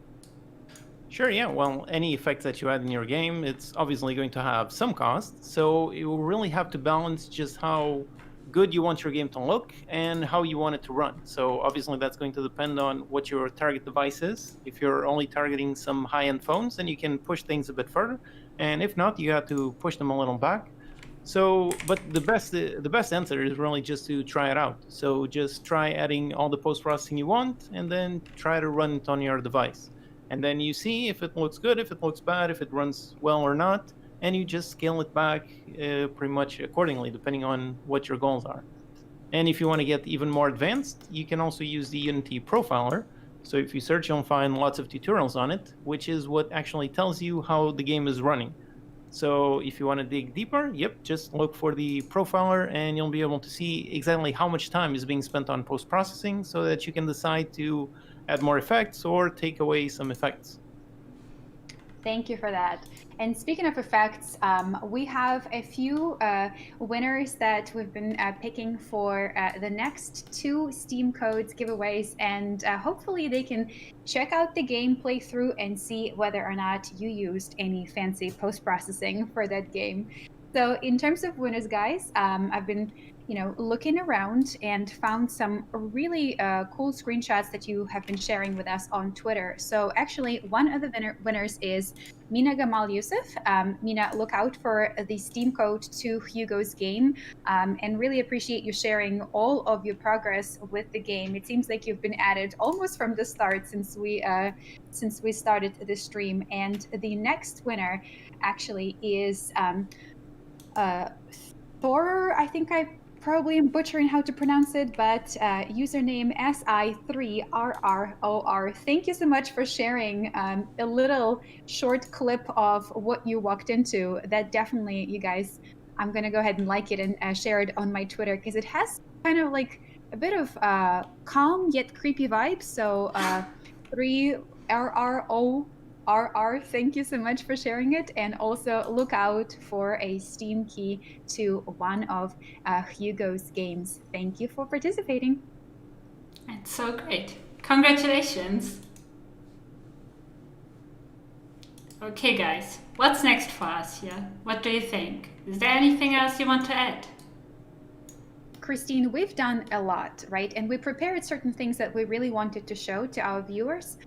Sure, yeah. Well, any effects that you add in your game, it's obviously going to have some cost. So you will really have to balance just how good you want your game to look and how you want it to run. So obviously that's going to depend on what your target device is. If you're only targeting some high-end phones, then you can push things a bit further. And if not, you have to push them a little back. So, but the best answer is really just to try it out. So just try adding all the post-processing you want, and then try to run it on your device. And then you see if it looks good, if it looks bad, if it runs well or not, and you just scale it back pretty much accordingly, depending on what your goals are. And if you want to get even more advanced, you can also use the Unity Profiler. So if you search, you'll find lots of tutorials on it, which is what actually tells you how the game is running. So if you want to dig deeper, just look for the profiler and you'll be able to see exactly how much time is being spent on post-processing so that you can decide to add more effects or take away some effects. Thank you for that. And speaking of effects, we have a few winners that we've been picking for the next 2 Steam Codes giveaways, and hopefully they can check out the game, play through, and see whether or not you used any fancy post-processing for that game. So in terms of winners, guys, I've been looking around and found some really cool screenshots that you have been sharing with us on Twitter. So actually, one of the winners is Mina Gamal Yusuf. Mina, look out for the Steam code to Hugo's game, and really appreciate you sharing all of your progress with the game. It seems like you've been at it almost from the start since we started the stream. And the next winner actually is Thor. I think I probably am butchering how to pronounce it, but username SI3RROR. Thank you so much for sharing a little short clip of what you walked into. That definitely, you guys, I'm going to go ahead and like it and share it on my Twitter because it has kind of like a bit of calm yet creepy vibes. So 3RROR. Thank you so much for sharing it, and also look out for a Steam key to one of Hugo's games. Thank you for participating. It's so great. Congratulations. Okay, guys, what's next for us here? What do you think? Is there anything else you want to add? Christine, we've done a lot, right? And we prepared certain things that we really wanted to show to our viewers.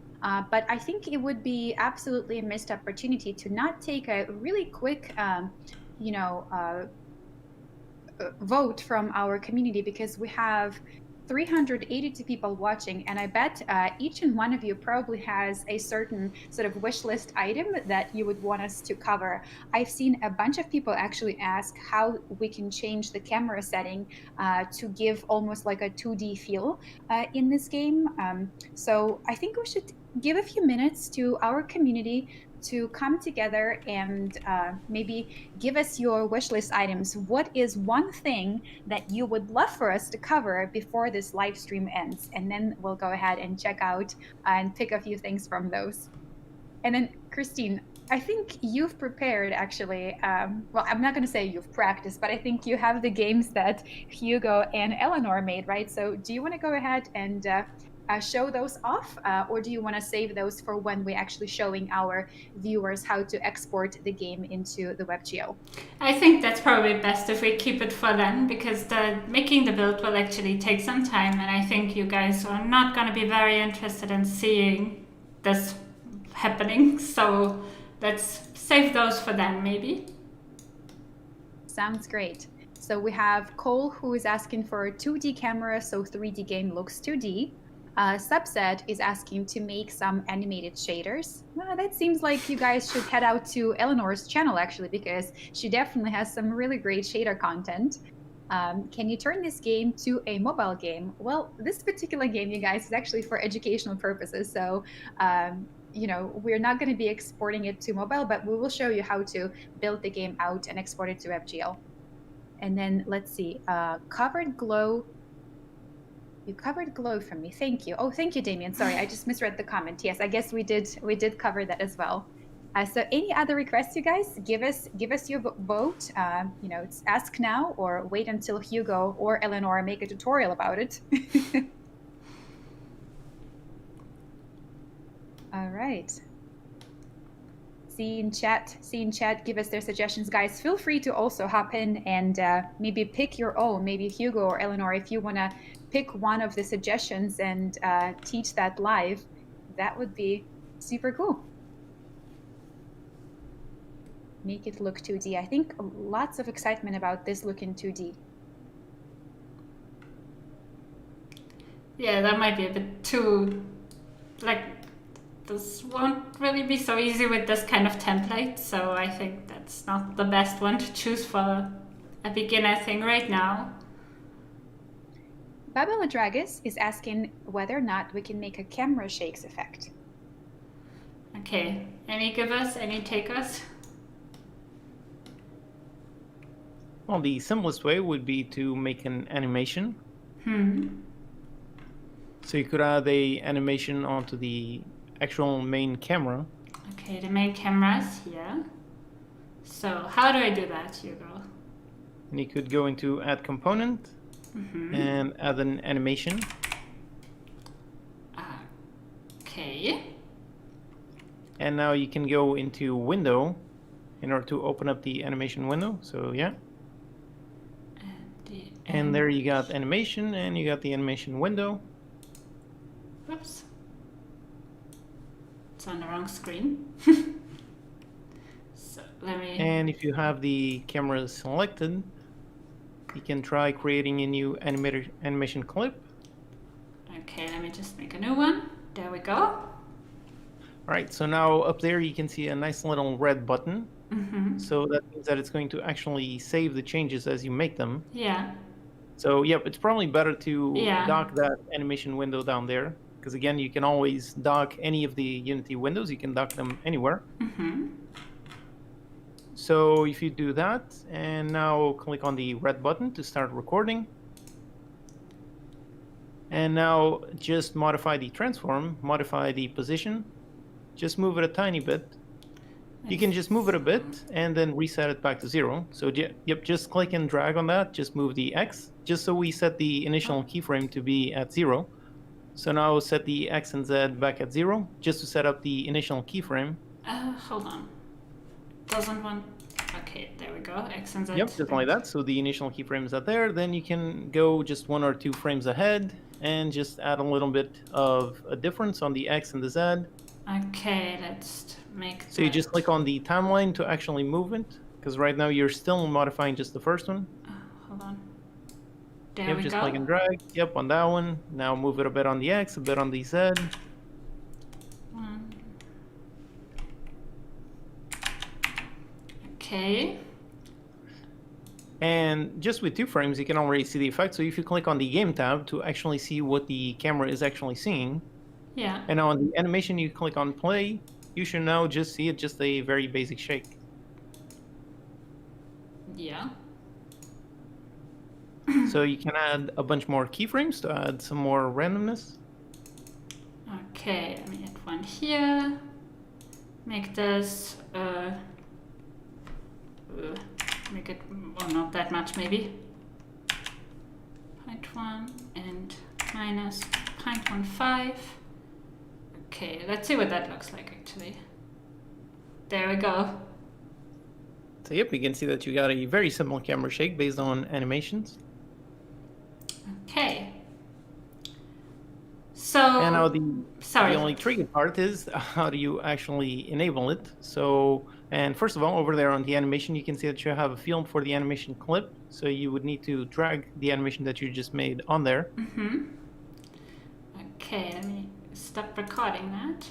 But I think it would be absolutely a missed opportunity to not take a really quick, vote from our community, because we have 382 people watching, and I bet each and one of you probably has a certain sort of wish list item that you would want us to cover. I've seen a bunch of people actually ask how we can change the camera setting to give almost like a 2D feel in this game. So I think we should give a few minutes to our community to come together and maybe give us your wish list items. What is one thing that you would love for us to cover before this live stream ends? And then we'll go ahead and check out and pick a few things from those. And then, Christine, I think you've prepared actually. Well, I'm not going to say you've practiced, but I think you have the games that Hugo and Eleanor made, right? So do you want to go ahead and show those off, or do you want to save those for when we're actually showing our viewers how to export the game into the WebGL? I think that's probably best if we keep it for then, because making the build will actually take some time, and I think you guys are not going to be very interested in seeing this happening. So let's save those for then, maybe. Sounds great. So we have Cole, who is asking for a 2D camera, so 3D game looks 2D. Subset is asking to make some animated shaders. Well, that seems like you guys should head out to Eleanor's channel, actually, because she definitely has some really great shader content. Can you turn this game to a mobile game? Well, this particular game, you guys, is actually for educational purposes. So, you know, we're not going to be exporting it to mobile, but we will show you how to build the game out and export it to WebGL. And then let's see, covered glow. You covered glow for me. Thank you. Oh, thank you, Damien. Sorry, I just misread the comment. Yes, I guess we did cover that as well. So any other requests, you guys? Give us your vote. You know, it's ask now or wait until Hugo or Eleanor make a tutorial about it. All right. See in chat, give us their suggestions, guys. Feel free to also hop in and maybe pick your own, maybe Hugo or Eleanor, if you want to pick one of the suggestions and teach that live. That would be super cool. Make it look 2D. I think lots of excitement about this look in 2D. Yeah, that might be a bit too, like, this won't really be so easy with this kind of template, so I think that's not the best one to choose for a beginner thing right now. Babela Dragus is asking whether or not we can make a camera shakes effect. Okay, any givers, any takers? Well, the simplest way would be to make an animation. So you could add a animation onto the actual main camera. Okay, the main camera is here. So how do I do that, Hugo? And you could go into add component and add an animation. Okay. And now you can go into window in order to open up the animation window. So yeah. And there you got animation and you got the animation window. Whoops. It's on the wrong screen. So let me... And if you have the camera selected, you can try creating a new animation clip. Okay, let me just make a new one. There we go. All right, so now up there you can see a nice little red button. So that means that it's going to actually save the changes as you make them. Yeah. So yep, it's probably better to dock that animation window down there. Because again, you can always dock any of the Unity windows. You can dock them anywhere. So if you do that, and now click on the red button to start recording. And now just modify the transform, modify the position. Just move it a tiny bit. You can just move it a bit and then reset it back to 0. So yep, just click and drag on that. Just move the X, just so we set the initial keyframe to be at 0. So now set the X and Z back at 0, just to set up the initial keyframe. Hold on. Doesn't want... Okay, there we go. X and Z. Yep, just like that. So the initial keyframe is out there. Then you can go just 1 or 2 frames ahead and just add a little bit of a difference on the X and the Z. Okay, let's make So you just click on the timeline to actually move it, because right now you're still modifying just the first one. Hold on. There Yep, we just go. click and drag. Yep, on that one. Now move it a bit on the X, a bit on the Z. Okay. And just with 2 frames, you can already see the effect. So if you click on the game tab to actually see what the camera is actually seeing. Yeah. And now on the animation, you click on play. You should now just see it, just a very basic shake. Yeah. So you can add a bunch more keyframes to add some more randomness. Okay, let me add one here. make this, make it, well, not that much maybe. 0.1 and minus 0.15. Okay, let's see what that looks like actually. There we go. So yep, you can see that you got a very simple camera shake based on animations. Okay. So, And now the sorry. only tricky part is how do you actually enable it? So, and first of all, over there on the animation, you can see that you have a field for the animation clip. So you would need to drag the animation that you just made on there. Okay, let me stop recording that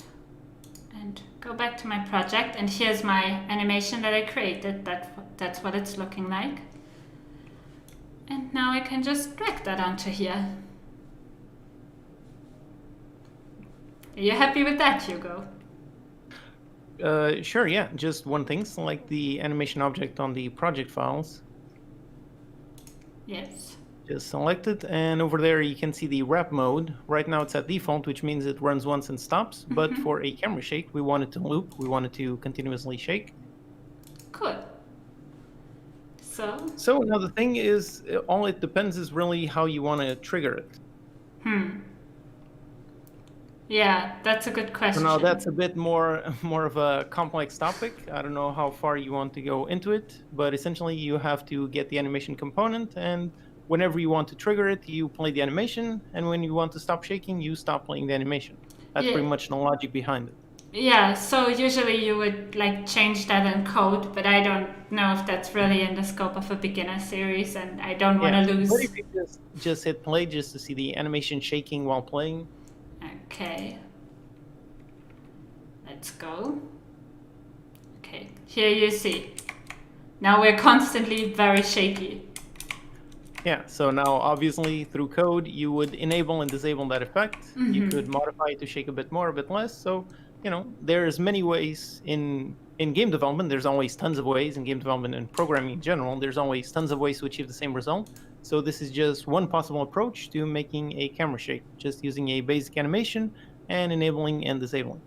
and go back to my project. And here's my animation that I created. That's what it's looking like. And now I can just drag that onto here. Are you happy with that, Hugo? Sure, yeah. Just one thing, select the animation object on the project files. Yes. Just select it, and over there you can see the wrap mode. Right now it's at default, which means it runs once and stops. But for a camera shake, we want it to loop. We want it to continuously shake. Cool. So another thing is, all it depends is really how you want to trigger it. Yeah, that's a good question. So now that's a bit more of a complex topic. I don't know how far you want to go into it, but essentially you have to get the animation component, and whenever you want to trigger it, you play the animation, and when you want to stop shaking, you stop playing the animation. That's pretty much the logic behind it. Yeah, so usually you would like change that in code, but I don't know if that's really in the scope of a beginner series, and I don't want to lose. What if you just hit play just to see the animation shaking while playing? Okay. Let's go. Okay, here you see. Now we're constantly very shaky. Yeah, so now obviously through code you would enable and disable that effect. You could modify it to shake a bit more, a bit less. So, you know, there's many ways in game development. There's always tons of ways in game development and programming in general. There's always tons of ways to achieve the same result. So this is just one possible approach to making a camera shake, just using a basic animation and enabling and disabling.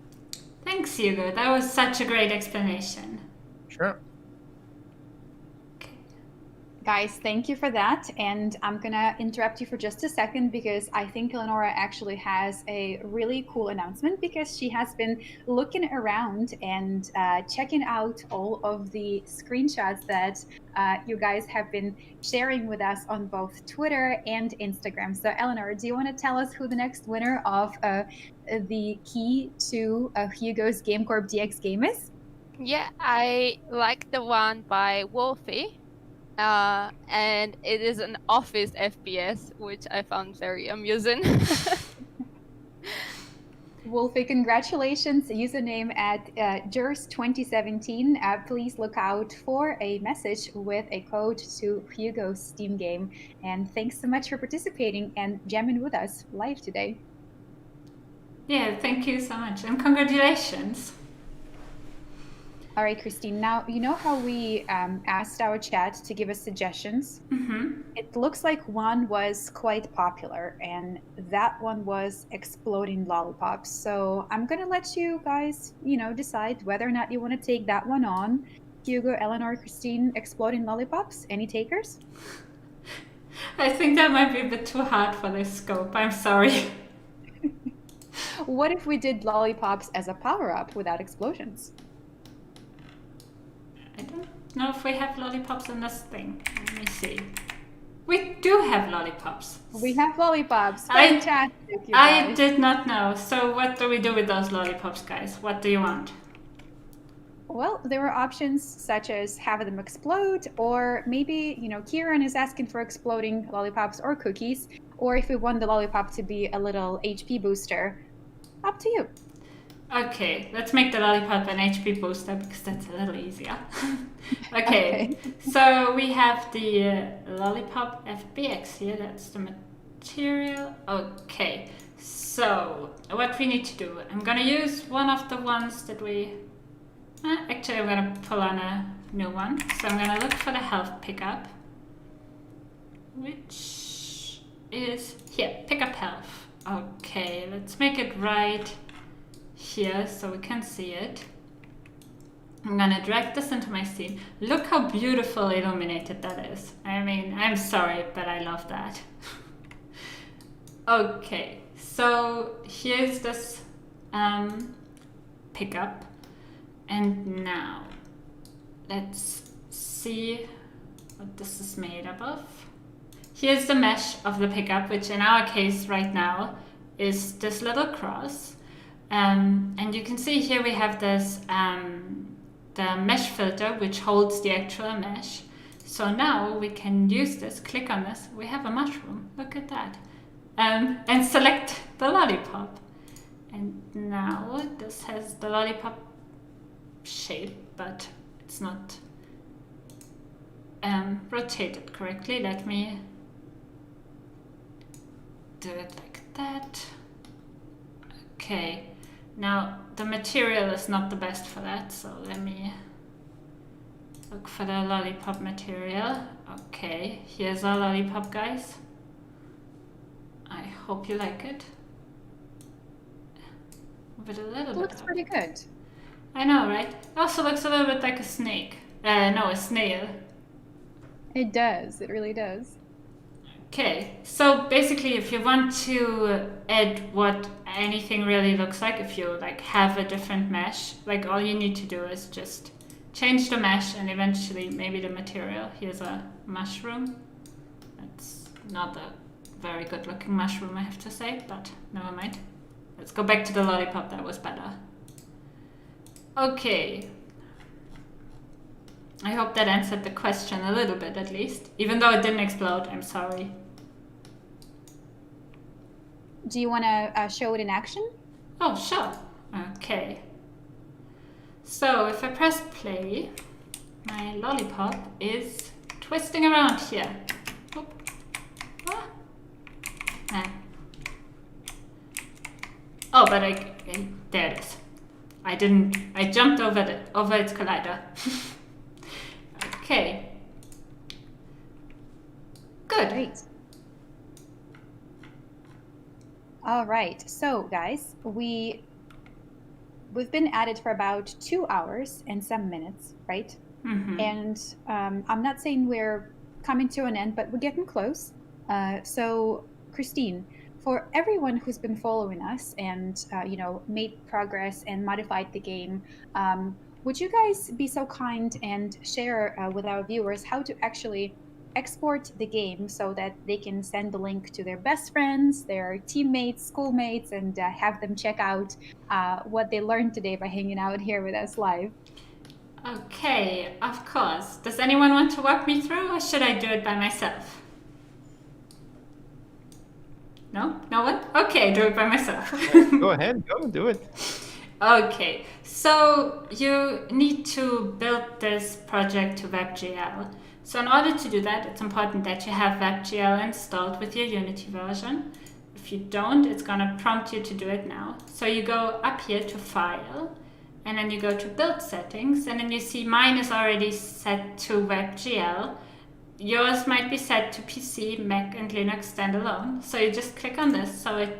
Thanks, Hugo. That was such a great explanation. Sure. Guys, thank you for that. And I'm going to interrupt you for just a second because I think Eleonora actually has a really cool announcement, because she has been looking around and checking out all of the screenshots that you guys have been sharing with us on both Twitter and Instagram. So Eleonora, do you want to tell us who the next winner of the key to Hugo's GameCorp DX game is? Yeah, I like the one by Wolfie. And it is an office FPS, which I found very amusing. Wolfie, congratulations. Username at Jers2017. Please look out for a message with a code to Hugo's Steam game. And thanks so much for participating and jamming with us live today. Yeah, thank you so much. And congratulations. All right, Kristin, now you know how we asked our chat to give us suggestions? It looks like one was quite popular, and that one was exploding lollipops. So I'm going to let you guys, decide whether or not you want to take that one on. Hugo, Eleanor, Kristin, exploding lollipops, any takers? I think that might be a bit too hard for this scope. I'm sorry. What if we did lollipops as a power-up without explosions? I don't know if we have lollipops in this thing. Let me see. We do have lollipops. We have lollipops. Fantastic. I did not know. So what do we do with those lollipops, guys? What do you want? Well, there were options such as have them explode, or maybe, Kieran is asking for exploding lollipops or cookies, or if we want the lollipop to be a little HP booster. Up to you. Okay, let's make the lollipop an HP booster because that's a little easier. Okay, so we have the lollipop FBX here. That's the material. Okay, so what we need to do, I'm gonna use one of the ones that we... actually, I'm gonna pull on a new one. So I'm gonna look for the health pickup, which is here, pick up health. Okay, let's make it right here so we can see it. I'm gonna drag this into my scene. Look how beautiful illuminated that is. I mean, I'm sorry, but I love that. Okay, so here's this pickup. And now, let's see what this is made up of. Here's the mesh of the pickup, which in our case right now is this little cross. And you can see here we have this the mesh filter, which holds the actual mesh. So now we can use this, click on this, we have a mushroom, look at that. And select the lollipop. And now this has the lollipop shape, but it's not rotated correctly. Let me do it like that. Okay, now the material is not the best for that, so let me look for the lollipop material. Okay, here's our lollipop, guys. I hope you like it. Move it a little bit. Looks pretty good. I know, right? It also looks a little bit like a snake. No, a snail. It does. It really does. Okay, so basically if you want to add what anything really looks like, if you like have a different mesh, like all you need to do is just change the mesh and eventually maybe the material. Here's a mushroom. It's not a very good looking mushroom, I have to say, but never mind. Let's go back to the lollipop, that was better. Okay. I hope that answered the question a little bit at least. Even though it didn't explode, I'm sorry. Do you want to show it in action? Oh, sure. Okay. So if I press play, my lollipop is twisting around here. Oop. Ah. Ah. Oh, but there it is. I jumped over its collider. Okay. Good. Great. All right. So, guys, we've been at it for about 2 hours and some minutes, right? Mm-hmm. And I'm not saying we're coming to an end, but we're getting close. So, Kristin, for everyone who's been following us and made progress and modified the game, would you guys be so kind and share with our viewers how to actually export the game so that they can send the link to their best friends, their teammates, schoolmates, and have them check out what they learned today by hanging out here with us live? Okay, of course. Does anyone want to walk me through, or should I do it by myself? No? No one? Okay, do it by myself. Go ahead, go do it. Okay, so you need to build this project to WebGL. So in order to do that, it's important that you have WebGL installed with your Unity version. If you don't, it's going to prompt you to do it now. So you go up here to File, and then you go to Build Settings, and then you see mine is already set to WebGL. Yours might be set to PC, Mac, and Linux standalone. So you just click on this, and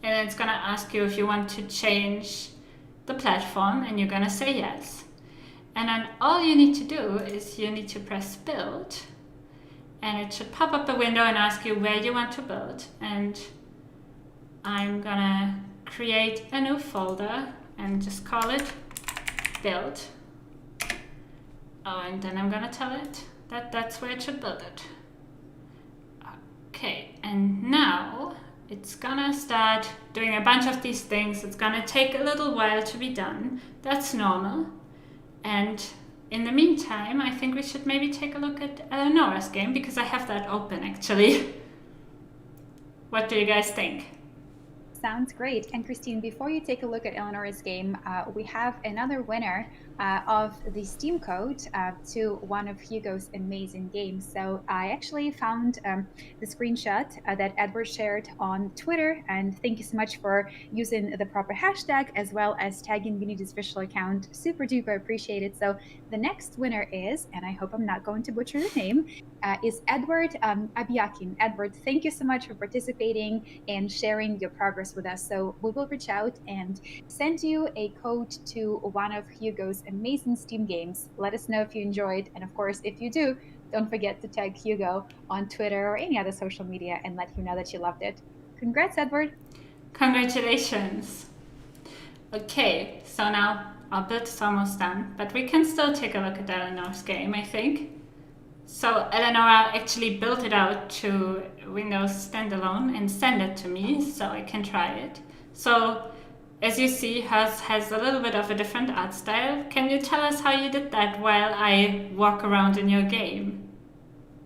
it's going to ask you if you want to change the platform, and you're going to say yes. And then all you need to do is you need to press Build, and it should pop up a window and ask you where you want to build. And I'm going to create a new folder and just call it Build. Oh, and then I'm going to tell it that that's where it should build it. Okay, and now it's gonna start doing a bunch of these things. It's gonna take a little while to be done. That's normal. And in the meantime, I think we should maybe take a look at Eleonora's game, because I have that open actually. What do you guys think? Sounds great. And Kristin, before you take a look at Eleonora's game, we have another winner of the Steam code to one of Hugo's amazing games. So I actually found the screenshot that Edward shared on Twitter, and thank you so much for using the proper hashtag as well as tagging Unity's official account. Super duper appreciate it. So the next winner is, and I hope I'm not going to butcher the name, is Edward Abiakin. Edward, thank you so much for participating and sharing your progress with us. So we will reach out and send you a code to one of Hugo's amazing Steam games. Let us know if you enjoyed. And of course, if you do, don't forget to tag Hugo on Twitter or any other social media and let him know that you loved it. Congrats, Edward. Congratulations. Okay, so now our build is almost done, but we can still take a look at Eleanor's game, I think. So Eleonora actually built it out to Windows standalone and sent it to me so I can try it. So as you see, hers has a little bit of a different art style. Can you tell us how you did that while I walk around in your game?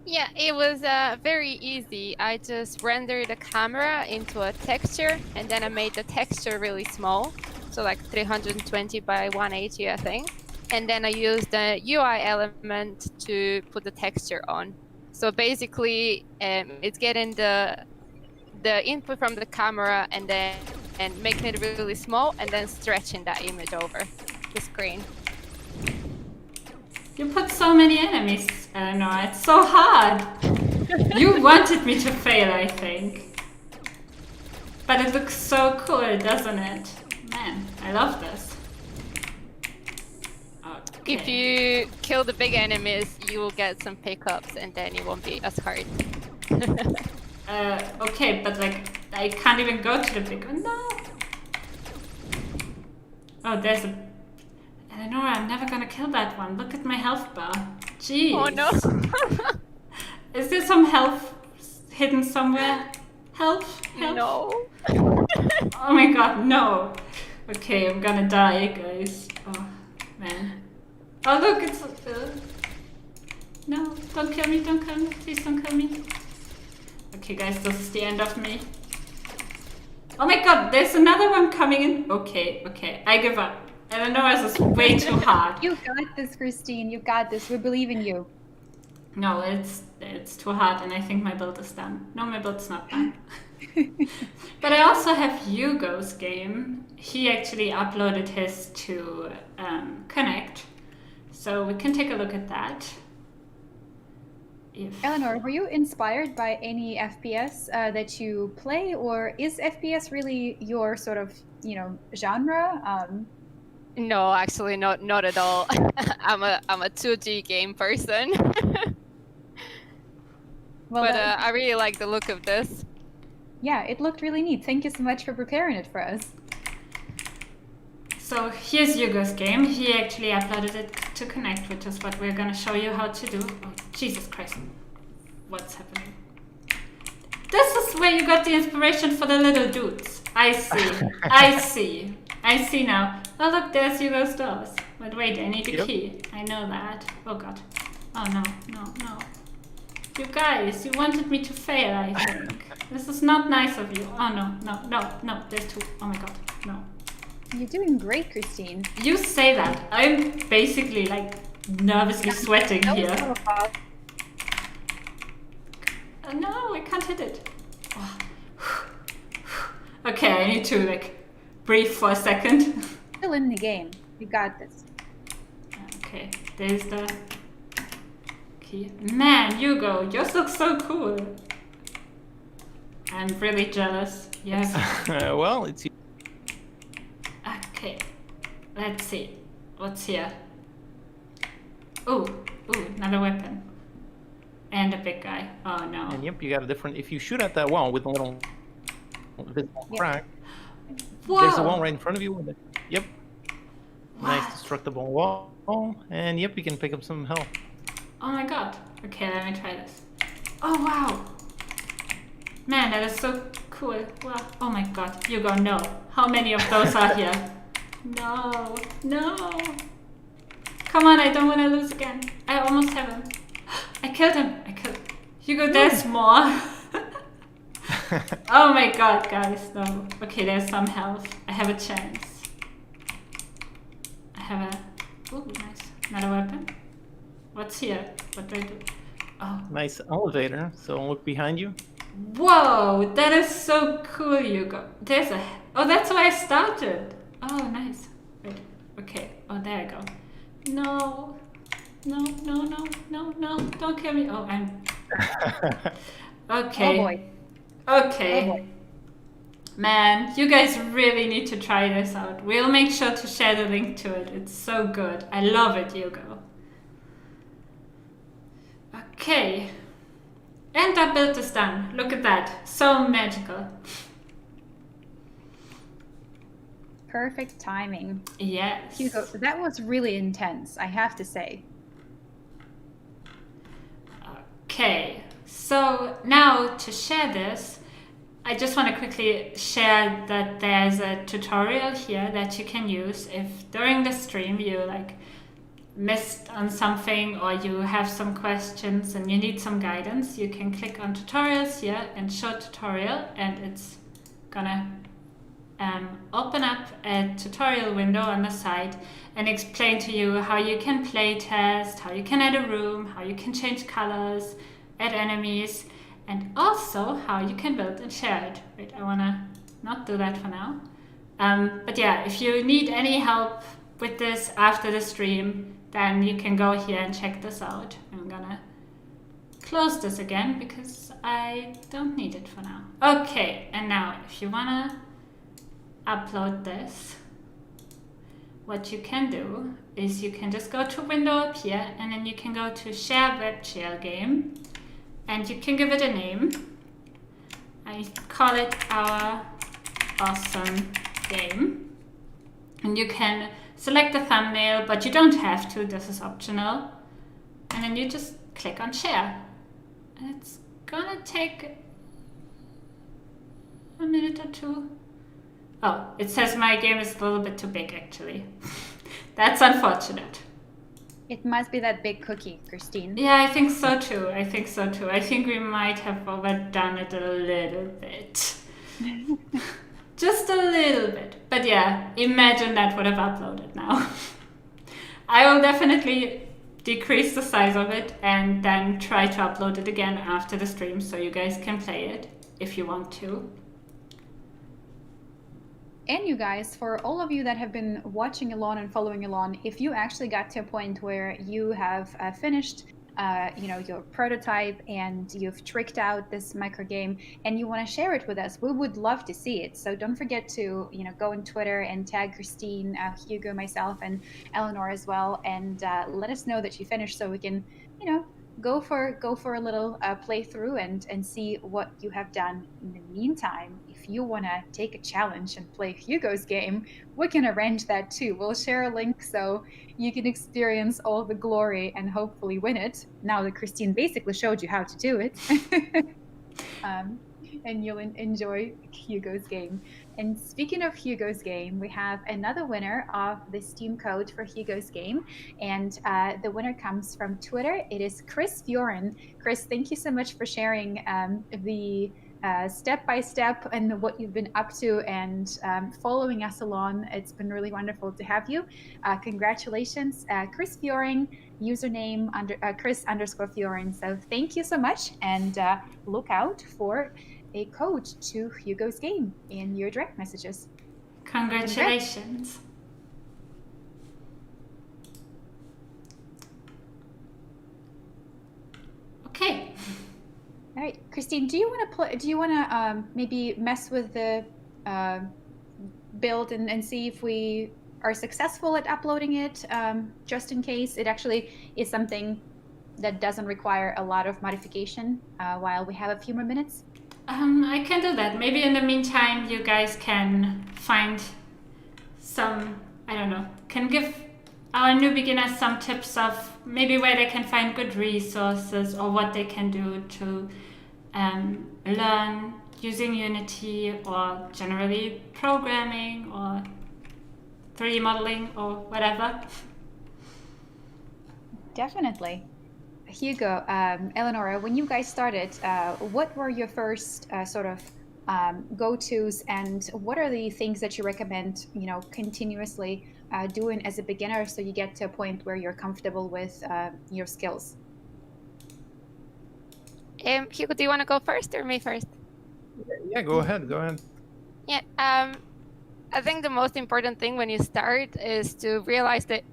Yeah, it was very easy. I just rendered the camera into a texture, and then I made the texture really small, so like 320 by 180, I think. And then I used the UI element to put the texture on. So basically, it's getting the input from the camera and making it really small, and then stretching that image over the screen. You put so many enemies, Eleanor. It's so hard. You wanted me to fail, I think. But it looks so cool, doesn't it? Man, I love this. Okay. If you kill the big enemies, you will get some pickups, and then it won't be as hard. Okay, but like, I can't even go to the big one. No! Oh, there's a... Eleanor, I'm never gonna kill that one. Look at my health bar. Jeez. Oh no. Is there some health hidden somewhere? Health? Health? No. Oh my god, no. Okay, I'm gonna die, guys. Oh, man. Oh, look, it's... No, don't kill me, don't kill me. Please don't kill me. Okay, guys, this is the end of me. Oh my god, there's another one coming in. Okay, I give up. Eleanor's is way too hard. You got this, Kristin. You got this. We believe in you. No, it's too hard, and I think my build is done. No, my build's not done. But I also have Hugo's game. He actually uploaded his to Connect, so we can take a look at that. Eleanor, were you inspired by any FPS that you play, or is FPS really your sort of, genre? No, actually, not at all. I'm a 2D game person. Well, but I really like the look of this. Yeah, it looked really neat. Thank you so much for preparing it for us. So here's Hugo's game. He actually uploaded it to Connect, which is what we're going to show you how to do. Oh, Jesus Christ. What's happening? This is where you got the inspiration for the little dudes. I see. I see now. Oh, look, there's Hugo's doors. But wait, I need a key. I know that. Oh, God. Oh, no. You guys, you wanted me to fail, I think. This is not nice of you. Oh, no. There's two. Oh, my God. No. You're doing great, Kristin. You say that. I'm basically, like, nervously sweating here. No, I can't hit it. Oh. Okay, I need to, like, breathe for a second. Still in the game. You got this. Okay, there's the key. Man, Hugo, yours looks so cool. I'm really jealous. Yes. Well, it's... Okay, let's see. What's here? Ooh, another weapon. And a big guy. Oh no. And yep, you got a different... If you shoot at that wall with a little visible crack, there's a wall right in front of you. Yep. What? Nice destructible wall. And yep, you can pick up some health. Oh my god. Okay, let me try this. Oh wow. Man, that is so cool. Wow. Oh my god. Hugo, no. How many of those are here? No. Come on, I don't want to lose again. I almost have him. I killed him. Hugo, there's more. Oh my god, guys, no. Okay, there's some health. I have a chance. I have a... Ooh, nice. Another weapon. What's here? What do I do? Oh. Nice elevator, so look behind you. Whoa, that is so cool, Hugo. There's a... Oh, that's where I started. Oh, nice. Wait, okay. Oh, there I go. No. Don't kill me. Oh, I'm... Okay. Oh boy. Okay. Oh boy. Man, you guys really need to try this out. We'll make sure to share the link to it. It's so good. I love it, Hugo. Okay. And our build is done. Look at that. So magical. Perfect timing. Yes. Hugo, that was really intense, I have to say. Okay. So now to share this, I just want to quickly share that there's a tutorial here that you can use if during the stream you missed on something or you have some questions and you need some guidance. You can click on tutorials here and show tutorial, and it's gonna open up a tutorial window on the side and explain to you how you can play test, how you can add a room, how you can change colors, add enemies, and also how you can build and share it. Wait, I wanna not do that for now. But yeah, if you need any help with this after the stream, then you can go here and check this out. I'm gonna close this again because I don't need it for now. Okay, and now if you wanna upload this, what you can do is you can just go to window up here, and then you can go to share web share game, and you can give it a name. I call it our awesome game, and you can select the thumbnail, but you don't have to, this is optional, and then you just click on share, and it's gonna take a minute or two. Oh, it says my game is a little bit too big actually. That's unfortunate. It must be that big cookie, Kristin. Yeah, I think so too. I think we might have overdone it a little bit. Just a little bit. But yeah, imagine that would have uploaded now. I will definitely decrease the size of it and then try to upload it again after the stream so you guys can play it if you want to. And you guys, for all of you that have been watching along and following along, if you actually got to a point where you have finished your prototype and you've tricked out this micro game and you want to share it with us, we would love to see it. So don't forget to go on Twitter and tag Kristin, Hugo, myself, and Eleonora as well, and let us know that you finished so we can go for a little playthrough and see what you have done. In the meantime, if you want to take a challenge and play Hugo's game, we can arrange that too. We'll share a link so you can experience all the glory and hopefully win it, now that Kristin basically showed you how to do it. And you'll enjoy Hugo's game. And speaking of Hugo's game, we have another winner of the Steam code for Hugo's game, and the winner comes from Twitter. It is Chris Fiorin. Chris, thank you so much for sharing the step-by-step and what you've been up to and following us along. It's been really wonderful to have you. Congratulations, Chris Fiorin, username Chris_Fiorin. So thank you so much, and look out for a code to Hugo's game in your direct messages. Congratulations. Okay. All right, Kristin, do you want to maybe mess with the build and see if we are successful at uploading it, just in case it actually is something that doesn't require a lot of modification while we have a few more minutes? I can do that. Maybe in the meantime, you guys can find some, can give our new beginners some tips of maybe where they can find good resources or what they can do to learn using Unity or generally programming or 3D modeling or whatever. Definitely. Hugo, Eleonora, when you guys started, what were your first go-tos, and what are the things that you recommend, continuously doing as a beginner so you get to a point where you're comfortable with your skills? Hugo, do you want to go first or me first? Yeah, go ahead. Yeah, I think the most important thing when you start is to realize that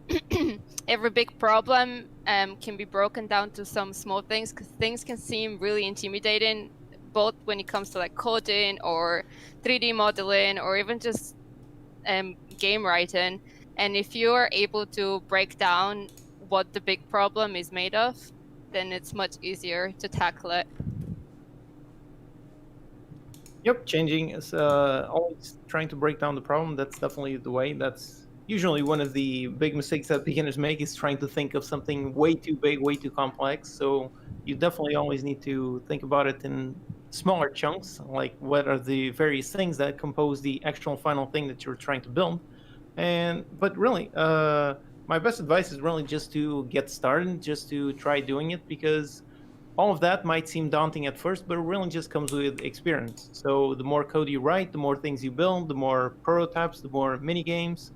every big problem can be broken down to some small things, because things can seem really intimidating both when it comes to like coding or 3D modeling or even just game writing. And if you are able to break down what the big problem is made of, then it's much easier to tackle it. Yep, changing is always trying to break down the problem. That's definitely the way. That's usually one of the big mistakes that beginners make, is trying to think of something way too big, way too complex. So you definitely always need to think about it in smaller chunks, like what are the various things that compose the actual final thing that you're trying to build. But really, my best advice is really just to get started, just to try doing it, because all of that might seem daunting at first, but it really just comes with experience. So the more code you write, the more things you build, the more prototypes, the more mini games,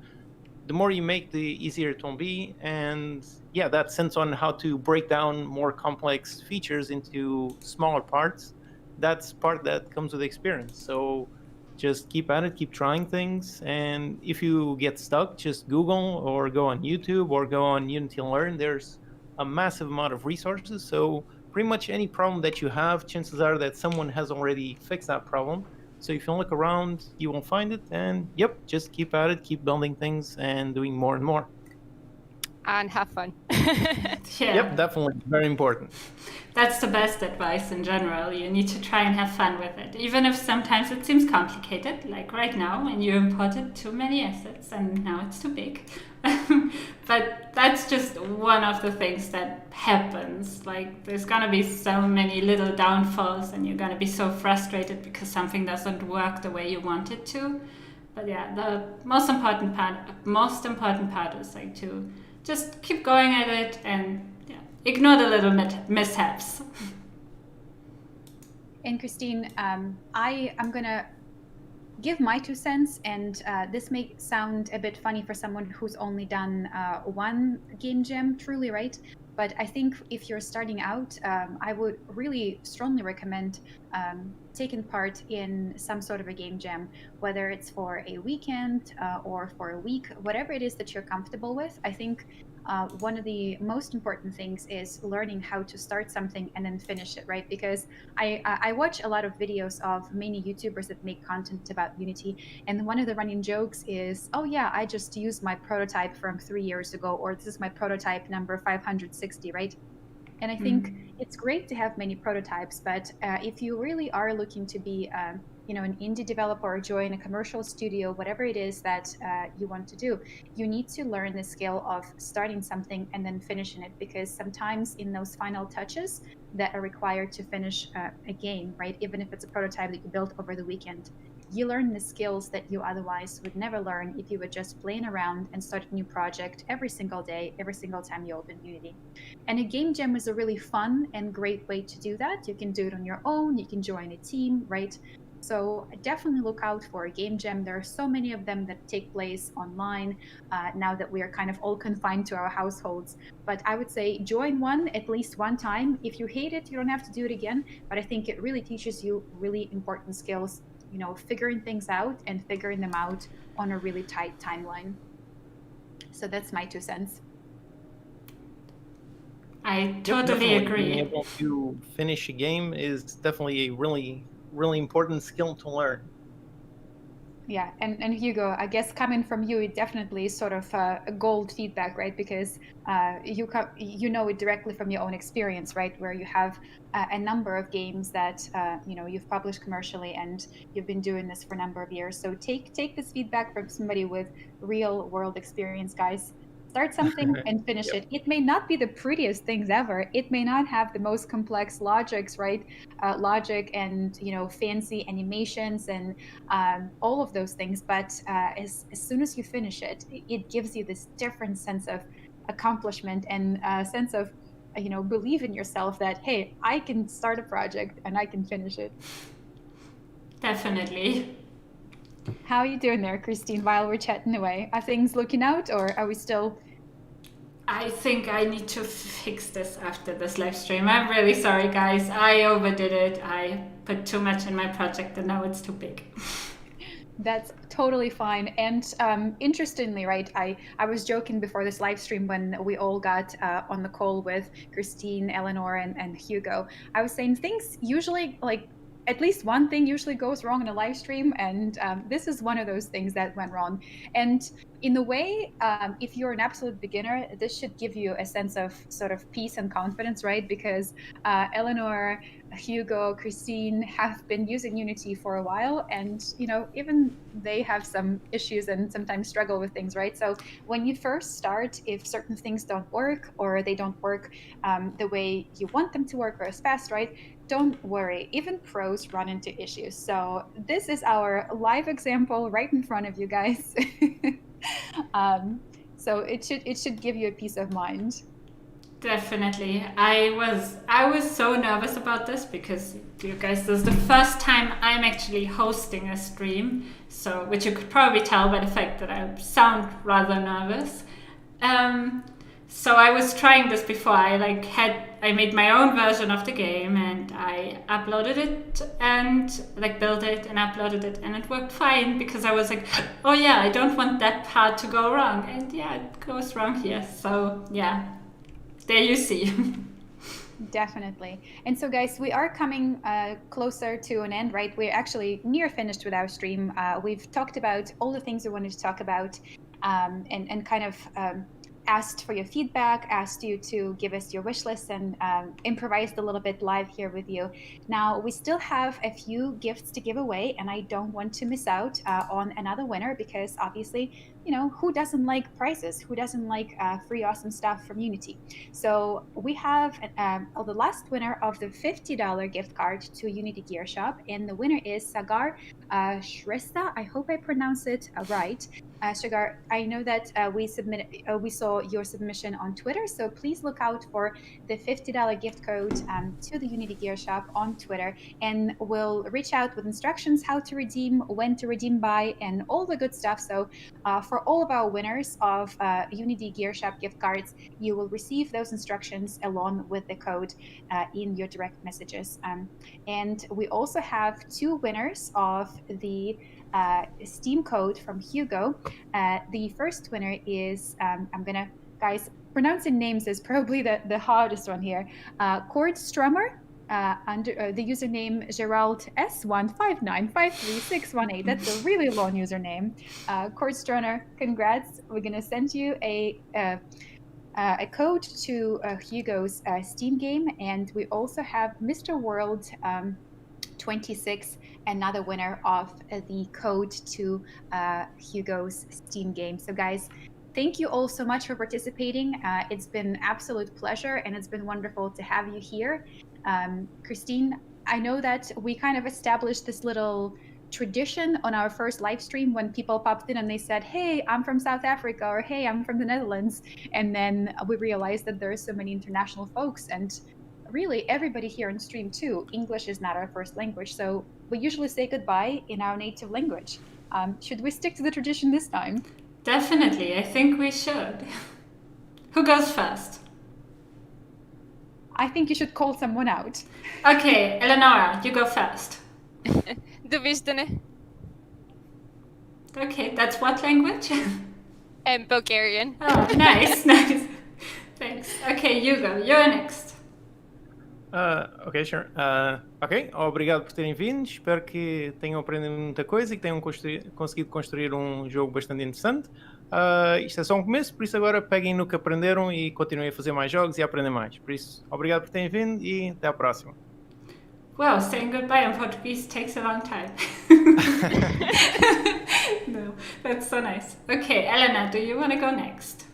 the more you make, the easier it will be. And yeah, that sense on how to break down more complex features into smaller parts, that's part that comes with experience. So just keep at it, keep trying things. And if you get stuck, just Google or go on YouTube or go on Unity and Learn. There's a massive amount of resources. So pretty much any problem that you have, chances are that someone has already fixed that problem. So if you look around, you will find it. And yep, just keep at it, keep building things and doing more and more. And have fun. Yeah. Yep, definitely. Very important. That's the best advice in general. You need to try and have fun with it, even if sometimes it seems complicated, like right now when you imported too many assets and now it's too big. But that's just one of the things that happens. Like, there's gonna be so many little downfalls and you're gonna be so frustrated because something doesn't work the way you want it to. But yeah, the most important part is like to just keep going at it and ignore the little mishaps. And Kristin, I'm gonna give my 2 cents, and this may sound a bit funny for someone who's only done one game jam, truly, right? But I think if you're starting out, I would really strongly recommend taking part in some sort of a game jam, whether it's for a weekend or for a week, whatever it is that you're comfortable with. I think one of the most important things is learning how to start something and then finish it, right? Because I watch a lot of videos of many YouTubers that make content about Unity, and one of the running jokes is, oh yeah, I just used my prototype from 3 years ago, or this is my prototype number 560, right? And I think it's great to have many prototypes, but if you really are looking to be an indie developer or join a commercial studio, whatever it is that you want to do, you need to learn the skill of starting something and then finishing it, because sometimes in those final touches that are required to finish a game, right, even if it's a prototype that you built over the weekend, you learn the skills that you otherwise would never learn if you were just playing around and start a new project every single day, every single time you open Unity. And a game jam is a really fun and great way to do that. You can do it on your own, you can join a team, right? So definitely look out for a game jam. There are so many of them that take place online now that we are kind of all confined to our households. But I would say join one at least one time. If you hate it, you don't have to do it again. But I think it really teaches you really important skills, figuring things out and figuring them out on a really tight timeline. So that's my 2 cents. I totally agree. Being able to finish a game is definitely a really, really important skill to learn. Yeah, and Hugo, I guess coming from you, it definitely is sort of a gold feedback, right? Because you know it directly from your own experience, right? Where you have a number of games that you've published commercially, and you've been doing this for a number of years. So take this feedback from somebody with real world experience, guys. Start something and finish it. It may not be the prettiest things ever. It may not have the most complex logics, right? Logic and fancy animations and all of those things. But as soon as you finish it, it gives you this different sense of accomplishment and a sense of believe in yourself that, hey, I can start a project and I can finish it. Definitely. How are you doing there, Kristin, while we're chatting away? Are things looking out, or are we still... I think I need to fix this after this live stream. I'm really sorry, guys. I overdid it. I put too much in my project and now it's too big. That's totally fine. And interestingly, right, I was joking before this live stream when we all got on the call with Kristin, Eleonora, and Hugo. I was saying things usually, like, at least one thing usually goes wrong in a live stream, and this is one of those things that went wrong. And in a way, if you're an absolute beginner, this should give you a sense of sort of peace and confidence, right? Because Eleanor, Hugo, Kristin have been using Unity for a while, and even they have some issues and sometimes struggle with things, right? So when you first start, if certain things don't work or they don't work the way you want them to work or as fast, right? Don't worry, even pros run into issues. So this is our live example right in front of you guys. So it should give you a peace of mind. Definitely. I was so nervous about this because, you guys, this is the first time I'm actually hosting a stream, so which you could probably tell by the fact that I sound rather nervous. So I was trying this before. I made my own version of the game and I uploaded it and built it and uploaded it, and it worked fine because I was like, oh yeah, I don't want that part to go wrong, and yeah, it goes wrong here. So yeah, there you see. Definitely. And so, guys, we are coming closer to an end, right? We're actually near finished with our stream. We've talked about all the things we wanted to talk about, and kind of asked for your feedback, asked you to give us your wish list, and improvised a little bit live here with you. Now, we still have a few gifts to give away, and I don't want to miss out on another winner because obviously, who doesn't like prizes? Who doesn't like free awesome stuff from Unity? So we have the last winner of the $50 gift card to Unity Gear Shop, and the winner is Sagar Shrestha. I hope I pronounce it right. Sagar, I know that we saw your submission on Twitter, so please look out for the $50 gift code to the Unity Gear Shop on Twitter, and we'll reach out with instructions how to redeem, when to redeem by, and all the good stuff. So for all of our winners of Unity Gear Shop gift cards, you will receive those instructions along with the code in your direct messages. And we also have 2 winners of the Steam code from Hugo. The first winner is, guys, pronouncing names is probably the hardest one here. Chord Strummer, under the username Gerald S159536118. That's a really long username. Chord Strummer, congrats. We're going to send you a code to Hugo's Steam game. And we also have Mr. World 26, another winner of the code to Hugo's Steam game. So guys, thank you all so much for participating. It's been absolute pleasure, and it's been wonderful to have you here. Kristin, I know that we kind of established this little tradition on our first live stream when people popped in and they said, hey, I'm from South Africa, or hey, I'm from the Netherlands. And then we realized that there are so many international folks, and really everybody here on stream too. English is not our first language, so we usually say goodbye in our native language. Should we stick to the tradition this time? Definitely, I think we should. Who goes first? I think you should call someone out. Okay, Eleonora, you go first. Du visste ne? Okay, that's what language? Bulgarian. Oh, nice, nice. Thanks. Okay, Hugo, you're next. Ok, sure. Ok, obrigado por terem vindo. Espero que tenham aprendido muita coisa e que tenham conseguido construir um jogo bastante interessante. Isto é só um começo, por isso agora peguem no que aprenderam e continuem a fazer mais jogos e a aprender mais. Por isso, obrigado por terem vindo e até à próxima. Well, saying goodbye in Portuguese takes a long time. No, that's so nice. Okay, Elena, do you want to go next?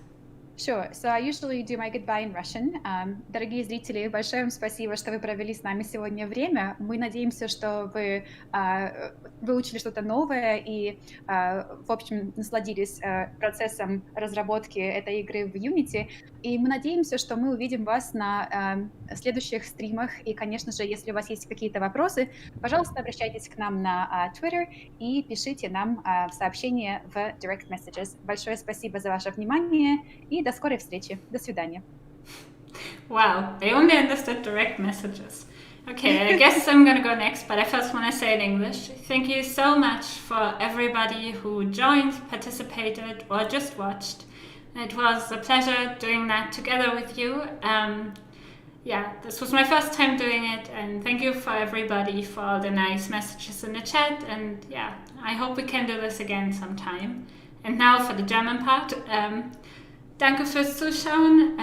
Sure. So I usually do my goodbye in Russian. Дорогие зрители, большое вам спасибо, что вы провели с нами сегодня время. Мы надеемся, что вы выучили что-то новое и, в общем, насладились процессом разработки этой игры в Unity. И мы надеемся, что мы увидим вас на следующих стримах. И, конечно же, если у вас есть какие-то вопросы, пожалуйста, обращайтесь к нам на Twitter и пишите нам в сообщения в Direct Messages. Большое спасибо за ваше внимание и до скорой встречи. До свидания. Wow, I only understood direct messages. Okay, I guess I'm gonna go next, but I first want to say in English. Thank you so much for everybody who joined, participated, or just watched. It was a pleasure doing that together with you. yeah, this was my first time doing it, and thank you for everybody for all the nice messages in the chat. And yeah, I hope we can do this again sometime. And now for the German part. Danke fürs Zuschauen.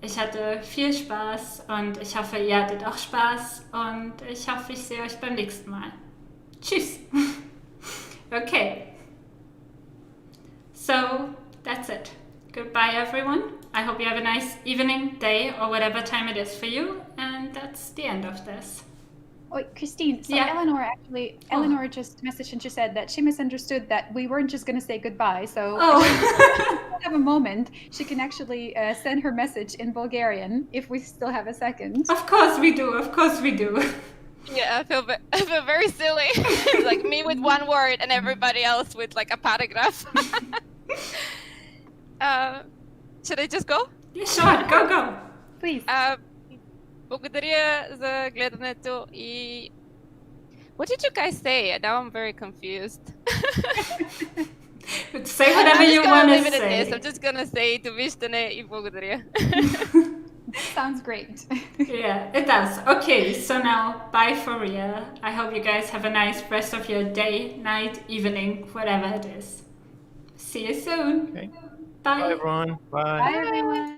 Ich hatte viel Spaß und ich hoffe, ihr hattet auch Spaß und ich hoffe, ich sehe euch beim nächsten Mal. Tschüss. Okay. So that's it. Goodbye, everyone. I hope you have a nice evening, day, or whatever time it is for you. And that's the end of this. Oh, Kristin, so Yeah. Eleanor just messaged and she said that she misunderstood that we weren't just going to say goodbye. So Oh. if we have a moment, she can actually send her message in Bulgarian if we still have a second. Of course we do. Of course we do. Yeah, I feel very silly. Like me with one word and everybody else with like a paragraph. Should I just go? Yeah, sure. Go. Please. Благодаря за гледането и... What did you guys say? Now I'm very confused. Say whatever you want to say. I'm just gonna say довиждане и благодаря. Sounds great. Yeah, it does. Okay, so now bye for real. I hope you guys have a nice rest of your day, night, evening, whatever it is. See you soon. Okay. Bye. Bye, everyone. Bye. Bye, everyone.